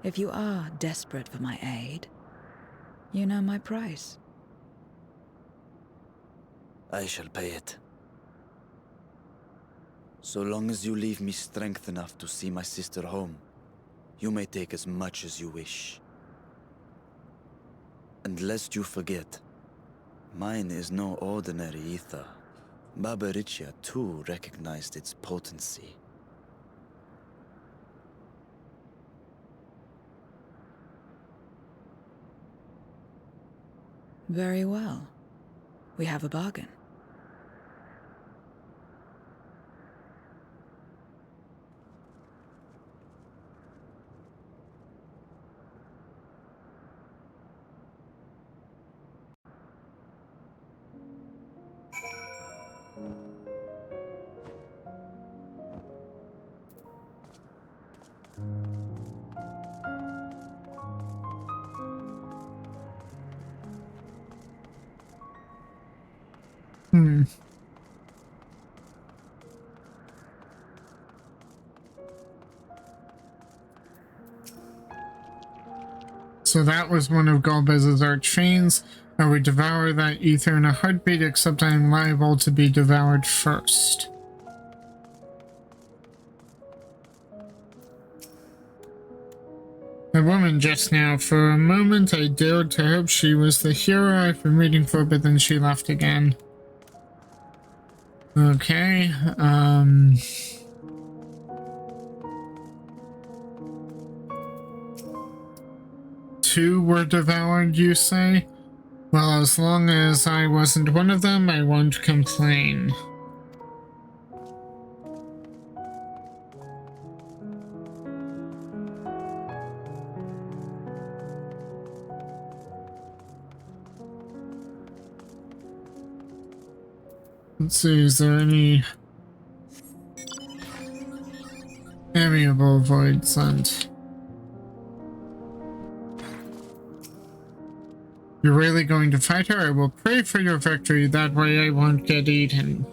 S10: if you are desperate for my aid, you know my price.
S2: I shall pay it. So long as you leave me strength enough to see my sister home, you may take as much as you wish. And lest you forget, mine is no ordinary ether. Barbaricia too recognized its potency.
S10: Very well. We have a bargain.
S1: So that was one of Golbez's archfiends. I would devour that ether in a heartbeat, except I am liable to be devoured first. The woman just now, for a moment I dared to hope she was the hero I've been waiting for, but then she left again. Okay, two were devoured, you say? Well, as long as I wasn't one of them, I won't complain. Let's see, is there any amiable void sent? You're really going to fight her? I will pray for your victory, that way I won't get eaten.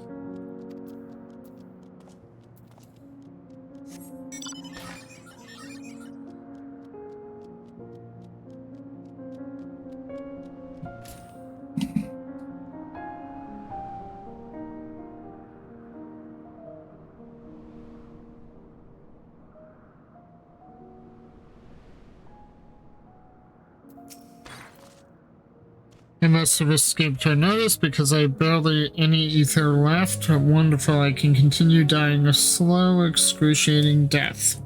S1: I must have escaped her notice because I have barely any ether left. Wonderful, I can continue dying a slow, excruciating death.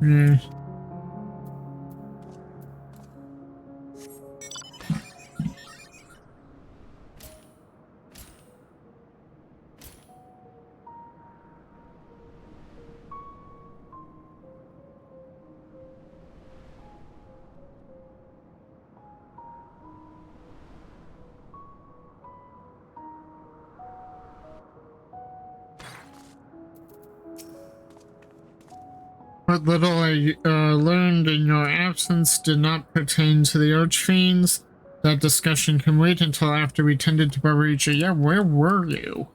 S1: What little I learned in your absence did not pertain to the Archfiends. That discussion can wait until after we tended to Barbaricia. Yeah, where were you?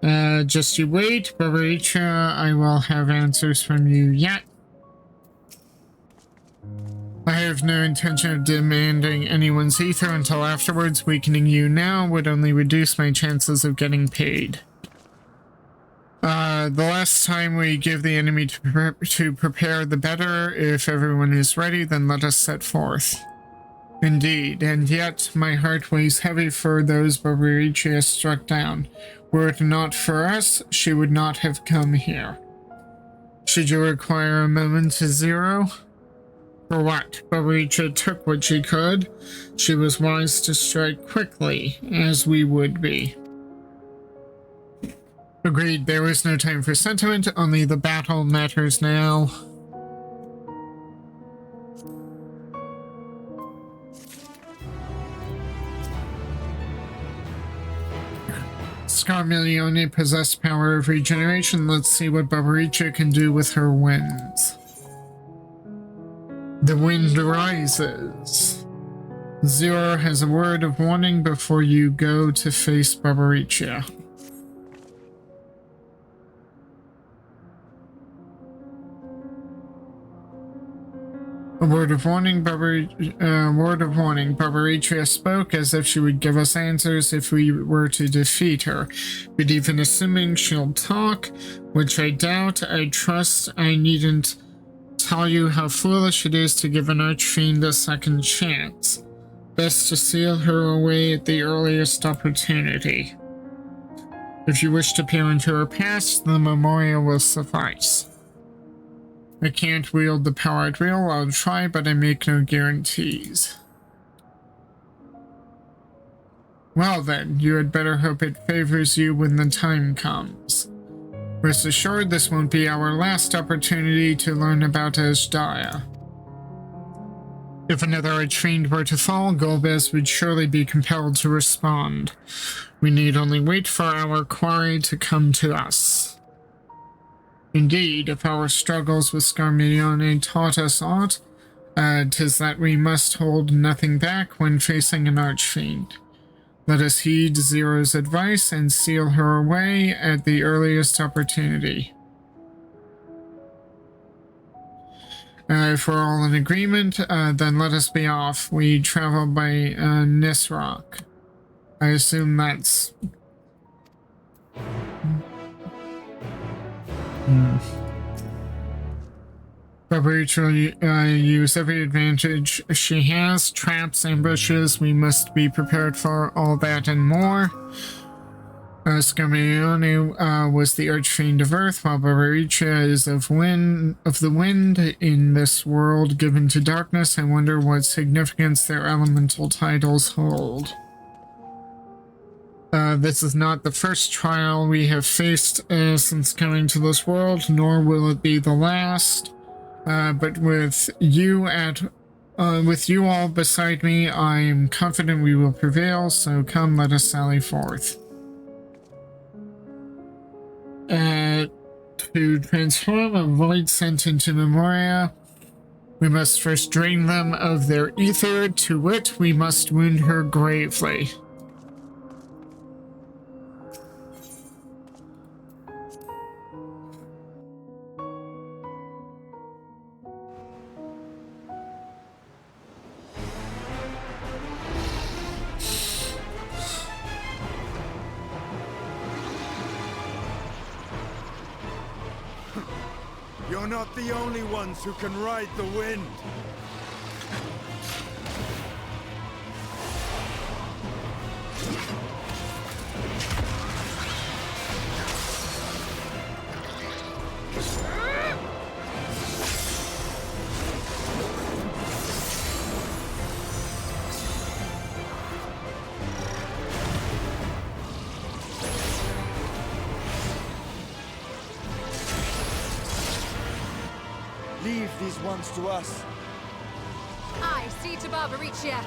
S1: Just you wait, Barbaricia. I will have answers from you yet. I have no intention of demanding anyone's ether until afterwards. Weakening you now would only reduce my chances of getting paid. The less time we give the enemy to prepare, the better. If everyone is ready, then let us set forth. Indeed, and yet my heart weighs heavy for those Barbaricia struck down. Were it not for us, she would not have come here. Should you require a moment to zero? For what? Baricha took what she could. She was wise to strike quickly, as we would be. Agreed, there is no time for sentiment, only the battle matters now. Scarmiglione possessed power of regeneration. Let's see what Baricha can do with her winds. The wind rises. Zero has a word of warning before you go to face Baricha. A word of warning, Baricha spoke as if she would give us answers if we were to defeat her. But even assuming she'll talk, which I doubt, I trust I needn't tell you how foolish it is to give an archfiend a second chance. Best to seal her away at the earliest opportunity. If you wish to peer into her past, the memorial will suffice. I can't wield the power at will. I'll try, but I make no guarantees. Well then, you had better hope it favors you when the time comes. Rest assured, this won't be our last opportunity to learn about Azdaia. If another archfiend were to fall, Golbez would surely be compelled to respond. We need only wait for our quarry to come to us. Indeed, if our struggles with Scarmiglione taught us aught, 'tis that we must hold nothing back when facing an archfiend. Let us heed Zero's advice and seal her away at the earliest opportunity. If we're all in agreement, then let us be off. We travel by Nisroch. I assume that's... Baricha will use every advantage she has. Traps, ambushes, we must be prepared for all that and more. Scarmiglione was the archfiend of Earth, while Baricha is of the wind in this world given to darkness. I wonder what significance their elemental titles hold. This is not the first trial we have faced since coming to this world, nor will it be the last. But with you all beside me, I am confident we will prevail. So come, let us sally forth. To transform a void sent into Memoria, we must first drain them of their ether. To wit, we must wound her gravely.
S8: You're not the only ones who can ride the wind.
S2: Leave these ones to us.
S6: I see to Barbaricia.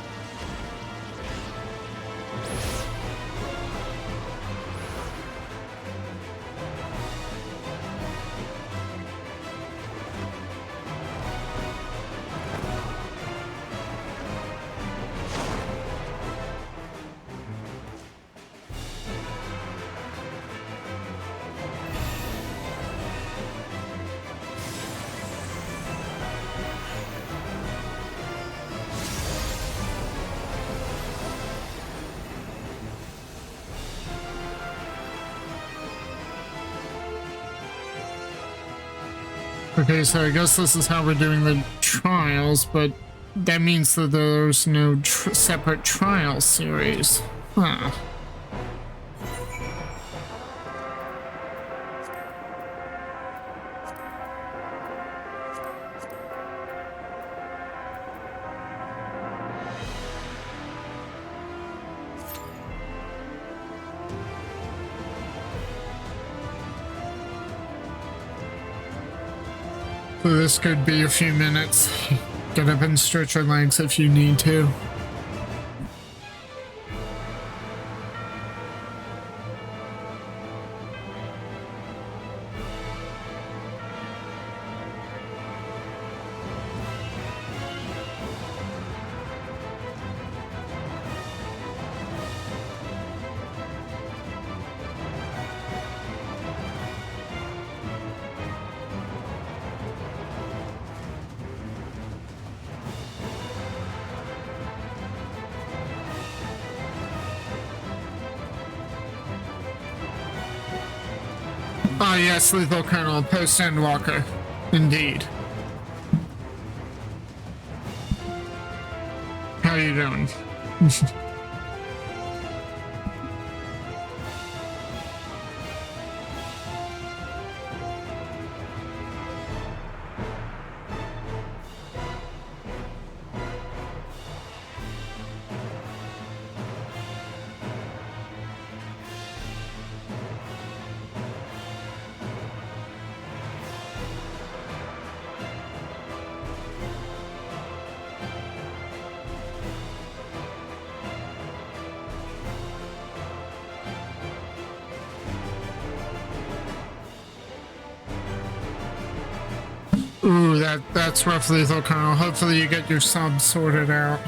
S1: Okay, so I guess this is how we're doing the trials, but that means that there's no separate trial series. Huh. This could be a few minutes. Get up and stretch your legs if you need to. Ah, yes, Lethal Colonel, Post Endwalker. Indeed. How you doing? Ooh, that's rough, Lethal Colonel. Hopefully you get your sub sorted out.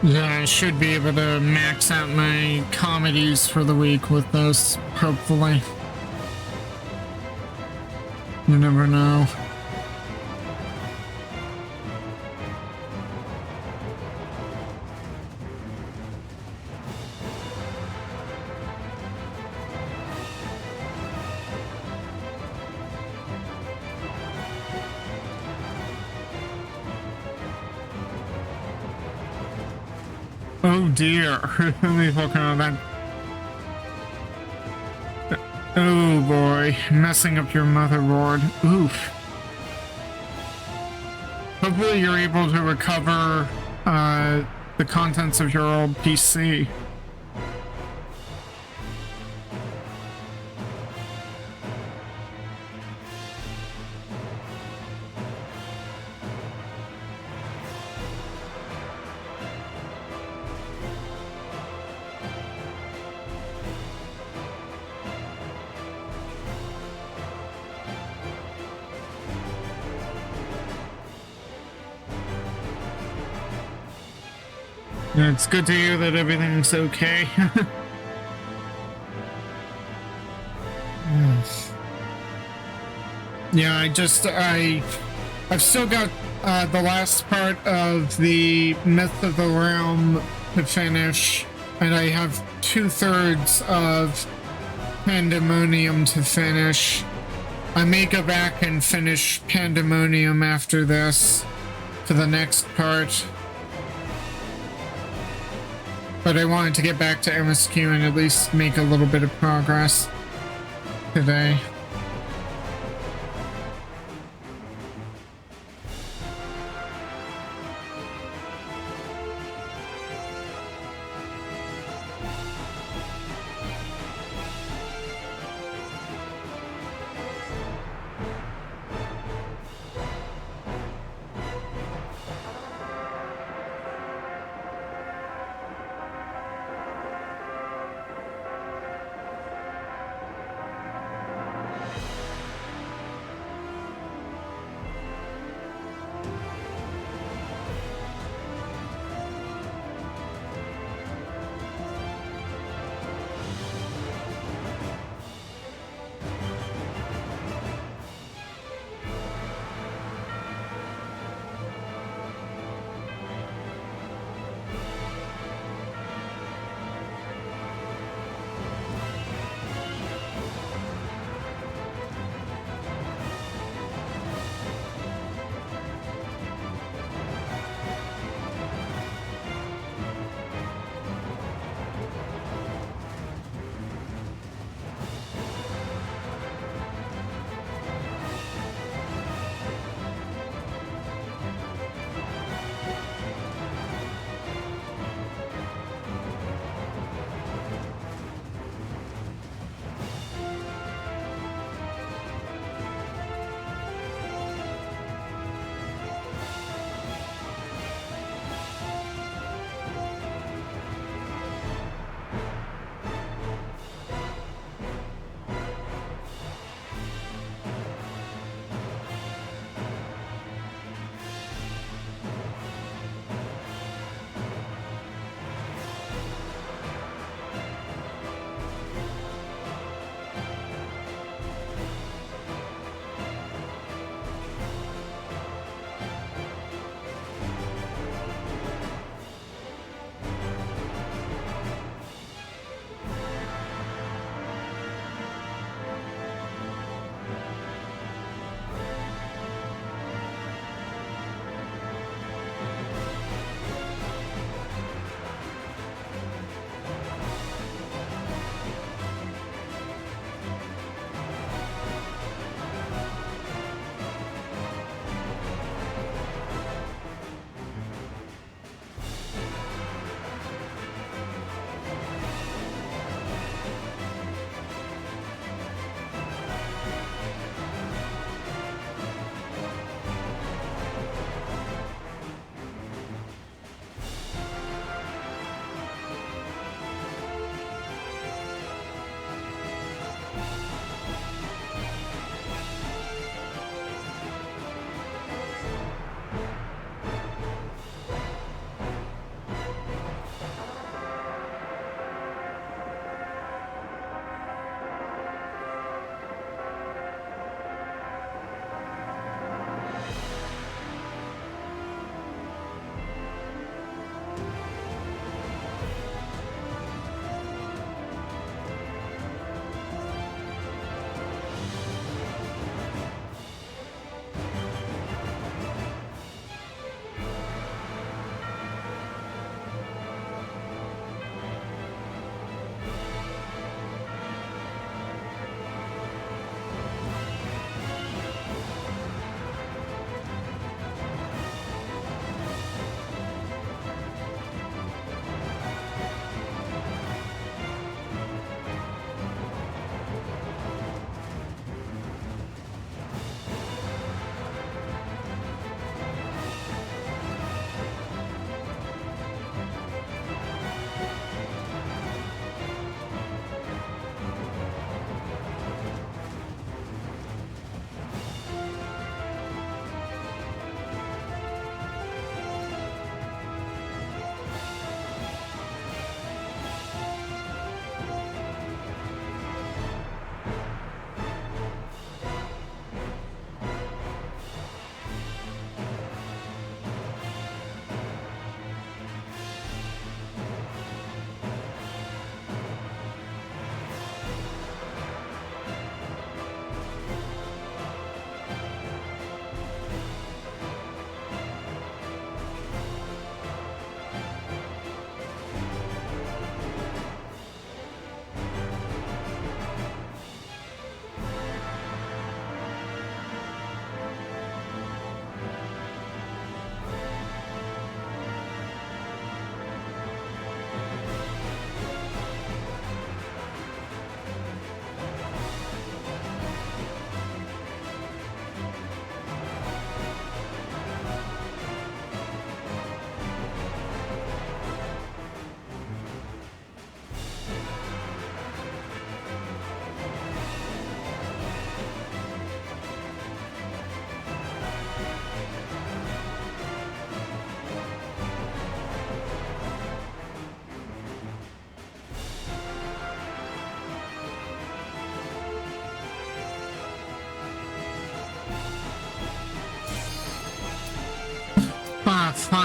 S1: Yeah, I should be able to max out my comedies for the week with this, hopefully. You never know. Oh dear, really fucking on that. Oh boy, messing up your motherboard. Oof. Hopefully you're able to recover the contents of your old PC. Yeah, it's good to hear that everything's okay. Yeah, I've still got the last part of the Myth of the Realm to finish, and I have 2/3 of Pandemonium to finish. I may go back and finish Pandemonium after this for the next part. But I wanted to get back to MSQ and at least make a little bit of progress today.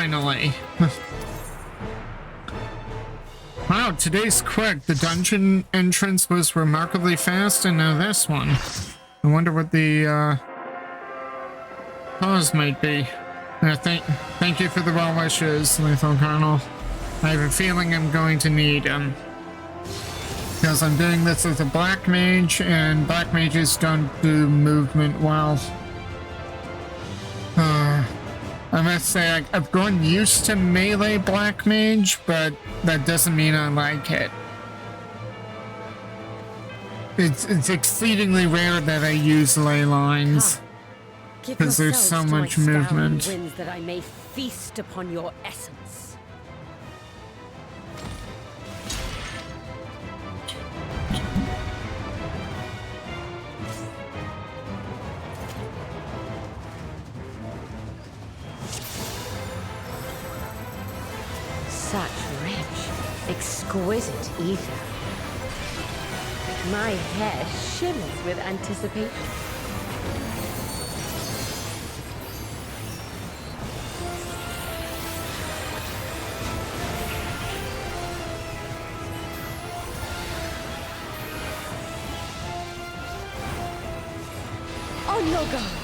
S1: Finally. Wow, today's quick. The dungeon entrance was remarkably fast, and now this one. I wonder what the cause might be. Thank you for the well wishes, Lethal Colonel. I have a feeling I'm going to need them. Because I'm doing this as a black mage, and black mages don't do movement well. I must say, I've grown used to melee black mage, but that doesn't mean I like it. It's exceedingly rare that I use ley lines, because there's so much movement.
S4: Winds that I may feast upon your essence. Such rich, exquisite ether. My hair shimmers with anticipation. On your guard.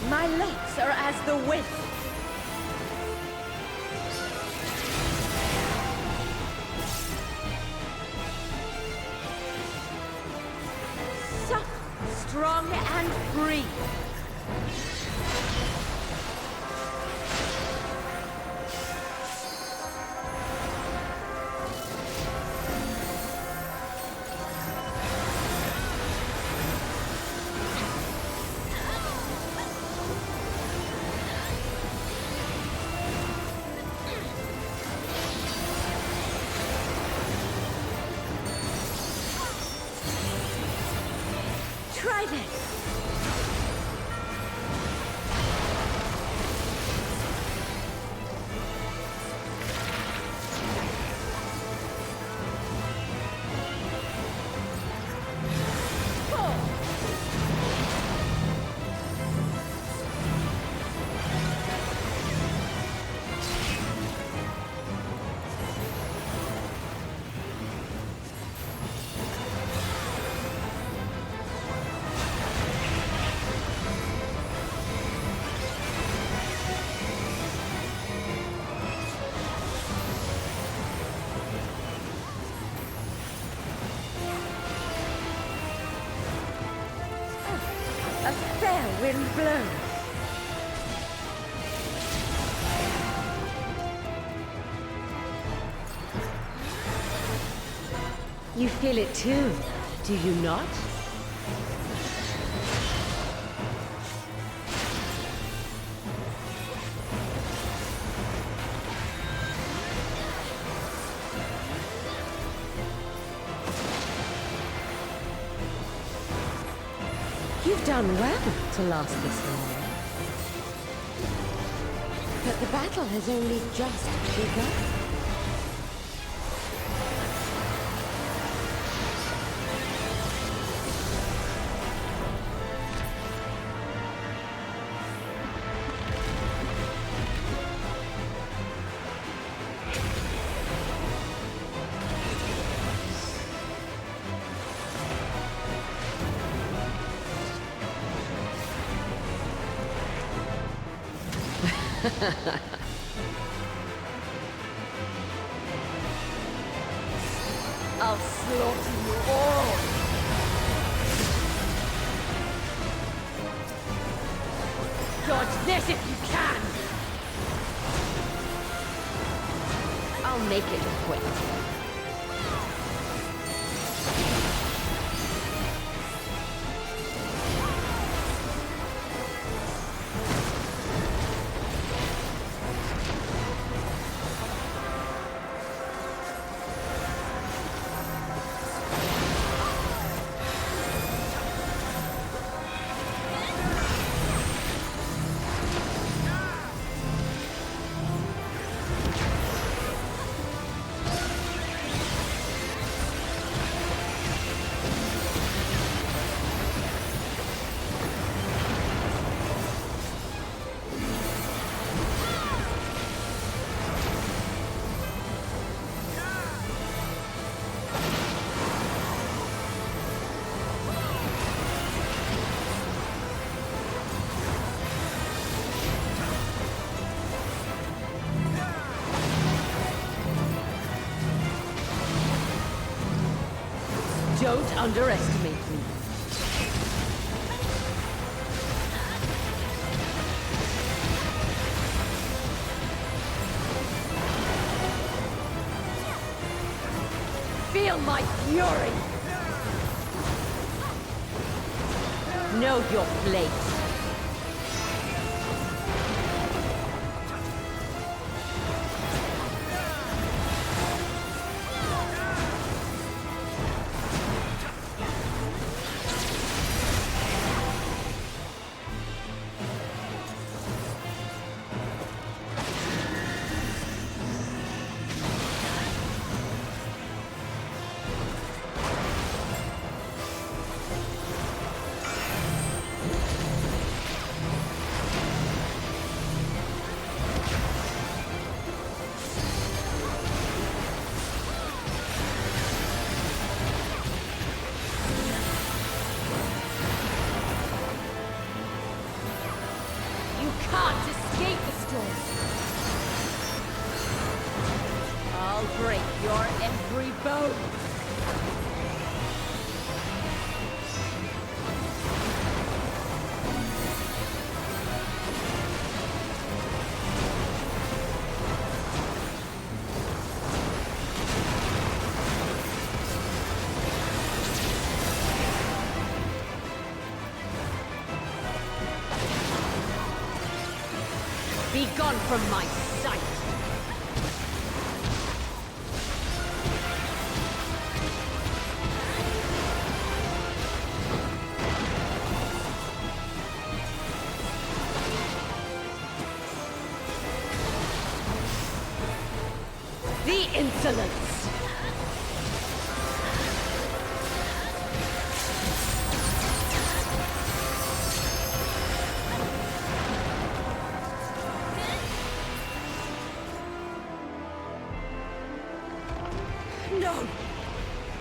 S4: My locks are as the wind. Soft, strong, and free. Try this. A fair wind blows. You feel it too, do you not? You've done well to last this long. But the battle has only just begun. I'll slaughter you all! Dodge this if you can! I'll make it quick. Don't underestimate me. Feel my fury! Know your place. Break your every bone! Be gone from my sight! The insolence! No!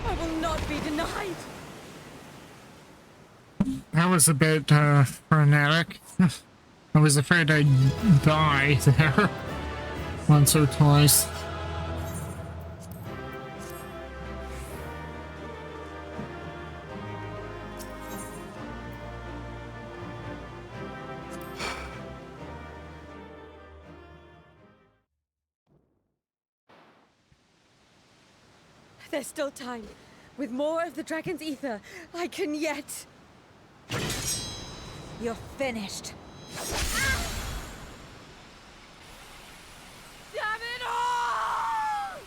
S4: I will not be denied!
S1: That was a bit frenetic. I was afraid I'd die there once or twice.
S4: There's still time. With more of the dragon's ether, I can yet...
S10: You're finished.
S4: Damn it all!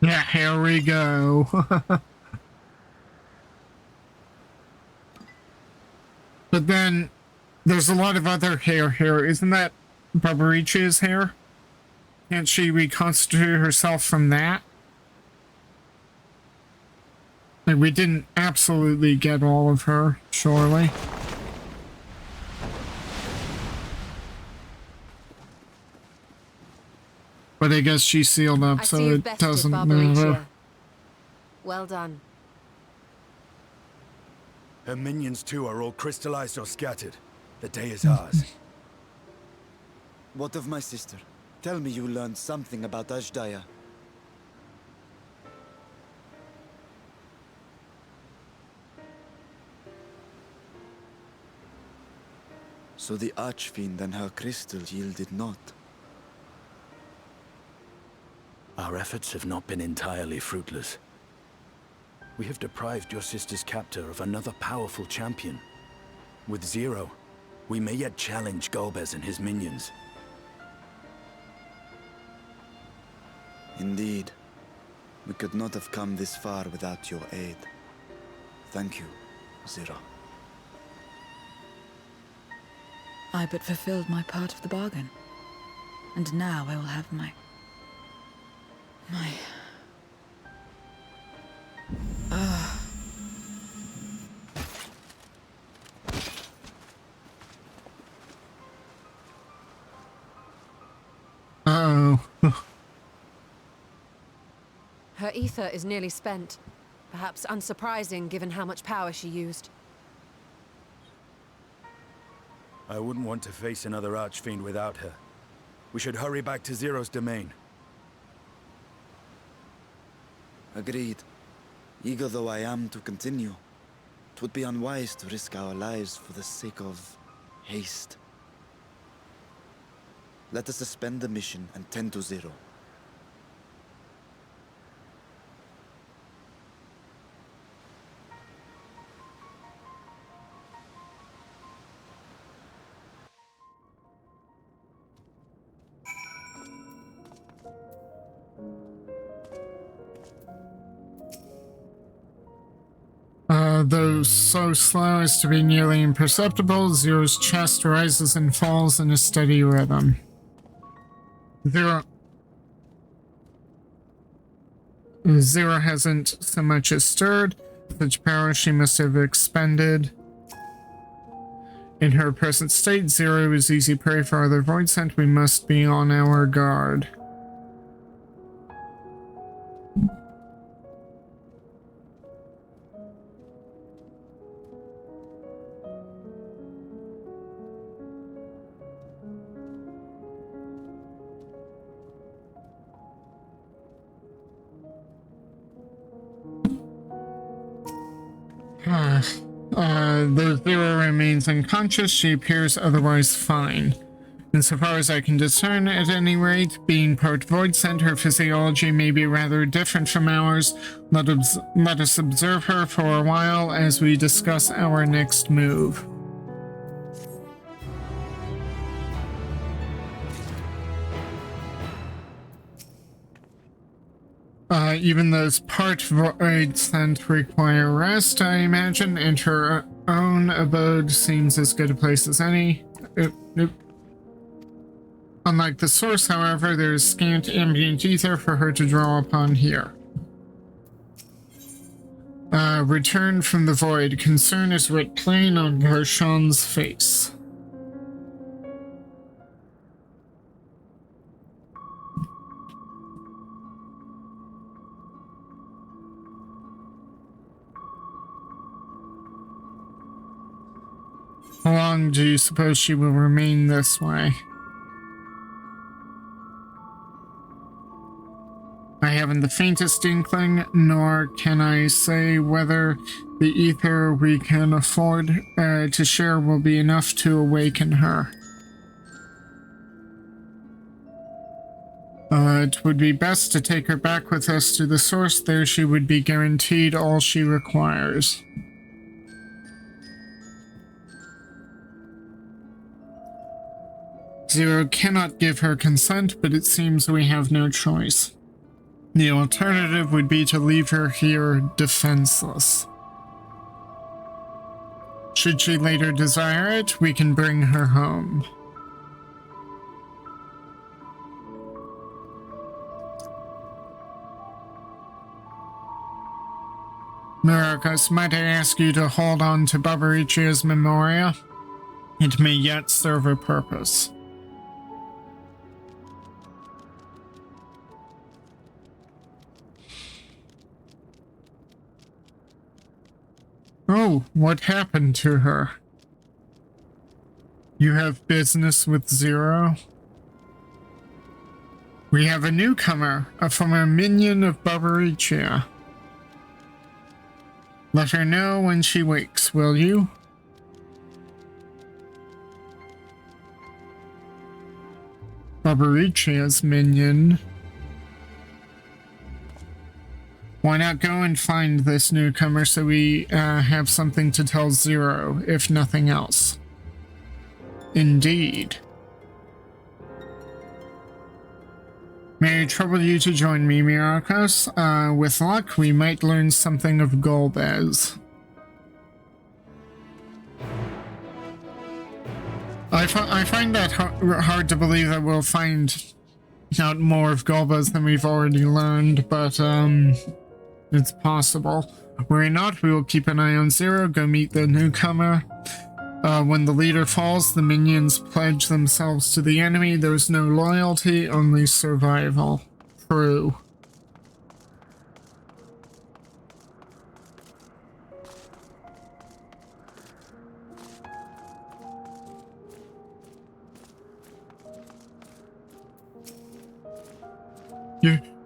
S1: Yeah, here we go. But then there's a lot of other hair here. Isn't that Barbariche's hair? Can't she reconstitute herself from that? Like, we didn't absolutely get all of her, surely. But I guess she's sealed up, so it doesn't matter.
S6: Well done.
S8: Her minions too are all crystallized or scattered. The day is ours.
S2: What of my sister? Tell me you learned something about Ajdaya. So the Archfiend and her crystal yielded not.
S3: Our efforts have not been entirely fruitless. We have deprived your sister's captor of another powerful champion. With Zero, we may yet challenge Golbez and his minions.
S2: Indeed. We could not have come this far without your aid. Thank you, Zero.
S10: I but fulfilled my part of the bargain. And now I will have my...
S1: Uh-oh.
S6: Her ether is nearly spent. Perhaps unsurprising given how much power she used.
S8: I wouldn't want to face another Archfiend without her. We should hurry back to Zero's domain.
S2: Agreed. Eager though I am to continue, it would be unwise to risk our lives for the sake of haste. Let us suspend the mission and tend to Zero.
S1: Though so slow as to be nearly imperceptible, Zero's chest rises and falls in a steady rhythm. Zero hasn't so much as stirred. Such power she must have expended. In her present state, Zero is easy prey for other void scent. We must be on our guard. Though Zero remains unconscious, she appears otherwise fine. Insofar as I can discern, at any rate, being part void scent, her physiology may be rather different from ours. Let us observe her for a while as we discuss our next move. Even those part void scent require rest, I imagine, and her own abode seems as good a place as any. Unlike the source, however, there is scant ambient ether for her to draw upon here. Return from the void. Concern is writ plain on Gershon's face. How long do you suppose she will remain this way? I haven't the faintest inkling, nor can I say whether the ether we can afford to share will be enough to awaken her. It would be best to take her back with us to the source. There she would be guaranteed all she requires. Zero cannot give her consent, but it seems we have no choice. The alternative would be to leave her here defenseless. Should she later desire it, we can bring her home. Myrokos, might I ask you to hold on to Babaricia's memoria? It may yet serve a purpose. Oh, what happened to her? You have business with Zero? We have a newcomer, a former minion of Barbaricia. Let her know when she wakes, will you? Barbaricia's minion. Why not go and find this newcomer so we have something to tell Zero, if nothing else? Indeed. May I trouble you to join me, Myrokos? With luck, we might learn something of Golbez. I find that hard to believe that we'll find out more of Golbez than we've already learned, but it's possible. Worry not, we will keep an eye on Zero, go meet the newcomer. When the leader falls, the minions pledge themselves to the enemy. There's no loyalty, only survival. True.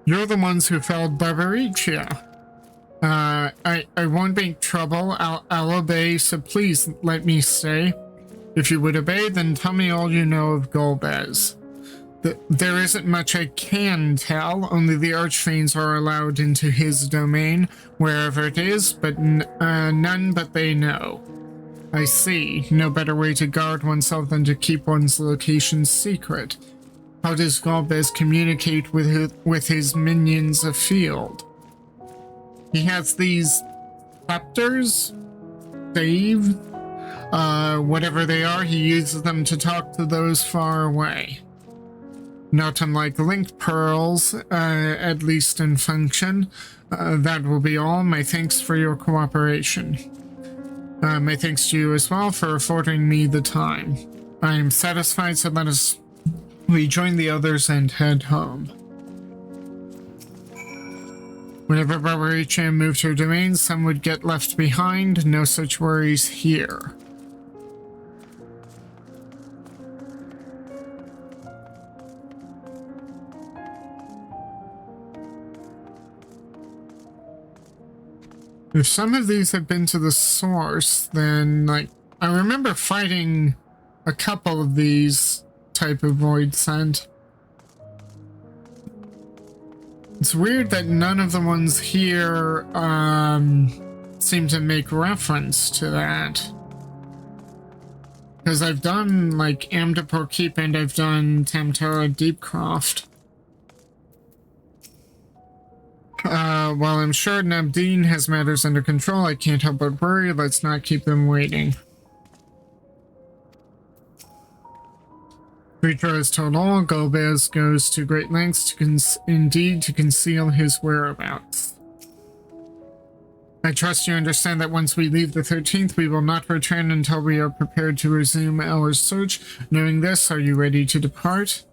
S1: You're the ones who felled Barbaricia. I won't make trouble. I'll obey, so please let me stay. If you would obey, then tell me all you know of Golbez. There isn't much I can tell, only the Archfiends are allowed into his domain, wherever it is, but none but they know. I see. No better way to guard oneself than to keep one's location secret. How does Golbez communicate with his minions afield? He has these scepters, stave, whatever they are, he uses them to talk to those far away. Not unlike link pearls, at least in function. That will be all. My thanks for your cooperation. My thanks to you as well for affording me the time. I am satisfied, so let us rejoin the others and head home. Whenever Barbaricia moved her domain, some would get left behind. No such worries here. If some of these have been to the source, then, like, I remember fighting a couple of these type of void scent. It's weird that none of the ones here seem to make reference to that. Because I've done, like, Amdapur Keep and I've done Tamtara Deepcroft. While I'm sure Nabdeen has matters under control, I can't help but worry. Let's not keep them waiting. Creature has told all, Golbez goes to great lengths to conceal his whereabouts. I trust you understand that once we leave the 13th, we will not return until we are prepared to resume our search. Knowing this, are you ready to depart?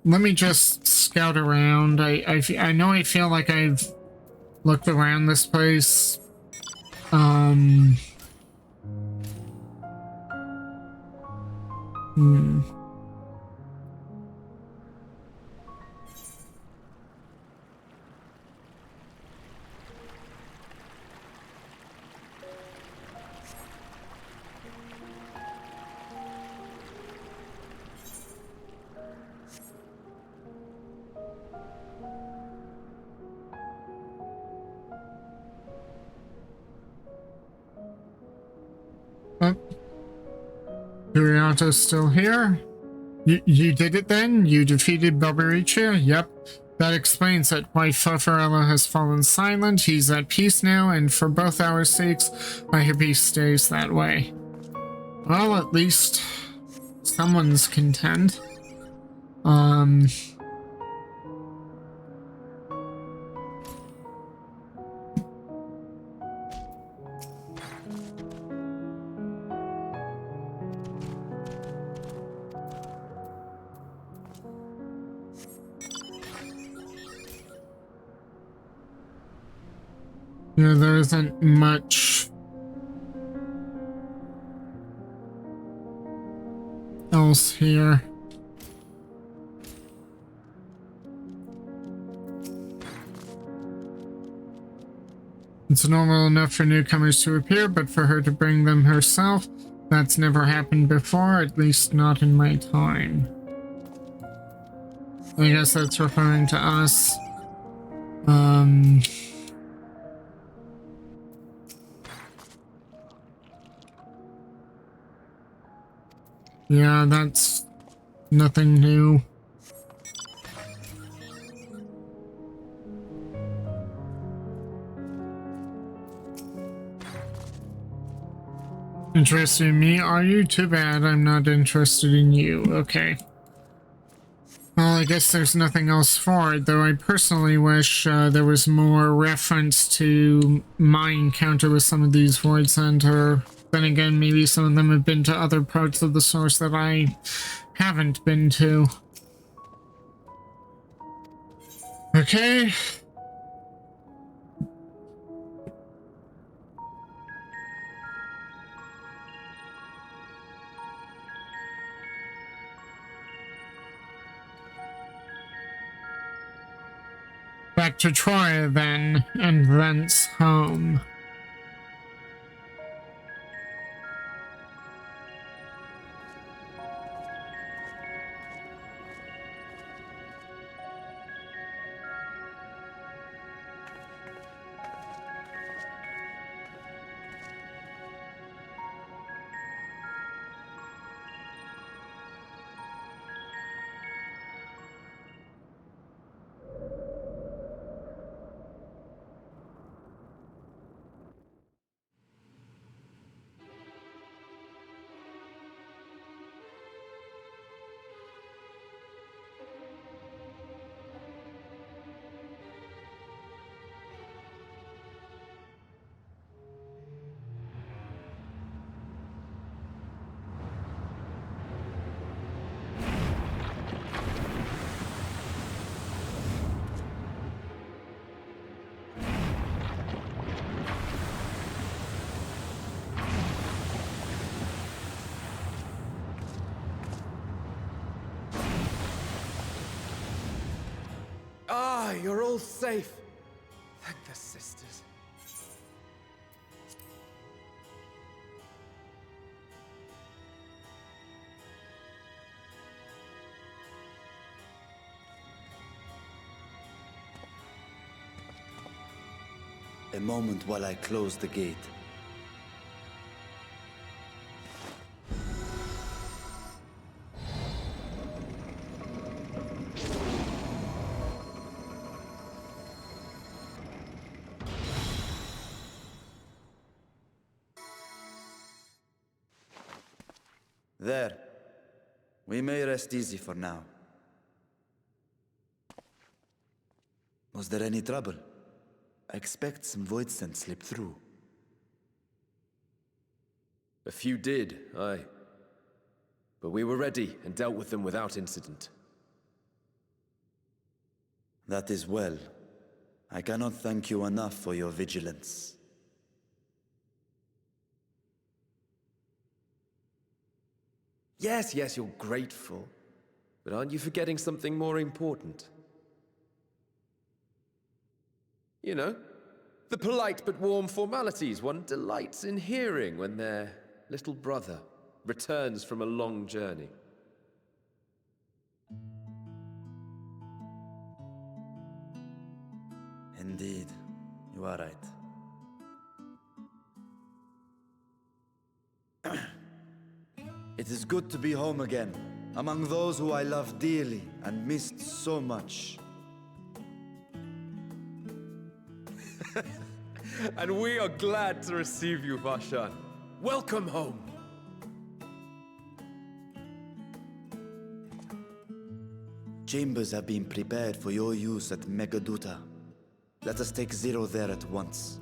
S1: Let me just scout around. I know I feel like I've looked around this place. Durianto's still here? You did it then? You defeated Barbaricia? Yep. That explains it. Why Fuffarella has fallen silent. He's at peace now, and for both our sakes, I hope he stays that way. Well, at least someone's content. Yeah, there isn't much else here. It's normal enough for newcomers to appear, but for her to bring them herself, that's never happened before, at least not in my time. I guess that's referring to us. Yeah, that's nothing new. Interested in me, are you? Too bad I'm not interested in you. Okay. Well, I guess there's nothing else for it, though I personally wish there was more reference to my encounter with some of these Void Center. Then again, maybe some of them have been to other parts of the source that I haven't been to. Okay. Back to Troy, then, and thence home.
S5: Ah, you're all safe. Thank the sisters.
S2: A moment while I close the gate. There. We may rest easy for now. Was there any trouble? I expect some void scent slipped through.
S5: A few did, aye. But we were ready and dealt with them without incident.
S2: That is well. I cannot thank you enough for your vigilance.
S5: Yes, you're grateful. But aren't you forgetting something more important? You know, the polite but warm formalities one delights in hearing when their little brother returns from a long journey.
S2: Indeed, you are right. It is good to be home again, among those who I love dearly and missed so much.
S5: And we are glad to receive you, Vashan. Welcome home.
S2: Chambers have been prepared for your use at Megaduta. Let us take Zero there at once.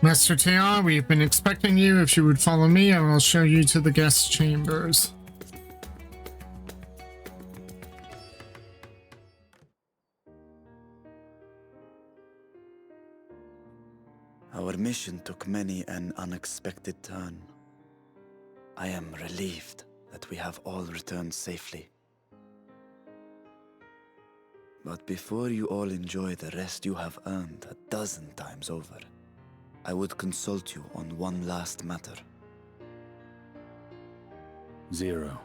S1: Master Tia, we've been expecting you. If you would follow me, I will show you to the guest chambers.
S2: Our mission took many an unexpected turn. I am relieved that we have all returned safely. But before you all enjoy the rest you have earned 12 times over, I would consult you on one last matter.
S3: Zero.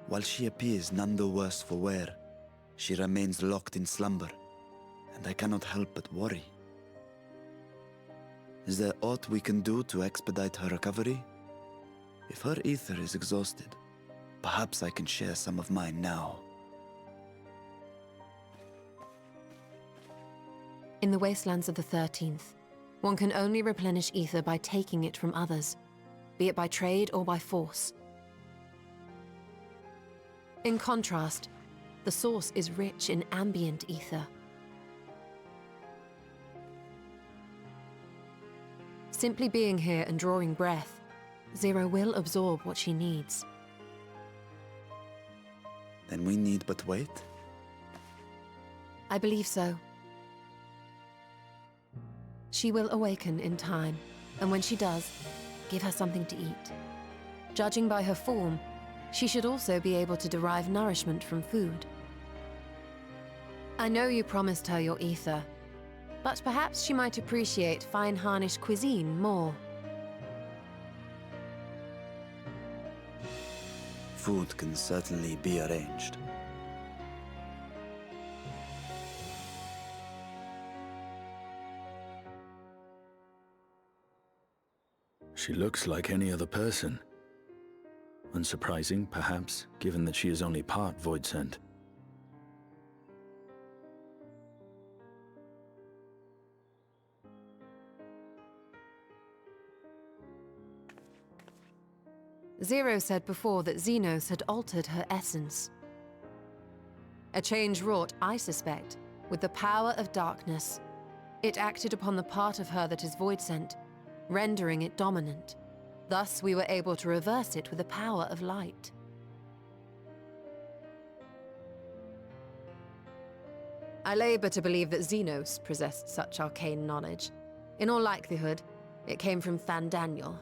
S2: While she appears none the worse for wear, she remains locked in slumber, and I cannot help but worry. Is there aught we can do to expedite her recovery? If her ether is exhausted, perhaps I can share some of mine now.
S6: In the wastelands of the 13th, one can only replenish ether by taking it from others, be it by trade or by force. In contrast, the source is rich in ambient ether. Simply being here and drawing breath, Zero will absorb what she needs.
S2: Then we need but wait?
S6: I believe so. She will awaken in time, and when she does, give her something to eat. Judging by her form, she should also be able to derive nourishment from food. I know you promised her your ether, but perhaps she might appreciate fine Harnish cuisine more.
S2: Food can certainly be arranged.
S3: She looks like any other person. Unsurprising, perhaps, given that she is only part Voidsent.
S6: Zero said before that Xenos had altered her essence. A change wrought, I suspect, with the power of darkness. It acted upon the part of her that is Voidsent, rendering it dominant. Thus, we were able to reverse it with the power of light. I labor to believe that Xenos possessed such arcane knowledge. In all likelihood, it came from Fandaniel.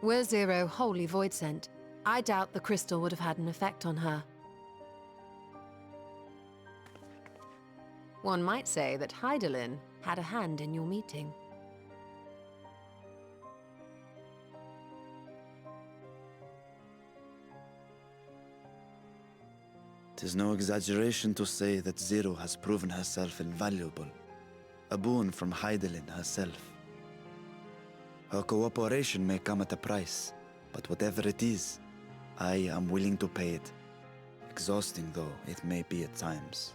S6: Were Zero wholly Voidsent, I doubt the crystal would have had an effect on her. One might say that Hydaelyn had a hand in your meeting.
S2: Tis no exaggeration to say that Zero has proven herself invaluable. A boon from Hydaelyn herself. Her cooperation may come at a price, but whatever it is, I am willing to pay it. Exhausting though it may be at times.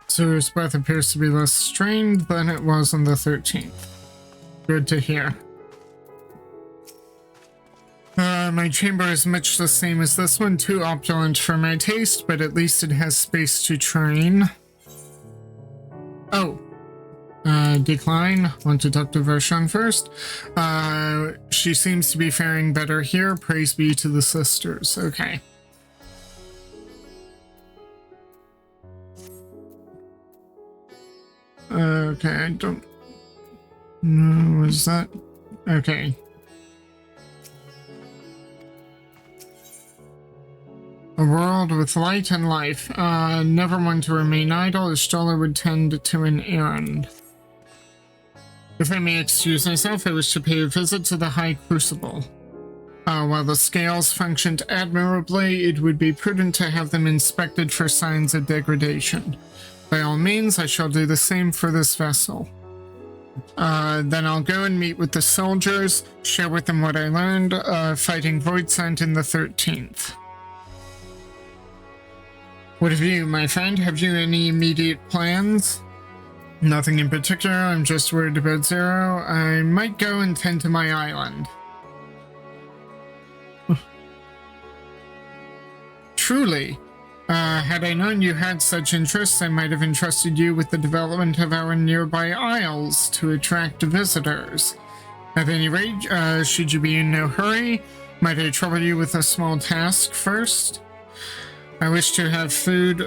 S1: Zero's breath appears to be less strained than it was on the 13th. Good to hear. My chamber is much the same as this one, too opulent for my taste, but at least it has space to train. Oh. Decline. Want to talk to Vershan first. She seems to be faring better here. Praise be to the sisters. Okay. Okay, I don't know. Is that okay? A world with light and life. Never one to remain idle, a stroller would tend to an errand. If I may excuse myself, I wish to pay a visit to the High Crucible. While the scales functioned admirably, it would be prudent to have them inspected for signs of degradation. By all means, I shall do the same for this vessel. Then I'll go and meet with the soldiers, share with them what I learned, fighting Voidsent in the 13th. What of you, my friend? Have you any immediate plans? Nothing in particular, I'm just worried about Zero. I might go and tend to my island. Truly. Had I known you had such interests, I might have entrusted you with the development of our nearby isles to attract visitors. At any rate, should you be in no hurry, might I trouble you with a small task first? I wish to have food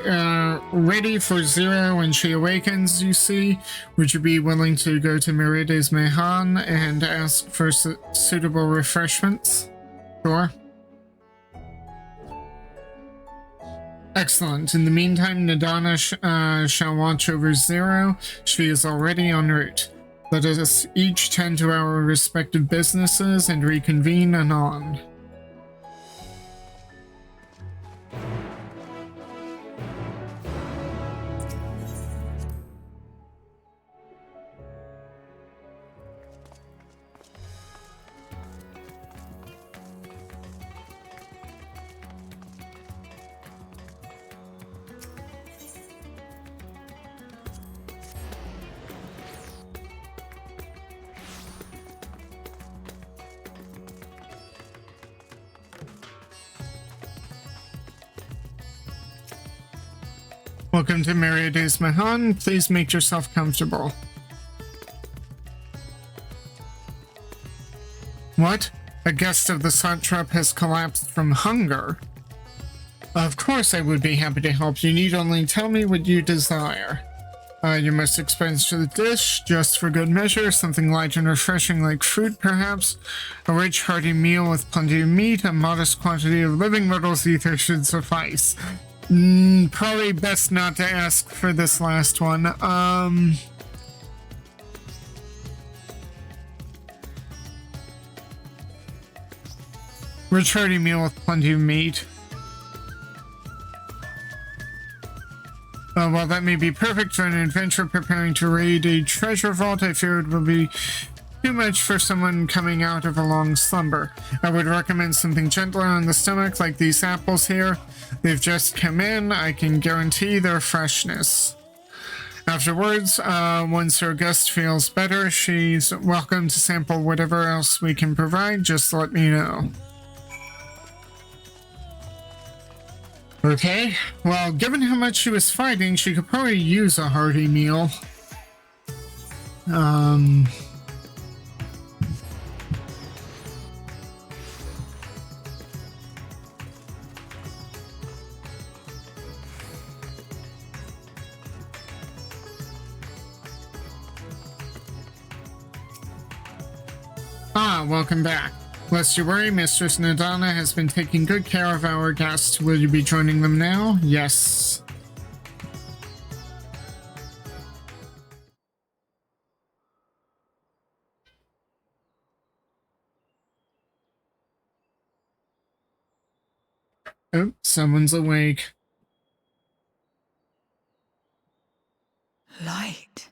S1: ready for Zero when she awakens, you see. Would you be willing to go to Myrokos Mehan and ask for suitable refreshments? Sure. Excellent. In the meantime, Nadana shall watch over Zero. She is already en route. Let us each tend to our respective businesses and reconvene anon. Welcome to Myrokos Mehan. Please make yourself comfortable. What? A guest of the satrap has collapsed from hunger? Of course I would be happy to help. You need only tell me what you desire. Your most expensive dish, just for good measure, something light and refreshing like fruit perhaps. A rich hearty meal with plenty of meat, a modest quantity of living metals ether should suffice. Probably best not to ask for this last one. Rich hearty meal with plenty of meat. While that may be perfect for an adventure preparing to raid a treasure vault, I fear it will be too much for someone coming out of a long slumber. I would recommend something gentler on the stomach, like these apples here. They've just come in. I can guarantee their freshness. Afterwards, once her guest feels better, she's welcome to sample whatever else we can provide. Just let me know. Okay, well, given how much she was fighting, she could probably use a hearty meal. Welcome back. Lest you worry, Mistress Nadana has been taking good care of our guests. Will you be joining them now? Yes. Oh, someone's awake.
S10: Light.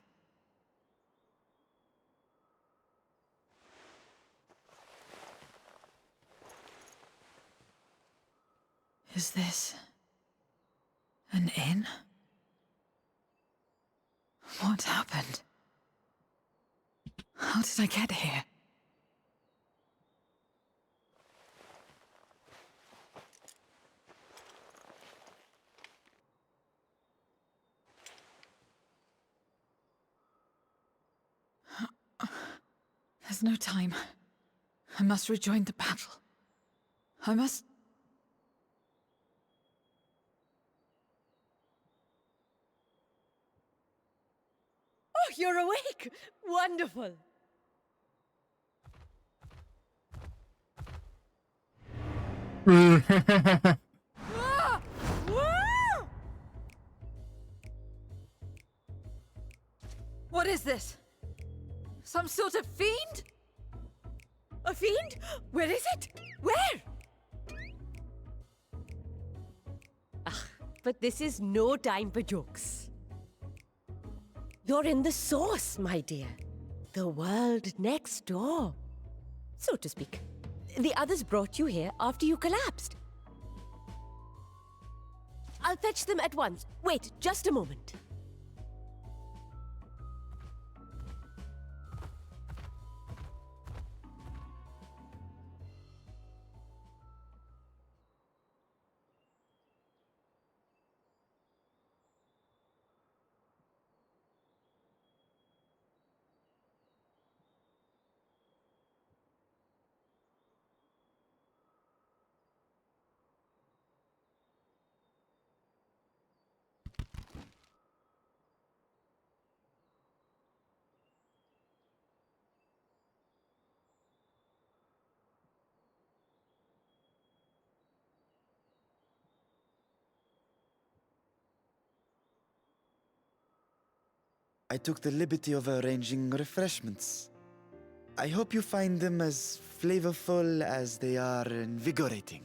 S10: Is this an inn? What happened? How did I get here? There's no time. I must rejoin the battle. I must...
S4: Oh, you're awake! Wonderful! Ah! not a fiend? A fiend? Where is it? Where? Ah, but this is no time for jokes. You're in the source, my dear. The world next door, so to speak. The others brought you here after you collapsed. I'll fetch them at once. Wait, just a moment.
S2: I took the liberty of arranging refreshments. I hope you find them as flavorful as they are invigorating.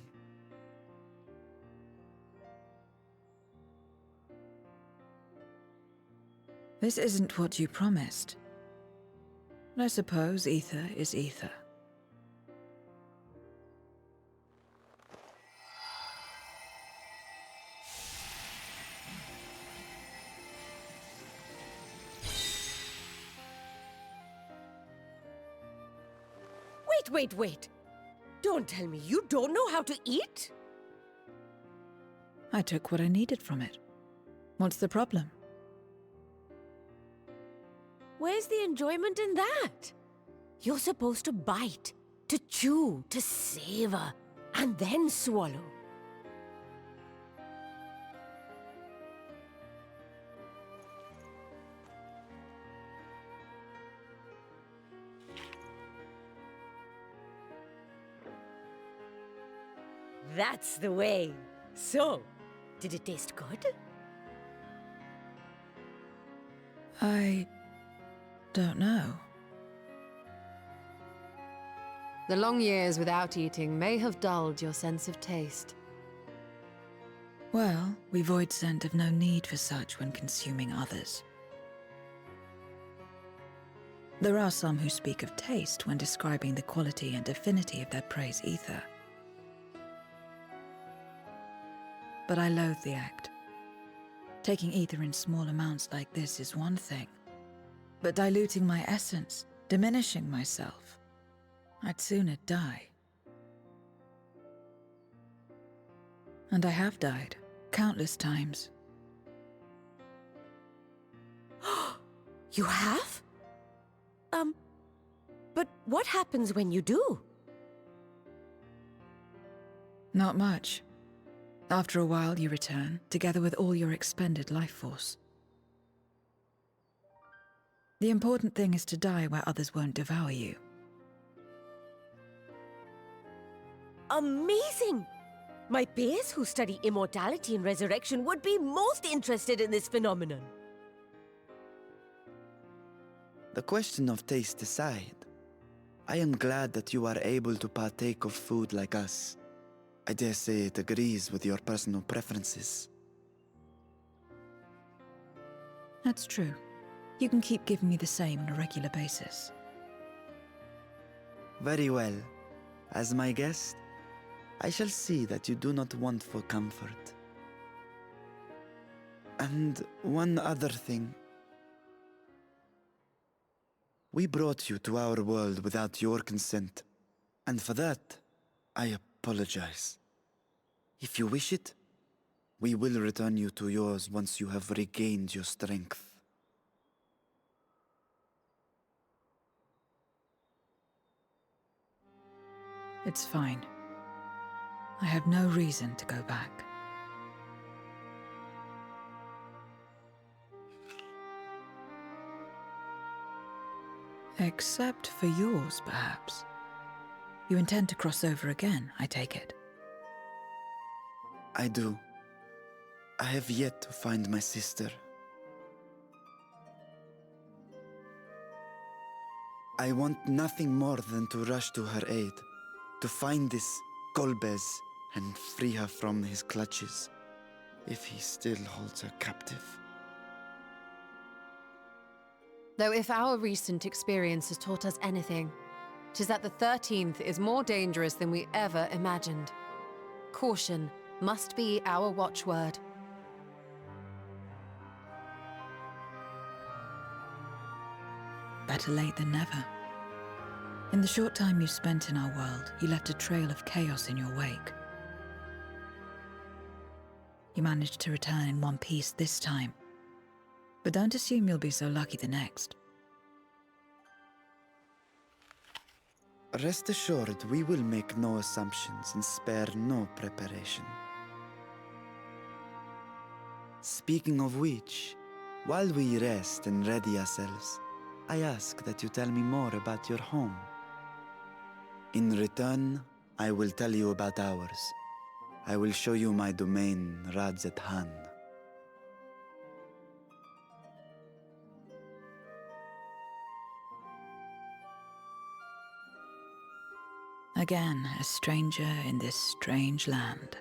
S10: This isn't what you promised. I suppose ether is ether.
S4: Wait. Don't tell me you don't know how to eat?
S10: I took what I needed from it. What's the problem?
S4: Where's the enjoyment in that? You're supposed to bite, to chew, to savor, and then swallow. That's the way. So, did it taste good?
S10: I don't know.
S6: The long years without eating may have dulled your sense of taste.
S10: Well, we void scent have no need for such when consuming others. There are some who speak of taste when describing the quality and affinity of their prey's ether. But I loathe the act. Taking ether in small amounts like this is one thing, but diluting my essence, diminishing myself, I'd sooner die. And I have died, countless times.
S4: You have? But what happens when you do?
S10: Not much. After a while, you return, together with all your expended life force. The important thing is to die where others won't devour you.
S4: Amazing! My peers who study immortality and resurrection would be most interested in this phenomenon.
S2: The question of taste aside, I am glad that you are able to partake of food like us. I dare say it agrees with your personal preferences.
S10: That's true. You can keep giving me the same on a regular basis.
S2: Very well. As my guest, I shall see that you do not want for comfort. And one other thing. We brought you to our world without your consent, and for that, I apologize. If you wish it, we will return you to yours once you have regained your strength.
S10: It's fine. I have no reason to go back. Except for yours, perhaps. You intend to cross over again, I take it.
S2: I do. I have yet to find my sister. I want nothing more than to rush to her aid, to find this Golbez and free her from his clutches, if he still holds her captive.
S6: Though if our recent experience has taught us anything, 'tis that the 13th is more dangerous than we ever imagined. Caution must be our watchword.
S10: Better late than never. In the short time you spent in our world, you left a trail of chaos in your wake. You managed to return in one piece this time, but don't assume you'll be so lucky the next.
S2: Rest assured, we will make no assumptions and spare no preparation. Speaking of which, while we rest and ready ourselves, I ask that you tell me more about your home. In return, I will tell you about ours. I will show you my domain, Radzathan.
S10: Again, a stranger in this strange land.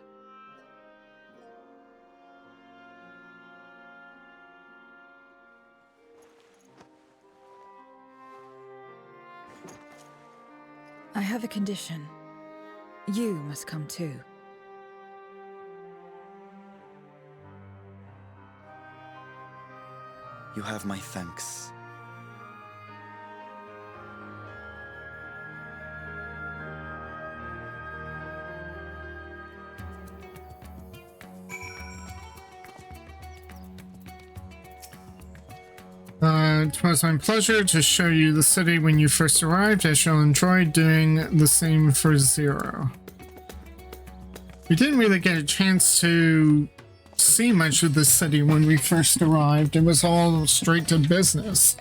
S10: I have a condition. You must come too.
S2: You have my thanks.
S1: It was my pleasure to show you the city when you first arrived. I shall enjoy doing the same for Zero. We didn't really get a chance to see much of the city when we first arrived. It was all straight to business,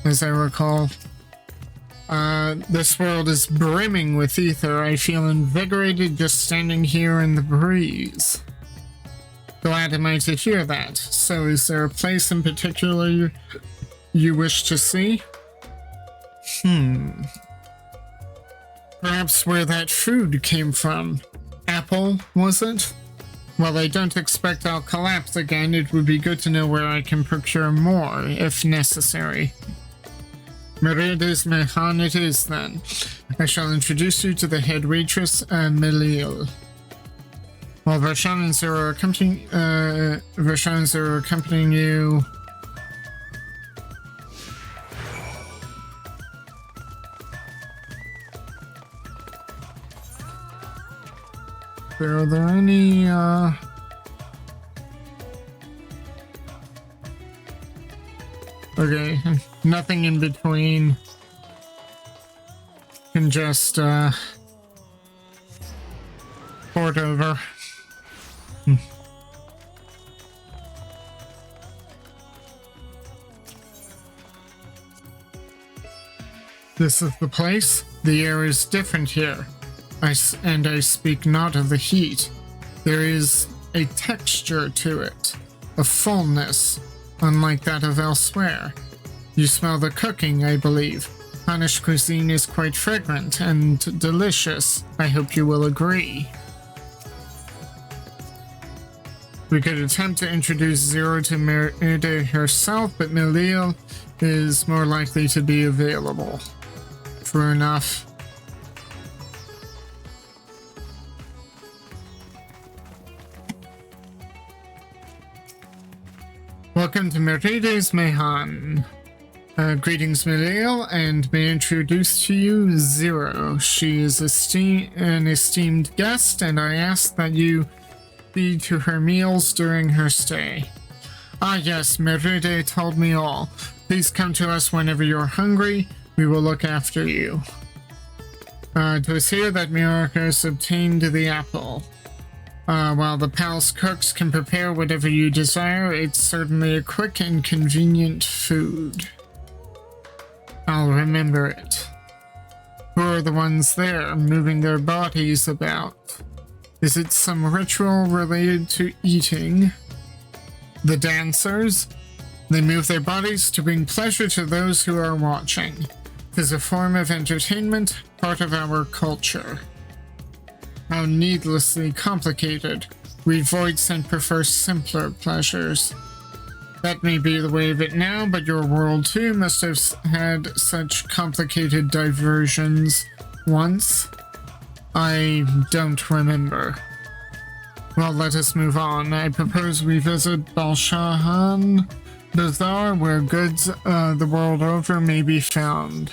S1: as I recall. This world is brimming with ether. I feel invigorated just standing here in the breeze. Glad am I to hear that. So is there a place in particular you wish to see? Perhaps where that food came from. Apple, was it? While I don't expect I'll collapse again, it would be good to know where I can procure more, if necessary. Myrokos Mehan it is, then. I shall introduce you to the head waitress, Melil. While Varshan and Zero are accompanying you... Are there any, Okay, nothing in between. Can just, port over. This is the place. The air is different here. I speak not of the heat. There is a texture to it, a fullness, unlike that of elsewhere. You smell the cooking, I believe. Punish cuisine is quite fragrant and delicious. I hope you will agree. We could attempt to introduce Zero to Merida herself, but Melil is more likely to be available. True enough. Welcome to Myrokos Mehan. Greetings, Melil, and may I introduce to you Zero. She is an esteemed guest, and I ask that you feed to her meals during her stay. Ah yes, Meride told me all. Please come to us whenever you're hungry. We will look after you. It was here that Myrokos obtained the apple. While the palace cooks can prepare whatever you desire, it's certainly a quick and convenient food. I'll remember it. Who are the ones there, moving their bodies about? Is it some ritual related to eating? The dancers? They move their bodies to bring pleasure to those who are watching. 'Tis a form of entertainment, part of our culture. How needlessly complicated. We Voidsent prefer simpler pleasures. That may be the way of it now, but your world too must have had such complicated diversions once. I don't remember. Well, let us move on. I propose we visit Balshahan Bazaar, where goods the world over may be found.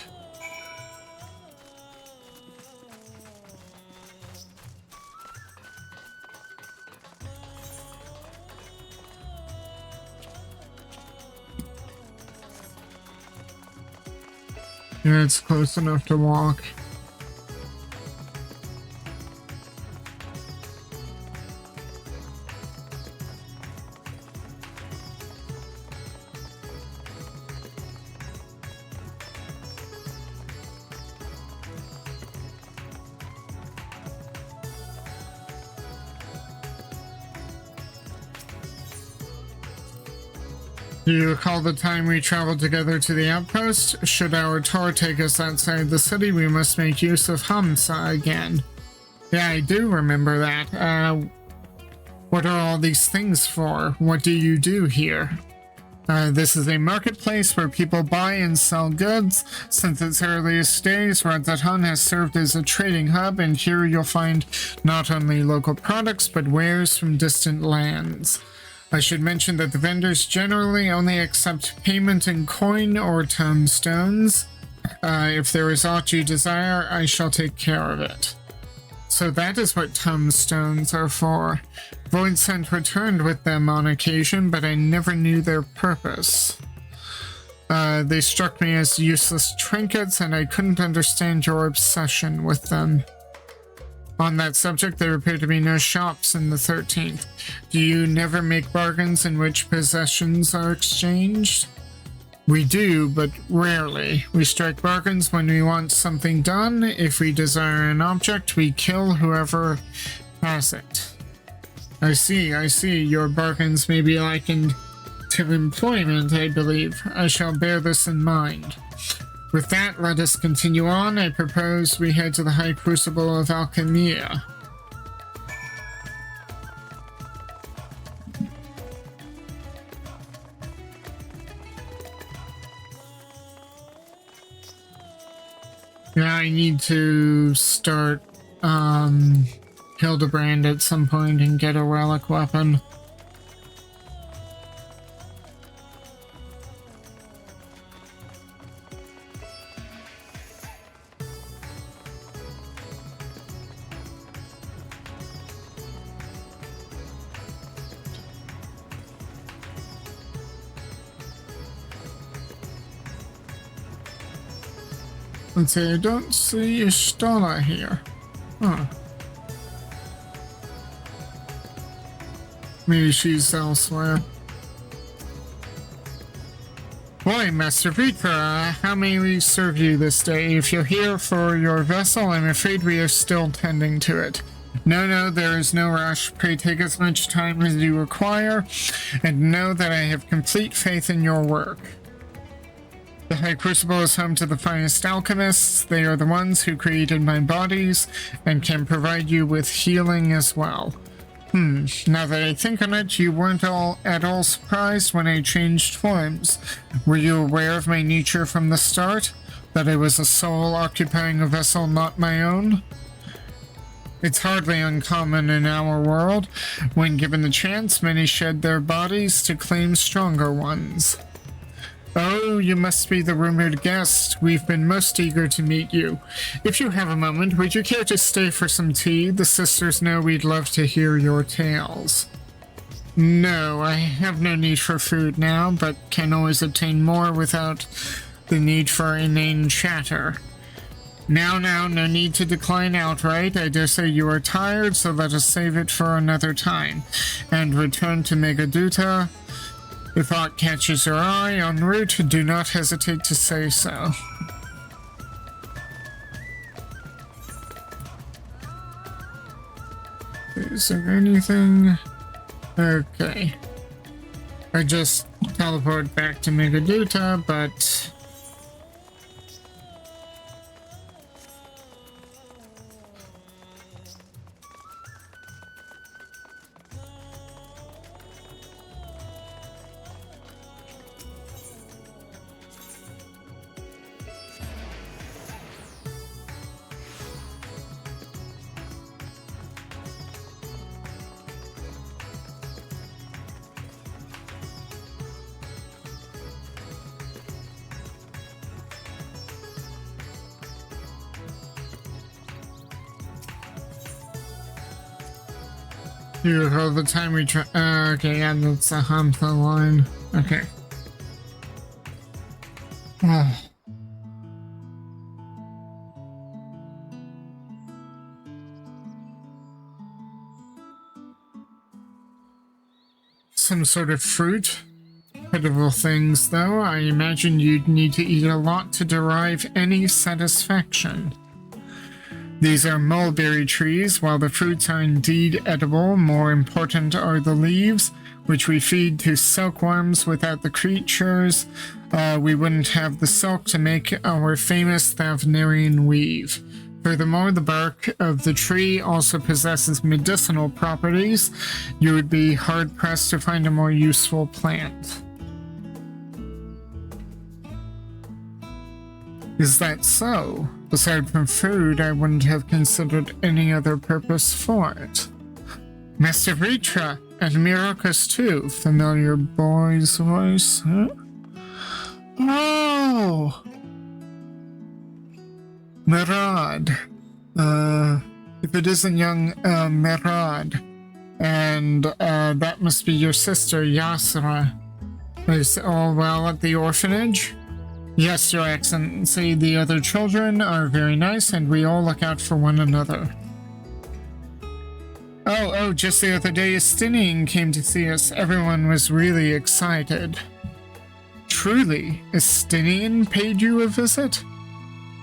S1: Yeah, it's close enough to walk. Do you recall the time we traveled together to the outpost? Should our tour take us outside the city, we must make use of Hamsa again. Yeah, I do remember that. What are all these things for? What do you do here? This is a marketplace where people buy and sell goods. Since its earliest days, Radzatan has served as a trading hub, and here you'll find not only local products, but wares from distant lands. I should mention that the vendors generally only accept payment in coin or tomestones. If there is aught you desire, I shall take care of it. So that is what tomestones are for. Voidsent returned with them on occasion, but I never knew their purpose. They struck me as useless trinkets, and I couldn't understand your obsession with them. On that subject, there appear to be no shops in the 13th. Do you never make bargains in which possessions are exchanged? We do, but rarely. We strike bargains when we want something done. If we desire an object, we kill whoever has it. I see. Your bargains may be likened to employment, I believe. I shall bear this in mind. With that, let us continue on. I propose we head to the High Crucible of Alchemia. Yeah, I need to start Hildebrand at some point and get a relic weapon. Let's see, I don't see Ishtala here. Huh. Maybe she's elsewhere. Boy, Master Vitra, how may we serve you this day? If you're here for your vessel, I'm afraid we are still tending to it. No, there is no rush. Pray take as much time as you require, and know that I have complete faith in your work. The High Crucible is home to the finest alchemists. They are the ones who created my bodies and can provide you with healing as well. Now that I think on it, you weren't at all surprised when I changed forms. Were you aware of my nature from the start? That I was a soul occupying a vessel not my own? It's hardly uncommon in our world. When given the chance, many shed their bodies to claim stronger ones. Oh, you must be the rumored guest. We've been most eager to meet you. If you have a moment, would you care to stay for some tea? The sisters know we'd love to hear your tales. No, I have no need for food now, but can always obtain more without the need for inane chatter. Now, no need to decline outright. I dare say you are tired, so let us save it for another time, and return to Megaduta. If aught catches your eye en route, do not hesitate to say so. Is there anything? Okay. I just teleport back to Megaduta, but Dude, all the time we try. Okay, yeah, that's a Hamza line. Okay. Some sort of fruit. Pitiful things, though. I imagine you'd need to eat a lot to derive any satisfaction. These are mulberry trees. While the fruits are indeed edible, more important are the leaves, which we feed to silkworms. Without the creatures, we wouldn't have the silk to make our famous Thavnarian weave. Furthermore, the bark of the tree also possesses medicinal properties. You would be hard-pressed to find a more useful plant. Is that so? Aside from food, I wouldn't have considered any other purpose for it. Master Vritra and Myrokos too. Familiar boy's voice, huh? Oh! Merad. If it isn't young, Merad. And, that must be your sister, Yasra. Is all well at the orphanage? Yes, Your Excellency, the other children are very nice, and we all look out for one another. Oh, just the other day, Estinian came to see us. Everyone was really excited. Truly, Estinian paid you a visit?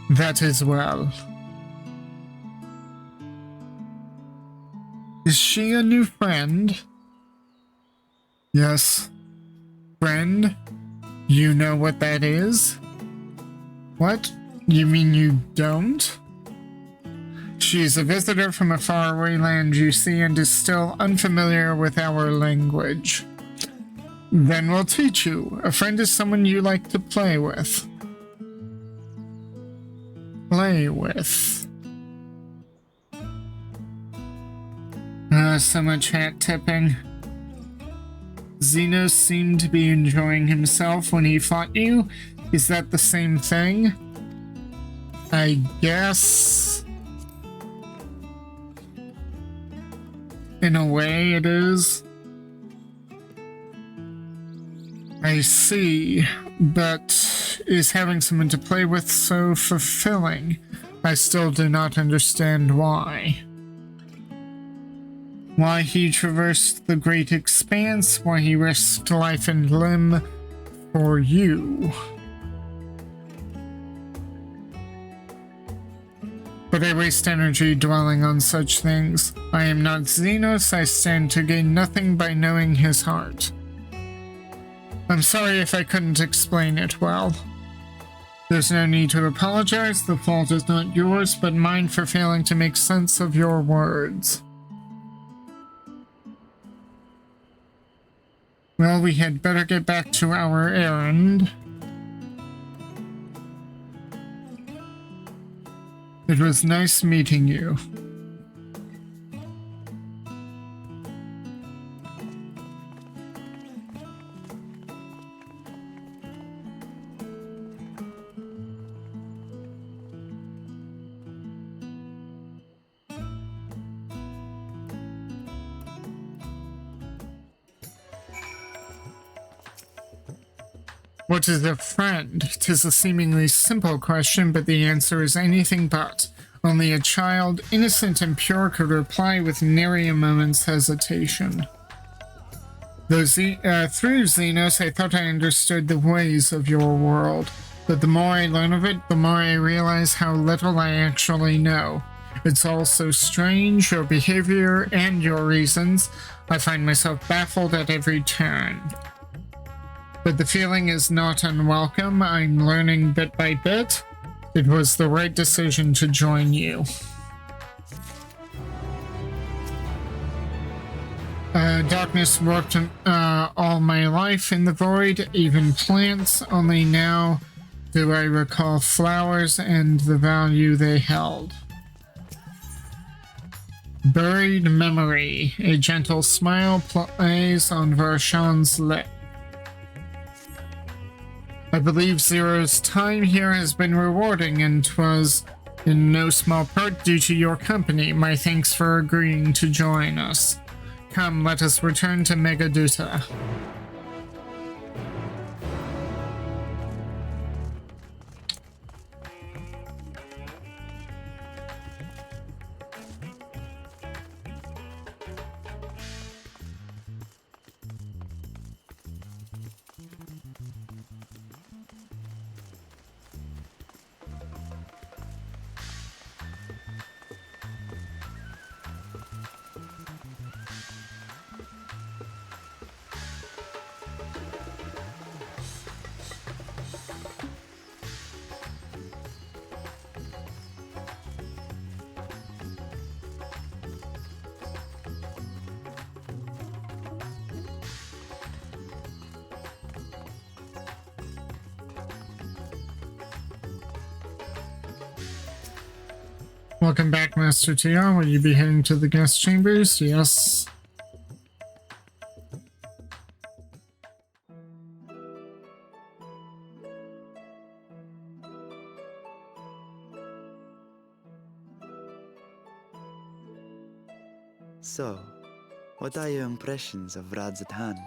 S1: That is well. Is she a new friend? Yes. Friend? You know what that is? What? You mean you don't? She's a visitor from a faraway land, you see, and is still unfamiliar with our language. Then we'll teach you. A friend is someone you like to play with. Play with. So much hat tipping. Xenos seemed to be enjoying himself when he fought you. Is that the same thing? I guess. In a way, it is. I see, but is having someone to play with so fulfilling? I still do not understand why. Why he traversed the great expanse, why he risked life and limb for you. But I waste energy dwelling on such things. I am not Xenos, I stand to gain nothing by knowing his heart. I'm sorry if I couldn't explain it well. There's no need to apologize, the fault is not yours, but mine for failing to make sense of your words. Well, we had better get back to our errand. It was nice meeting you. What is a friend? 'Tis a seemingly simple question, but the answer is anything but. Only a child, innocent and pure, could reply with nary a moment's hesitation. Though through Xenos, I thought I understood the ways of your world, but the more I learn of it, the more I realize how little I actually know. It's all so strange, your behavior and your reasons. I find myself baffled at every turn. But the feeling is not unwelcome. I'm learning bit by bit. It was the right decision to join you. Darkness worked all my life in the void, even plants. Only now do I recall flowers and the value they held. Buried memory. A gentle smile plays on Varshan's lip. I believe Zero's time here has been rewarding, and 'twas in no small part due to your company. My thanks for agreeing to join us. come, let us return to Megaduta. Welcome back, Master TR. Will you be heading to the guest chambers? Yes.
S2: So, what are your impressions of Radzatan?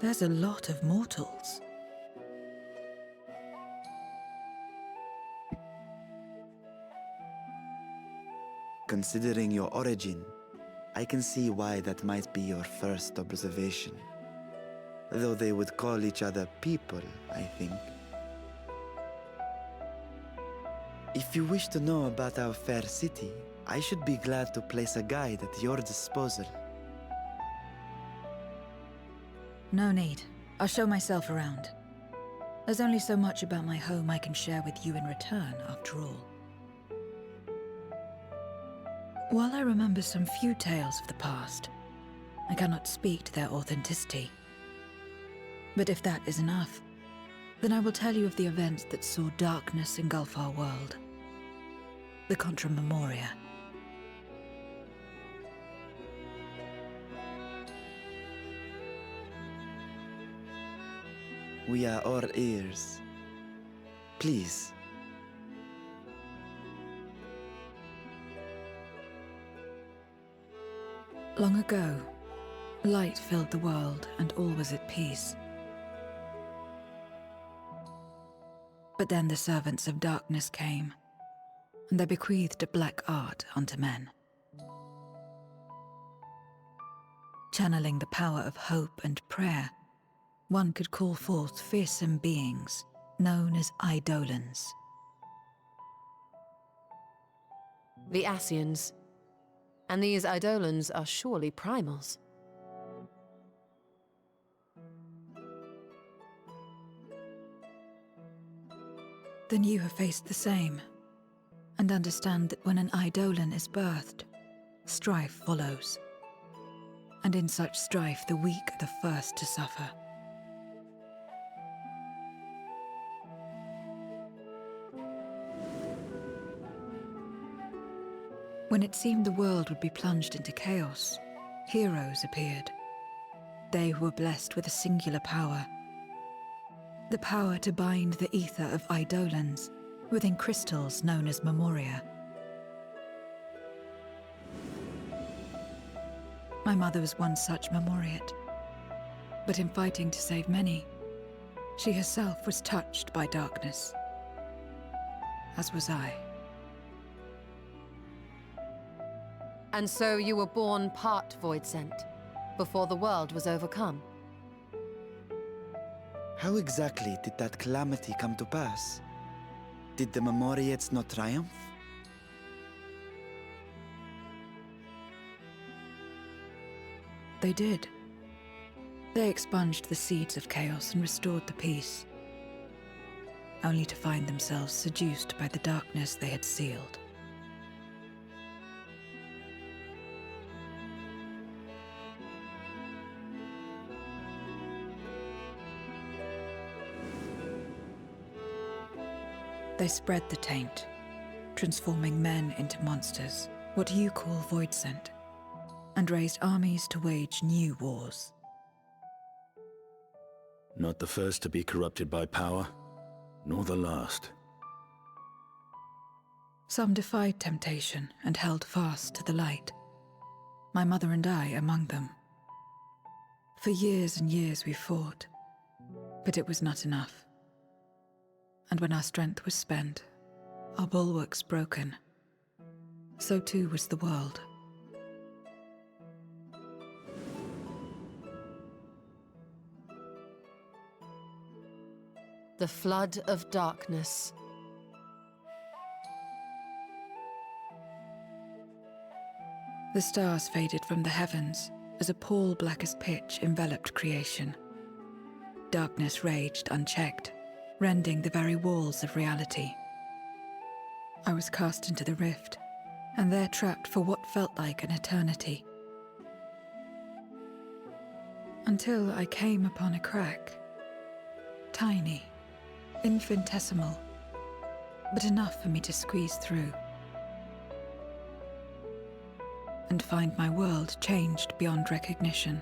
S10: There's a lot of mortals.
S2: Considering your origin, I can see why that might be your first observation. Though they would call each other people, I think. If you wish to know about our fair city, I should be glad to place a guide at your disposal.
S10: No need. I'll show myself around. There's only so much about my home I can share with you in return, after all. While I remember some few tales of the past, I cannot speak to their authenticity. But if that is enough, then I will tell you of the events that saw darkness engulf our world. The Contra Memoria.
S2: We are all ears. Please.
S10: Long ago, light filled the world and all was at peace. But then the servants of darkness came, and they bequeathed a black art unto men. Channeling the power of hope and prayer, one could call forth fearsome beings known as Eidolons.
S6: The Ascians. And these Eidolons are surely primals.
S10: Then you have faced the same, and understand that when an Eidolon is birthed, strife follows. And in such strife, the weak are the first to suffer. When it seemed the world would be plunged into chaos, heroes appeared. They who were blessed with a singular power. The power to bind the ether of Eidolons within crystals known as Memoria. My mother was one such Memoriate. But in fighting to save many, she herself was touched by darkness. As was I.
S6: And so you were born part Voidsent, before the world was overcome.
S2: How exactly did that calamity come to pass? Did the Memoriates not triumph?
S10: They did. They expunged the seeds of chaos and restored the peace, only to find themselves seduced by the darkness they had sealed. They spread the taint, transforming men into monsters, what you call Voidsent, and raised armies to wage new wars.
S3: Not the first to be corrupted by power. nor the last.
S10: Some defied temptation and held fast to the light. My mother and I among them. For years and years we fought, but it was not enough. And when our strength was spent, our bulwarks broken, so too was the world.
S6: The flood of darkness.
S10: The stars faded from the heavens as a pall black as pitch enveloped creation. Darkness raged unchecked, rending the very walls of reality. I was cast into the rift, and there trapped for what felt like an eternity. Until I came upon a crack. Tiny, infinitesimal, but enough for me to squeeze through. And find my world changed beyond recognition,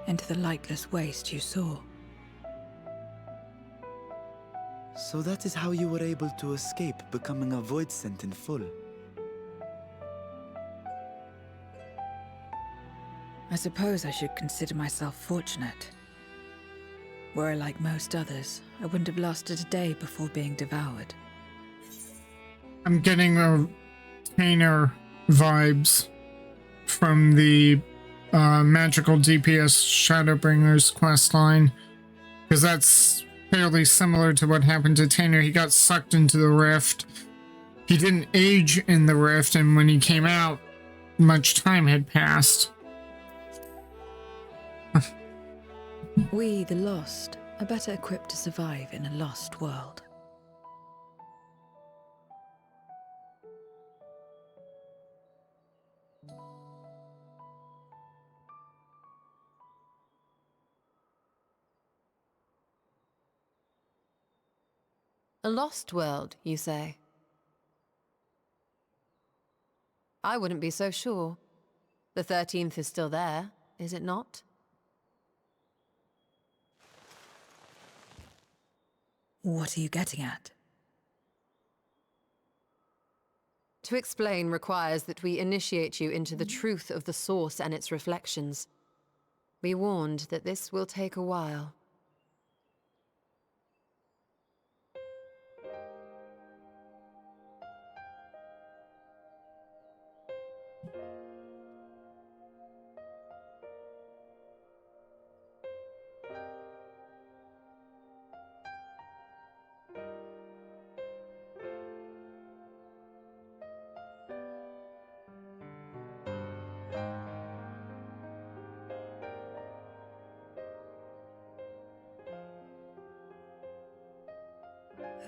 S10: into the lightless waste you saw.
S2: So that is how you were able to escape becoming a void scent in full.
S10: I suppose I should consider myself fortunate. Were I like most others, I wouldn't have lasted a day before being devoured.
S1: I'm getting a Tainer vibes from the magical DPS Shadowbringers questline, because that's fairly similar to what happened to Tainer. He got sucked into the rift. He didn't age in the rift, and when he came out, much time had passed.
S10: We, the lost, are better equipped to survive in a lost world.
S6: A lost world, you say? I wouldn't be so sure. The 13th is still there, is it not?
S10: What are you getting at?
S6: To explain requires that we initiate you into the truth of the source and its reflections. Be warned that this will take a while.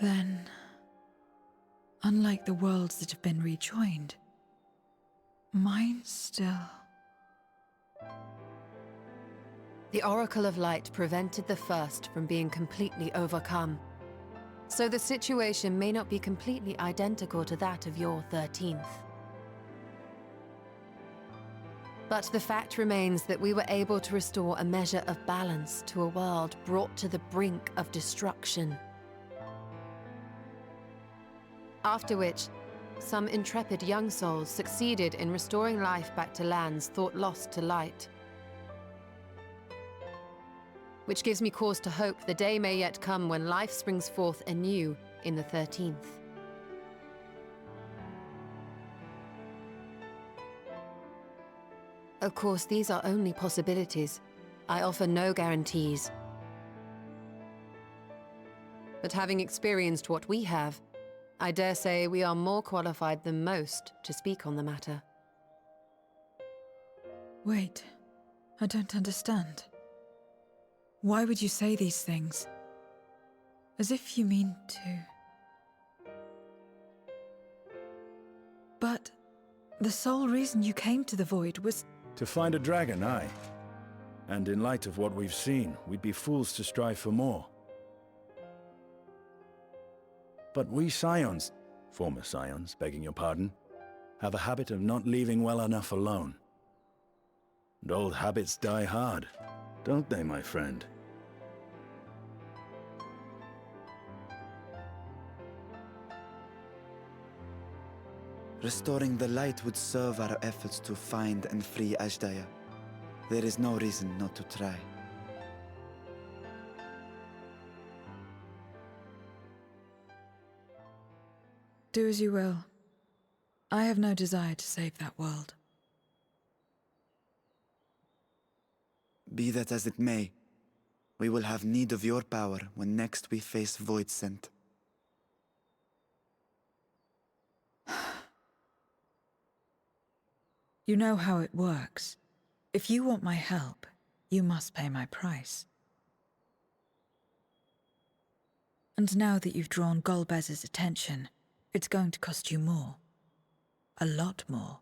S10: Then, unlike the worlds that have been rejoined, mine still...
S6: The Oracle of Light prevented the first from being completely overcome. So the situation may not be completely identical to that of your 13th. But the fact remains that we were able to restore a measure of balance to a world brought to the brink of destruction. After which, some intrepid young souls succeeded in restoring life back to lands thought lost to light. Which gives me cause to hope the day may yet come when life springs forth anew in the 13th. Of course, these are only possibilities. I offer no guarantees. But having experienced what we have, I dare say we are more qualified than most to speak on the matter.
S10: Wait, I don't understand. Why would you say these things? As if you mean to... But the sole reason you came to the Void was...
S3: To find a dragon, aye. And in light of what we've seen, we'd be fools to strive for more. But we Scions, former Scions, begging your pardon, have a habit of not leaving well enough alone. And old habits die hard, don't they, my friend?
S2: Restoring the light would serve our efforts to find and free Ashdaya. There is no reason not to try.
S10: Do as you will. I have no desire to save that world.
S2: Be that as it may, we will have need of your power when next we face Voidsent.
S10: You know how it works. If you want my help, you must pay my price. And now that you've drawn Golbez's attention, it's going to cost you more. A lot more.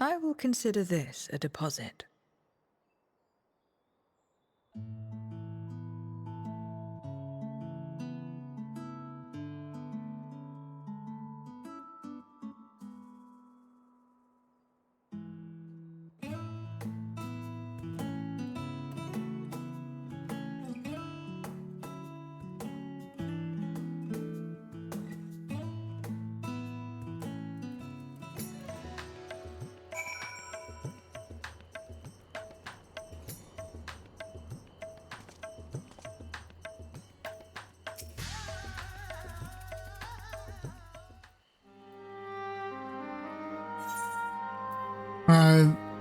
S10: I will consider this a deposit.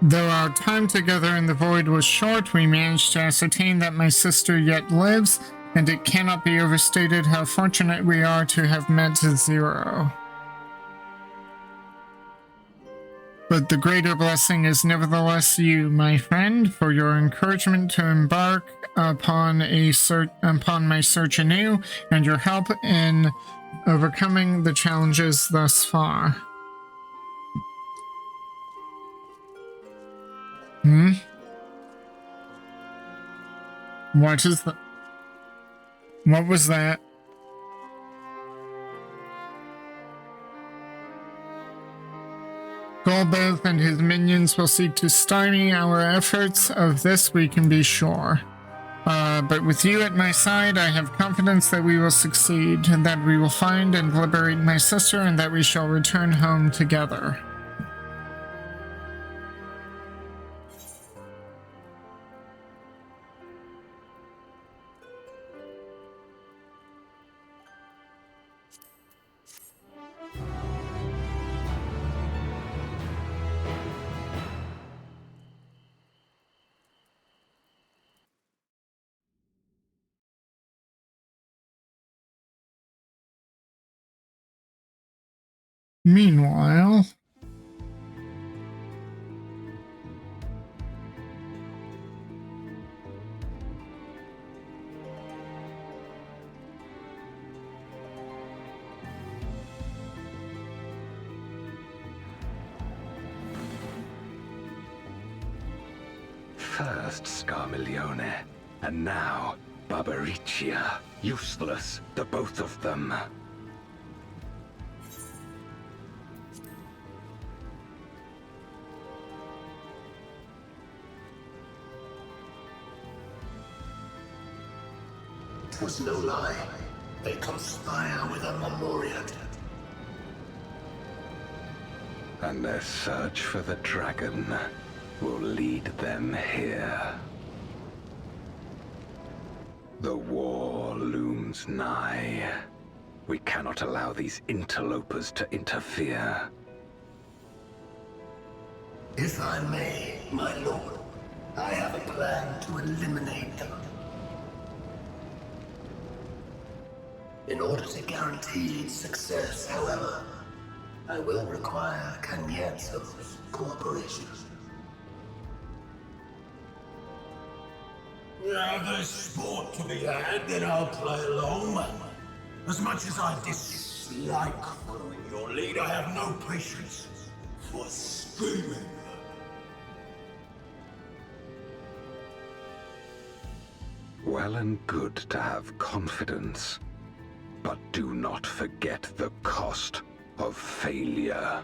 S1: Though our time together in the void was short, we managed to ascertain that my sister yet lives, and it cannot be overstated how fortunate we are to have met Zero. But the greater blessing is nevertheless you, my friend, for your encouragement to embark upon my search anew, and your help in overcoming the challenges thus far. What is the... What was that? Golbez and his minions will seek to stymie our efforts, of this we can be sure. But with you at my side, I have confidence that we will succeed, and that we will find and liberate my sister, and that we shall return home together. Meanwhile...
S12: First Scarmiglione, and now Barbaricia. Useless, the both of them.
S13: It was no lie. They conspire with a Memoriat.
S12: And their search for the dragon will lead them here. The war looms nigh. We cannot allow these interlopers to interfere.
S13: If I may, my lord, I have a plan to eliminate them. In order to guarantee its success, however, I will require Cagnazzo's cooperation. Now there's sport to be had, then I'll play along. As much as I dislike following your lead, I have no patience for scheming.
S12: Well and good to have confidence, but do not forget the cost of failure.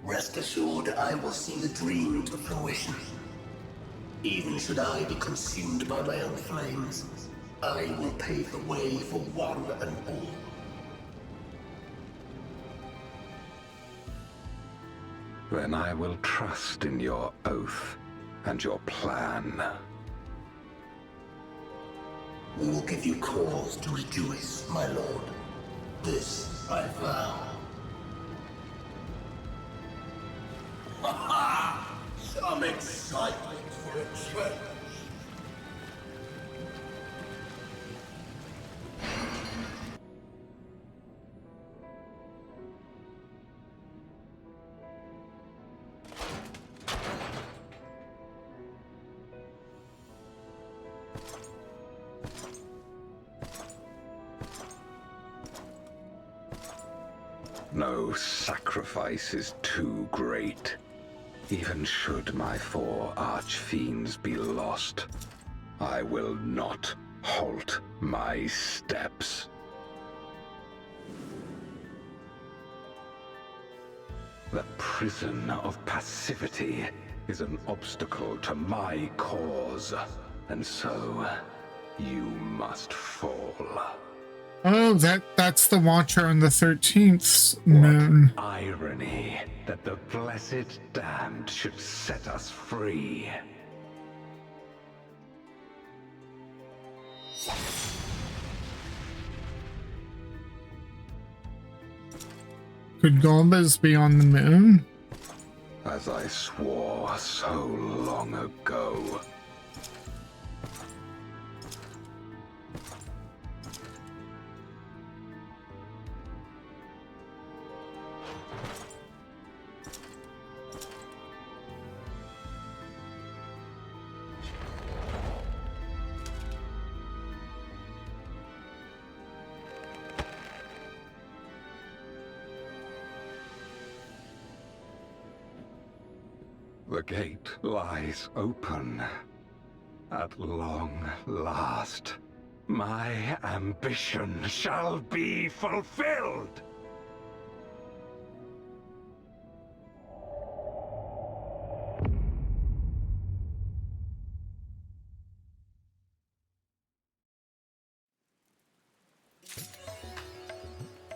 S13: Rest assured, I will see the dream to fruition. Even should I be consumed by my own flames, I will pave the way for one and all.
S12: Then I will trust in your oath and your plan.
S13: We will give you cause to rejoice, my lord. This I vow. Ha ha! Some excitement for a change.
S12: No sacrifice is too great. Even should my 4 archfiends be lost, I will not halt my steps. The prison of passivity is an obstacle to my cause, and so you must fall.
S1: Oh, that's the Watcher on the 13th moon.
S12: What irony that the blessed damned should set us free.
S1: Could Golbez be on the moon?
S12: As I swore so long ago. The gate lies open. At long last, my ambition shall be fulfilled!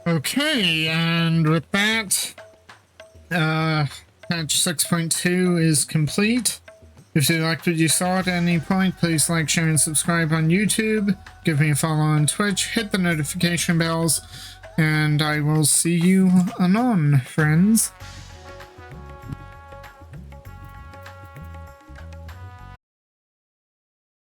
S1: Okay, and with that, patch 6.2 is complete. If you liked what you saw at any point, please like, share, and subscribe on YouTube. Give me a follow on Twitch, hit the notification bells, and I will see you anon, friends.